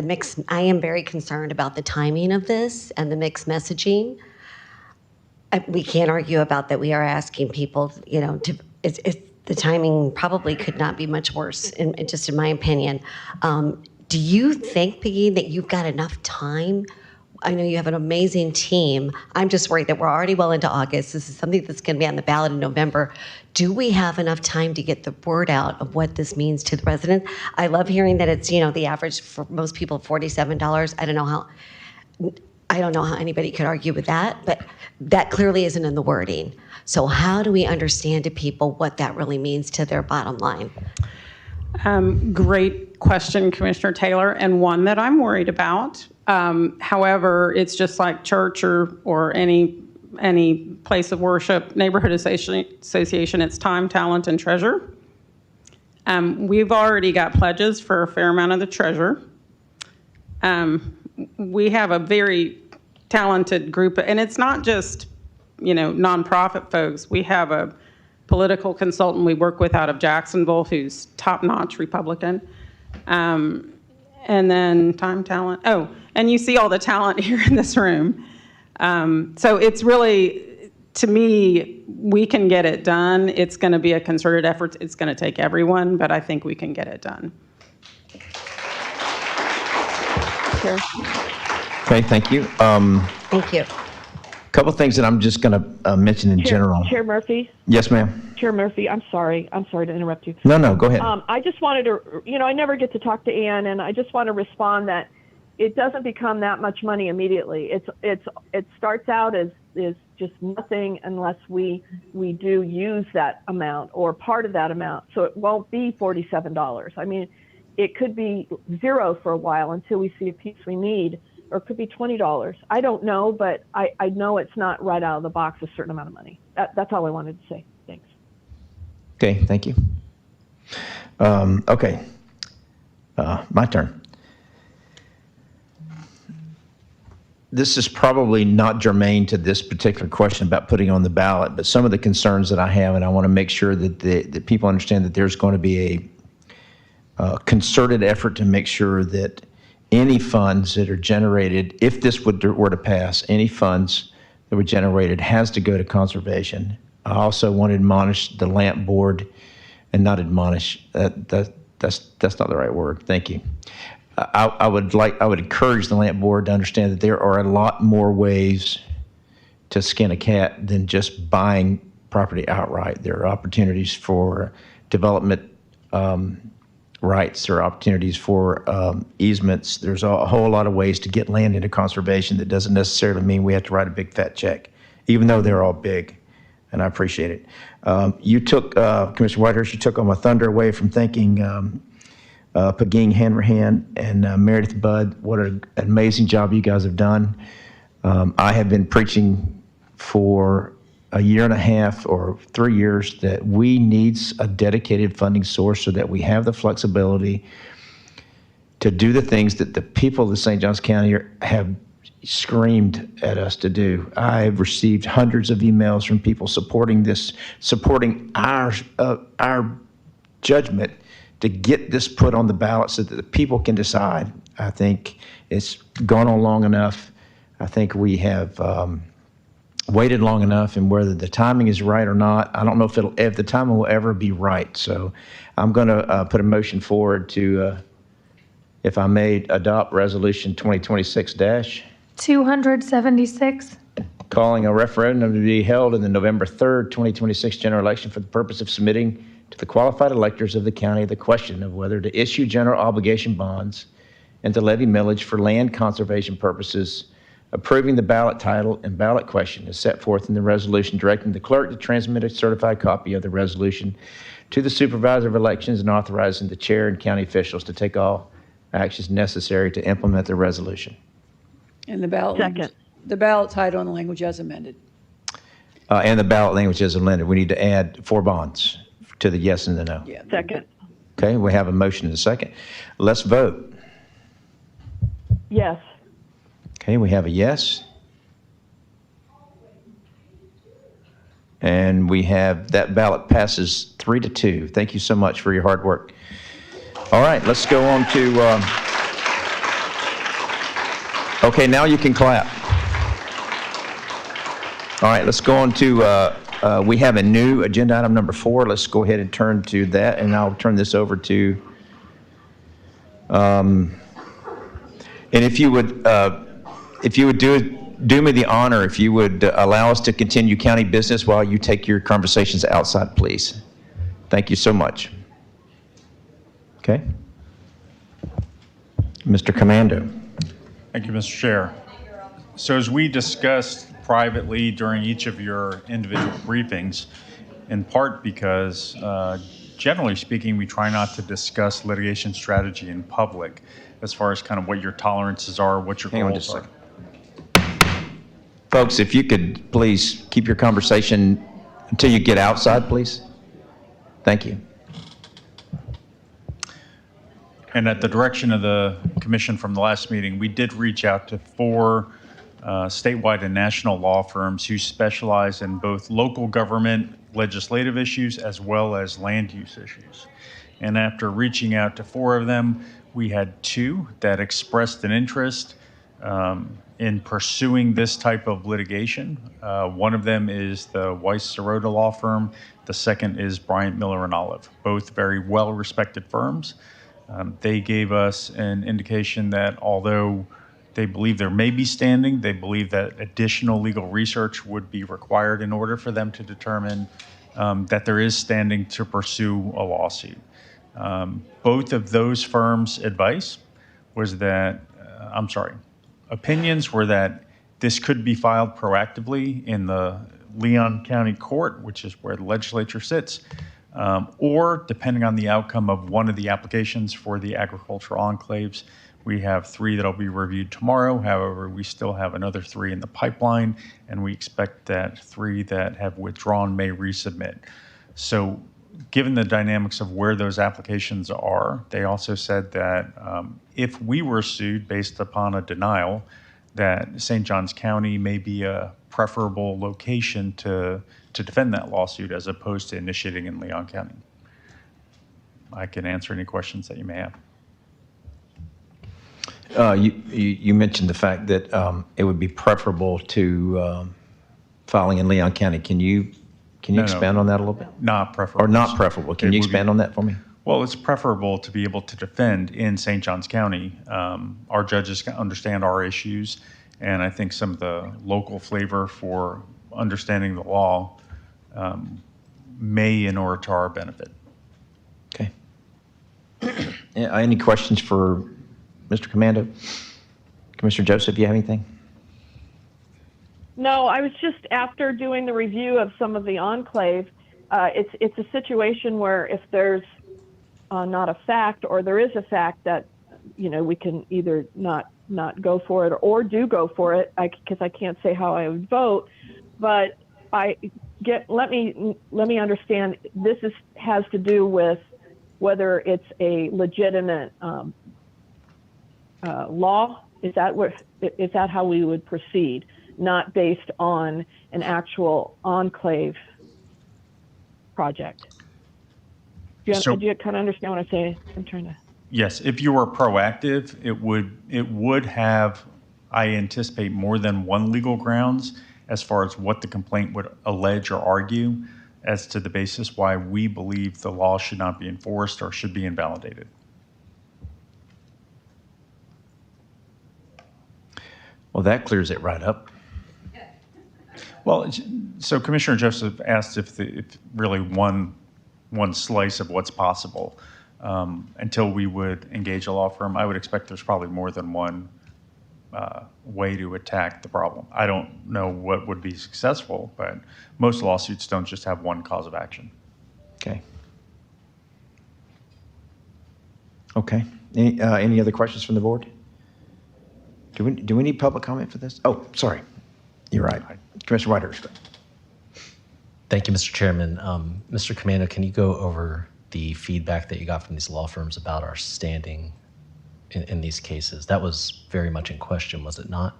I am very concerned about the timing of this and the mixed messaging. We can't argue about that. We are asking people, you know, the timing probably could not be much worse, just in my opinion. Do you think, Pegeen, that you've got enough time? I know you have an amazing team. I'm just worried that we're already well into August. This is something that's going to be on the ballot in November. Do we have enough time to get the word out of what this means to the resident? I love hearing that it's, you know, the average for most people, $47. I don't know how anybody could argue with that, but that clearly isn't in the wording. So how do we understand to people what that really means to their bottom line? Great question, Commissioner Taylor, and one that I'm worried about. However, it's just like church or any place of worship, neighborhood association, it's time, talent, and treasure. We've already got pledges for a fair amount of the treasure. We have a very talented group, and it's not just, you know, nonprofit folks. We have a political consultant we work with out of Jacksonville who's top-notch Republican. And then time, talent. Oh, and you see all the talent here in this room. So it's really, to me, we can get it done. It's going to be a concerted effort. It's going to take everyone, but I think we can get it done. Sure. Okay, thank you. Thank you. A couple of things that I'm just going to mention in general. Chair Murphy? Yes, ma'am. Chair Murphy, I'm sorry to interrupt you. No, go ahead. I just wanted to, you know, I never get to talk to Ann, and I just want to respond that it doesn't become that much money immediately. It starts out as just nothing unless we do use that amount or part of that amount. So it won't be $47. I mean, it could be zero for a while until we see a piece we need, or it could be $20. I don't know, but I know it's not right out of the box a certain amount of money. That's all I wanted to say. Thanks. Okay, thank you. Okay, my turn. This is probably not germane to this particular question about putting on the ballot, but some of the concerns that I have, and I want to make sure that that people understand that there's going to be a concerted effort to make sure that any funds that are generated, if this were to pass, any funds that were generated has to go to conservation. I also want to admonish the LAMP board, and not admonish, that's not the right word. Thank you. I would encourage the LAMP board to understand that there are a lot more ways to skin a cat than just buying property outright. There are opportunities for development rights, there are opportunities for easements. There's a whole lot of ways to get land into conservation that doesn't necessarily mean we have to write a big fat check, even though they're all big, and I appreciate it. You took, Commissioner Whitehurst, you took all my thunder away from thanking Paging Hanrahan and Meredith Budd. What an amazing job you guys have done. I have been preaching for a year and a half or 3 years that we need a dedicated funding source so that we have the flexibility to do the things that the people of St. Johns County have screamed at us to do. I've received hundreds of emails from people supporting this, supporting our judgment to get this put on the ballot so that the people can decide. I think it's gone on long enough. I think we have waited long enough, and whether the timing is right or not, I don't know if the timing will ever be right. So I'm going to put a motion forward to, if I may, adopt Resolution 2026-276, calling a referendum to be held in the November 3rd, 2026 general election for the purpose of submitting to the qualified electors of the county the question of whether to issue general obligation bonds and to levy millage for land conservation purposes, approving the ballot title and ballot question as set forth in the resolution, directing the clerk to transmit a certified copy of the resolution to the supervisor of elections, and authorizing the chair and county officials to take all actions necessary to implement the resolution. And the ballot. Second. The ballot title and the language as amended. And the ballot language is amended. We need to add 4 bonds to the yes and the no. Yeah. Second. Okay, we have a motion and a second. Let's vote. Yes. Okay, we have a yes. And we have that ballot passes 3-2. Thank you so much for your hard work. All right, let's go on to, okay, now you can clap. All right, let's go on to, we have a new agenda item number 4. Let's go ahead and turn to that, and I'll turn this over to, and if you would do me the honor, if you would allow us to continue county business while you take your conversations outside, please. Thank you so much. Okay. Mr. Commando. Thank you, Mr. Chair. So as we discussed privately during each of your individual briefings, in part because generally speaking, we try not to discuss litigation strategy in public as far as kind of what your tolerances are, what your goals are. Folks, if you could please keep your conversation until you get outside, please. Thank you. And at the direction of the commission from the last meeting, we did reach out to 4 statewide and national law firms who specialize in both local government legislative issues as well as land use issues. And after reaching out to 4 of them, we had 2 that expressed an interest in pursuing this type of litigation. One of them is the Weiss-Sirota law firm. The second is Bryant, Miller & Olive, both very well-respected firms. They gave us an indication that although they believe there may be standing, they believe that additional legal research would be required in order for them to determine that there is standing to pursue a lawsuit. Both of those firms' advice was that, opinions were that this could be filed proactively in the Leon County Court, which is where the legislature sits, or depending on the outcome of one of the applications for the agricultural enclaves. We have 3 that'll be reviewed tomorrow. However, we still have another 3 in the pipeline, and we expect that 3 that have withdrawn may resubmit. So given the dynamics of where those applications are, they also said that if we were sued based upon a denial, that St. Johns County may be a preferable location to defend that lawsuit as opposed to initiating in Leon County. I can answer any questions that you may have. You mentioned the fact that it would be preferable to filing in Leon County. Can you expand on that a little bit? Not preferable. Or not preferable. Can you expand on that for me? Well, it's preferable to be able to defend in St. Johns County. Our judges understand our issues, And I think some of the local flavor for understanding the law may inure to our benefit. Okay. Any questions for Mr. Commando? Commissioner Joseph, you have anything? No, I was just after doing the review of some of the enclave. It's a situation where if there's not a fact, or there is a fact that we can either not go for it or do go for it, because I can't say how I would vote, but let me understand. This has to do with whether it's a legitimate law. Is that how we would proceed? Not based on an actual enclave project. Do you kind of understand what I'm saying? I'm trying to. Yes, if you were proactive, it would have, I anticipate, more than one legal grounds as far as what the complaint would allege or argue as to the basis why we believe the law should not be enforced or should be invalidated. Well, that clears it right up. Well, so Commissioner Joseph asked if really one slice of what's possible. Until we would engage a law firm, I would expect there's probably more than one way to attack the problem. I don't know what would be successful, but most lawsuits don't just have one cause of action. Okay. Okay. Any other questions from the board? Do we need public comment for this? Oh, sorry. You're right. Commissioner Whitehurst. Thank you, Mr. Chairman. Mr. Commando, can you go over the feedback that you got from these law firms about our standing in these cases? That was very much in question, was it not?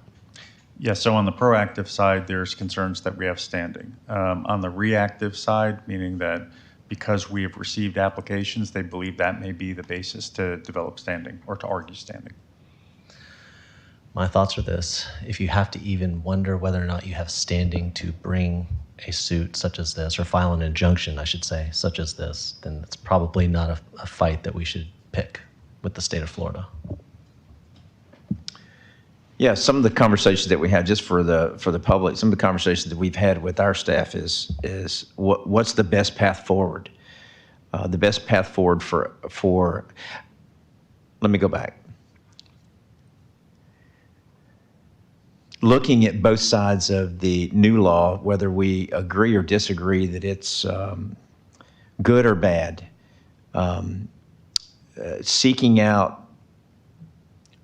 Yeah, so on the proactive side, there's concerns that we have standing. On the reactive side, meaning that because we have received applications, they believe that may be the basis to develop standing or to argue standing. My thoughts are this: if you have to even wonder whether or not you have standing to bring a suit such as this, or file an injunction, I should say, such as this, then it's probably not a fight that we should pick with the state of Florida. Yeah, some of the conversations that we had, just for the public, some of the conversations that we've had with our staff is what's the best path forward? The best path forward for. Let me go back. Looking at both sides of the new law, whether we agree or disagree that it's good or bad, seeking out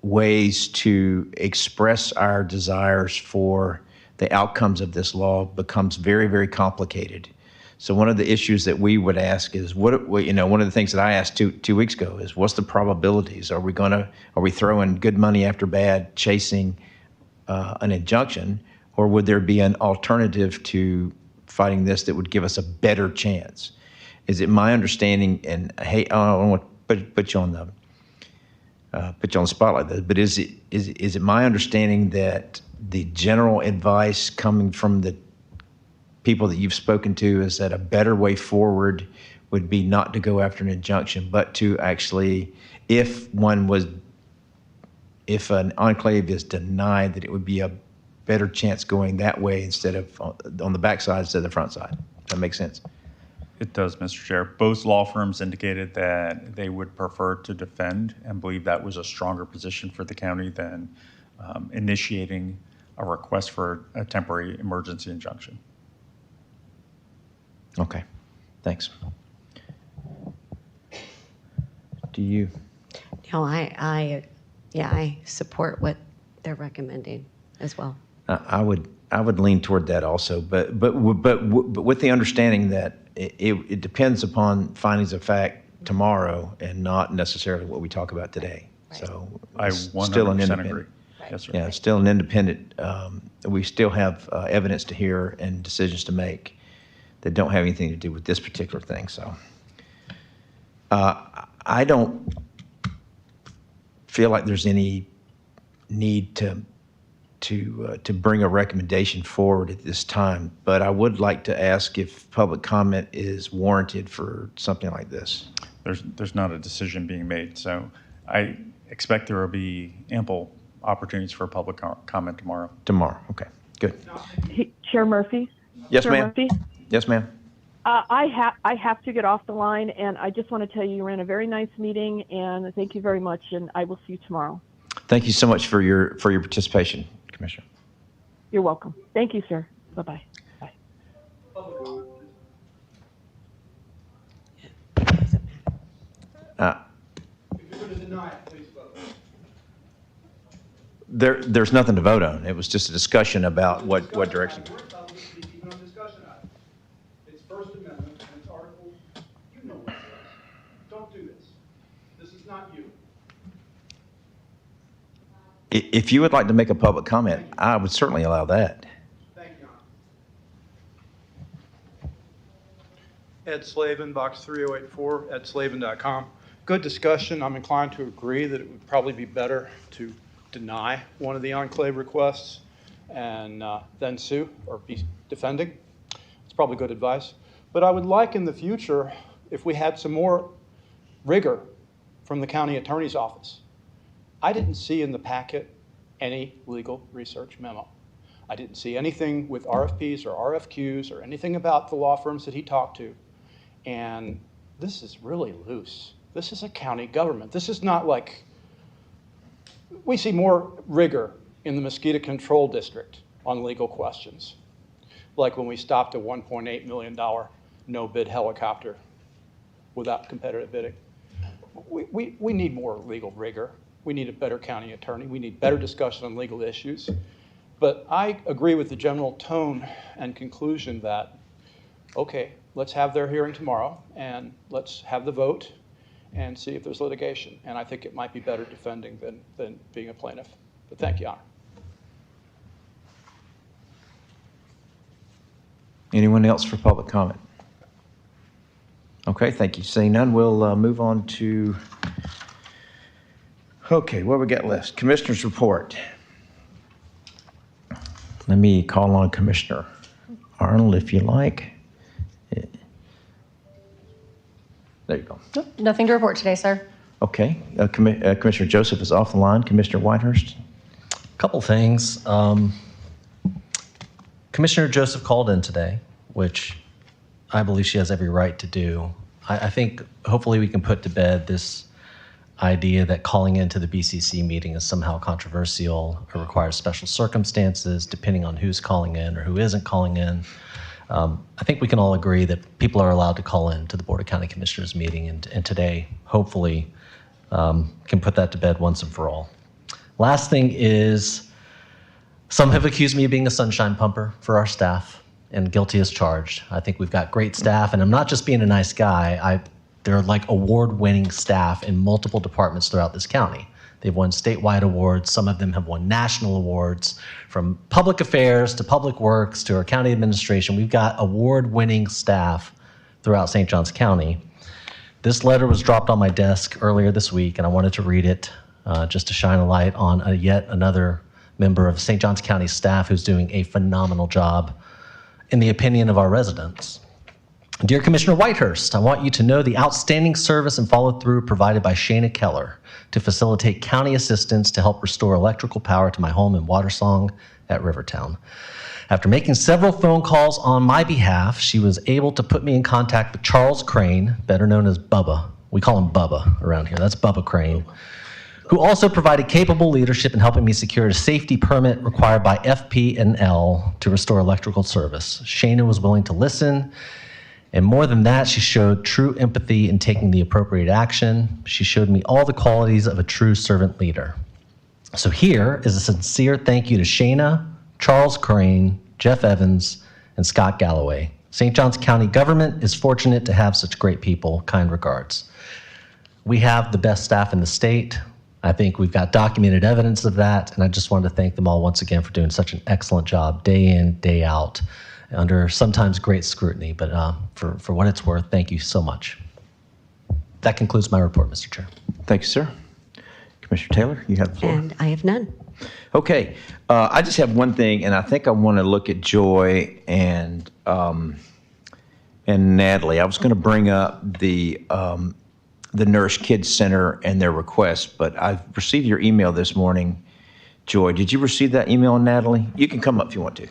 ways to express our desires for the outcomes of this law becomes very, very complicated. So one of the issues that we would ask is, one of the things that I asked two weeks ago is, what's the probabilities? Are we throwing good money after bad, chasing an injunction, or would there be an alternative to fighting this that would give us a better chance? Is it my understanding, and hey, I don't want to put you on the spotlight, but is it my understanding that the general advice coming from the people that you've spoken to is that a better way forward would be not to go after an injunction, but to actually, if an enclave is denied, that it would be a better chance going that way instead of on the back side instead of the front side? Does that make sense? It does, Mr. Chair. Both law firms indicated that they would prefer to defend and believe that was a stronger position for the county than initiating a request for a temporary emergency injunction. Okay, thanks. Do you? No, I support what they're recommending as well. I would lean toward that also, but with the understanding that it depends upon findings of fact tomorrow and not necessarily what we talk about today. Right. So I 100% agree. Yes, sir. Yeah, it's still an independent. We still have evidence to hear and decisions to make that don't have anything to do with this particular thing. So I don't feel like there's any need to bring a recommendation forward at this time, but I would like to ask if public comment is warranted for something like this. There's not a decision being made, so I expect there will be ample opportunities for public comment tomorrow. Tomorrow, okay, good. Chair Murphy? Yes, Chair ma'am. Murphy? Yes, ma'am. I have to get off the line, and I just want to tell you ran a very nice meeting, and thank you very much, and I will see you tomorrow. Thank you so much for your participation, Commissioner. You're welcome. Thank you, sir. Bye-bye. Bye. There's nothing to vote on. It was just a discussion about what direction. It's First Amendment and it's Article, you know what it is. Don't do this. This is not you. If you would like to make a public comment, I would certainly allow that. Thank you, Ed Slavin, box 3084, edslavin.com. Good discussion. I'm inclined to agree that it would probably be better to deny one of the enclave requests and then sue or be defending. It's probably good advice. But I would like in the future if we had some more rigor from the county attorney's office. I didn't see in the packet any legal research memo. I didn't see anything with RFPs or RFQs or anything about the law firms that he talked to. And this is really loose. This is a county government. This is not like, we see more rigor in the mosquito control district on legal questions. Like when we stopped a $1.8 million no-bid helicopter without competitive bidding. We need more legal rigor. We need a better county attorney. We need better discussion on legal issues. But I agree with the general tone and conclusion that, okay, let's have their hearing tomorrow and let's have the vote and see if there's litigation. And I think it might be better defending than being a plaintiff. But thank you, Honor. Anyone else for public comment? Okay, thank you. Seeing none, we'll move on to, okay, what we got left? Commissioner's report. Let me call on Commissioner Arnold if you like. There you go. Nothing to report today, sir. Okay, Commissioner Joseph is off the line. Commissioner Whitehurst. Couple things. Commissioner Joseph called in today, which I believe she has every right to do. I think hopefully we can put to bed this idea that calling into the BCC meeting is somehow controversial or requires special circumstances depending on who's calling in or who isn't calling in. I think we can all agree that people are allowed to call in to the Board of County Commissioners meeting, and today hopefully can put that to bed once and for all. Last thing is, some have accused me of being a sunshine pumper for our staff, and guilty as charged. I think we've got great staff, and I'm not just being a nice guy. They're like award-winning staff in multiple departments throughout this county. They've won statewide awards. Some of them have won national awards, from public affairs to public works to our county administration. We've got award-winning staff throughout St. Johns County. This letter was dropped on my desk earlier this week, and I wanted to read it just to shine a light on yet another member of St. Johns County staff who's doing a phenomenal job in the opinion of our residents. Dear Commissioner Whitehurst, I want you to know the outstanding service and follow-through provided by Shayna Keller to facilitate county assistance to help restore electrical power to my home in Watersong at Rivertown. After making several phone calls on my behalf, she was able to put me in contact with Charles Crane, better known as Bubba. We call him Bubba around here. That's Bubba Crane, who also provided capable leadership in helping me secure a safety permit required by FP&L to restore electrical service. Shayna was willing to listen, and more than that, she showed true empathy in taking the appropriate action. She showed me all the qualities of a true servant leader. So here is a sincere thank you to Shayna, Charles Crane, Jeff Evans, and Scott Galloway. St. Johns County government is fortunate to have such great people. Kind regards. We have the best staff in the state. I think we've got documented evidence of that, and I just wanted to thank them all once again for doing such an excellent job day in, day out, under sometimes great scrutiny, but for what it's worth, thank you so much. That concludes my report, Mr. Chair. Thank you, sir. Commissioner Taylor, you have the floor. And I have none. Okay, I just have one thing, and I think I want to look at Joy and Natalie. I was going to bring up the Nourish Kids Center and their request, but I've received your email this morning Joy, did you receive that email, Natalie? You can come up if you want to.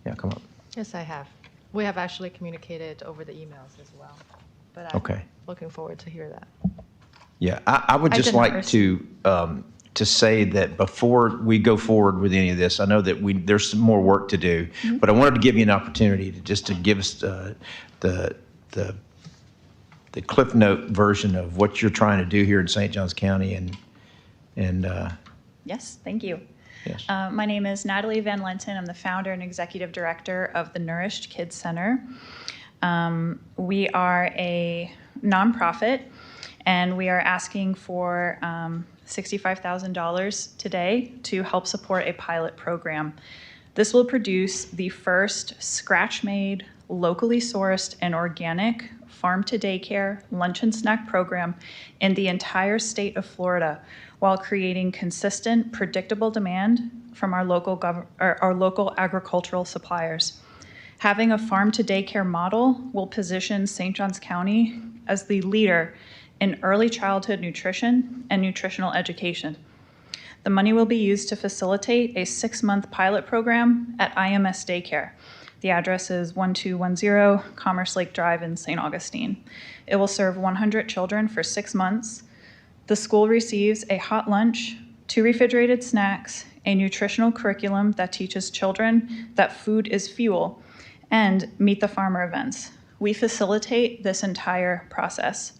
Yeah, come up. Yes, I have. We have actually communicated over the emails as well, but I'm Okay. looking forward to hear that. Yeah, I would I just didn't like receive- to say that before we go forward with any of this, I know that there's some more work to do, but I wanted to give you an opportunity to give us the Cliff Note version of what you're trying to do here in St. Johns County and Yes, thank you. Yes. My name is Natalie Van Lenten. I'm the founder and executive director of the Nourished Kids Center. We are a nonprofit, and we are asking for $65,000 today to help support a pilot program. This will produce the first scratch-made, locally sourced, and organic farm-to-daycare lunch and snack program in the entire state of Florida, while creating consistent, predictable demand from our local agricultural suppliers. Having a farm-to-daycare model will position St. Johns County as the leader in early childhood nutrition and nutritional education. The money will be used to facilitate a 6-month pilot program at IMS Daycare. The address is 1210 Commerce Lake Drive in St. Augustine. It will serve 100 children for 6 months. The school receives a hot lunch, 2 refrigerated snacks, a nutritional curriculum that teaches children that food is fuel, and Meet the Farmer events. We facilitate this entire process.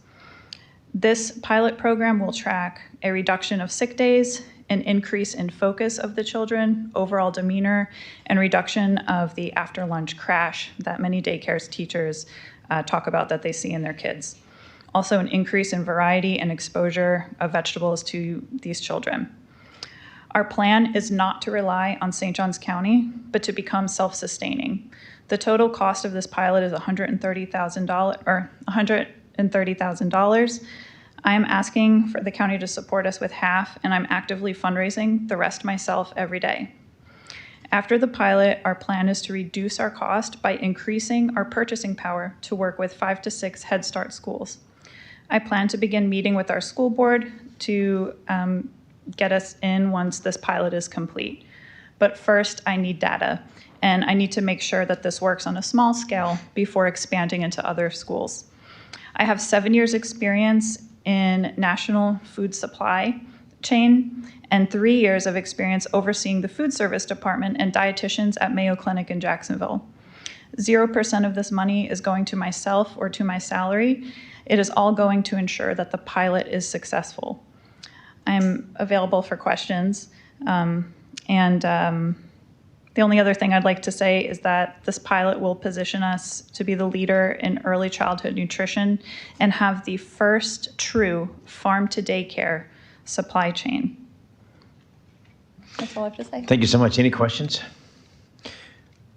This pilot program will track a reduction of sick days, an increase in focus of the children, overall demeanor, and reduction of the after lunch crash that many daycare teachers talk about that they see in their kids. Also, an increase in variety and exposure of vegetables to these children. Our plan is not to rely on St. Johns County, but to become self-sustaining. The total cost of this pilot is $130,000. I am asking for the county to support us with half, and I'm actively fundraising the rest myself every day. After the pilot, our plan is to reduce our cost by increasing our purchasing power to work with 5 to 6 Head Start schools. I plan to begin meeting with our school board to get us in once this pilot is complete. But first, I need data, and I need to make sure that this works on a small scale before expanding into other schools. I have 7 years' experience in national food supply chain and 3 years of experience overseeing the food service department and dietitians at Mayo Clinic in Jacksonville. 0% of this money is going to myself or to my salary. It is all going to ensure that the pilot is successful. I'm available for questions. The only other thing I'd like to say is that this pilot will position us to be the leader in early childhood nutrition and have the first true farm-to-daycare supply chain. That's all I have to say. Thank you so much. Any questions?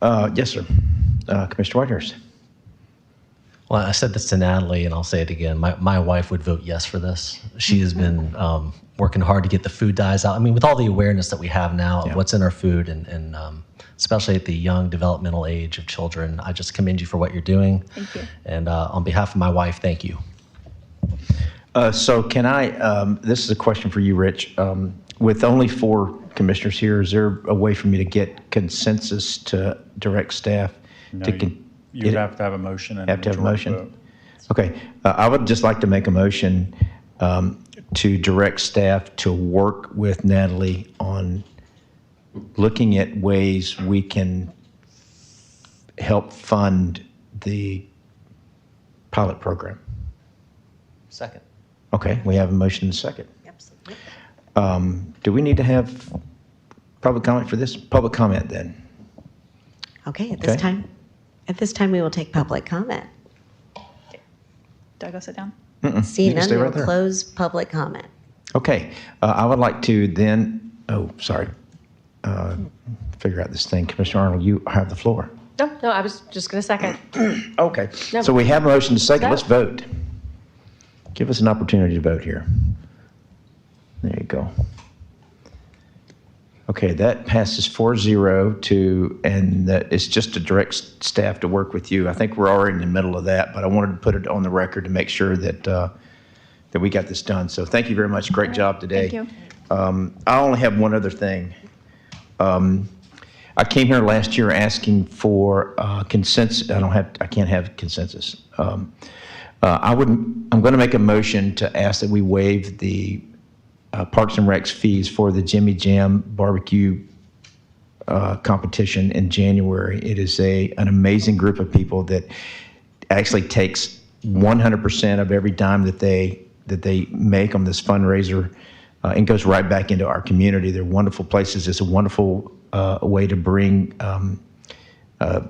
Yes, sir. Commissioner Whitehurst. Well, I said this to Natalie, and I'll say it again. My wife would vote yes for this. She has been working hard to get the food dyes out. I mean, with all the awareness that we have now of what's in our food, and especially at the young developmental age of children, I just commend you for what you're doing. Thank you. And on behalf of my wife, thank you. So can I, this is a question for you, Rich. With only 4 commissioners here, is there a way for me to get consensus to direct staff? No, you'd have to have a motion. And have to have a motion? vote. Okay. I would just like to make a motion to direct staff to work with Natalie on looking at ways we can help fund the pilot program. Second. Okay, we have a motion and a second. Absolutely. Do we need to have public comment for this? Public comment then. Okay, at this time, we will take public comment. Do I go sit down? See You can none, stay we right will there. close public comment. Okay, I would like to then, figure out this thing. Commissioner Arnold, you have the floor. No, I was just going to second. Okay, No. so we have a motion to second. No. Let's vote. Give us an opportunity to vote here. There you go. Okay, that passes 4-0 to, and that it's just to direct staff to work with you. I think we're already in the middle of that, but I wanted to put it on the record to make sure that that we got this done. So thank you very much. Great job today. Thank you. I only have one other thing. I came here last year asking for consensus. I can't have consensus. I'm going to make a motion to ask that we waive the Parks and Recs fees for the Jimmy Jam barbecue competition in January. It is an amazing group of people that actually takes 100% of every dime that they make on this fundraiser and goes right back into our community. They're wonderful places. It's a wonderful way to bring a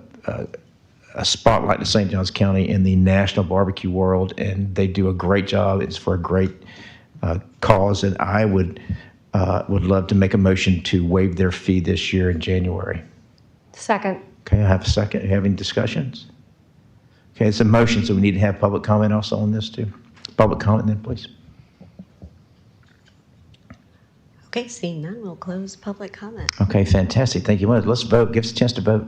spotlight to St. Johns County in the national barbecue world, and they do a great job. It's for a great cause, and I would love to make a motion to waive their fee this year in January. Second. Okay, I have a second. Are you having discussions? Okay, it's a motion, so we need to have public comment also on this too. Public comment then, please. Okay, seeing none, we'll close public comment. Okay, fantastic. Thank you much. Let's vote. Give us a chance to vote.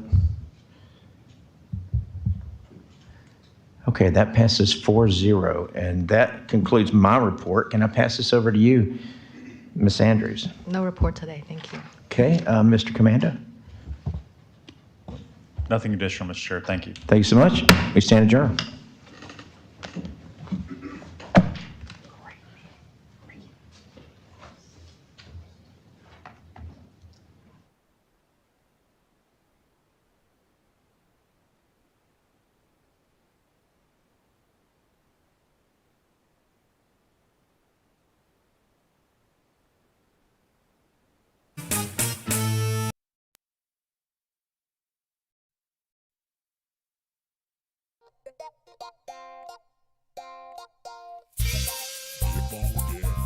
Okay, that passes 4-0, and that concludes my report. Can I pass this over to you, Ms. Andrews? No report today, thank you. Okay, Mr. Commander? Nothing additional, Mr. Chair. Thank you. Thank you so much. We stand adjourned. Flip on, yeah.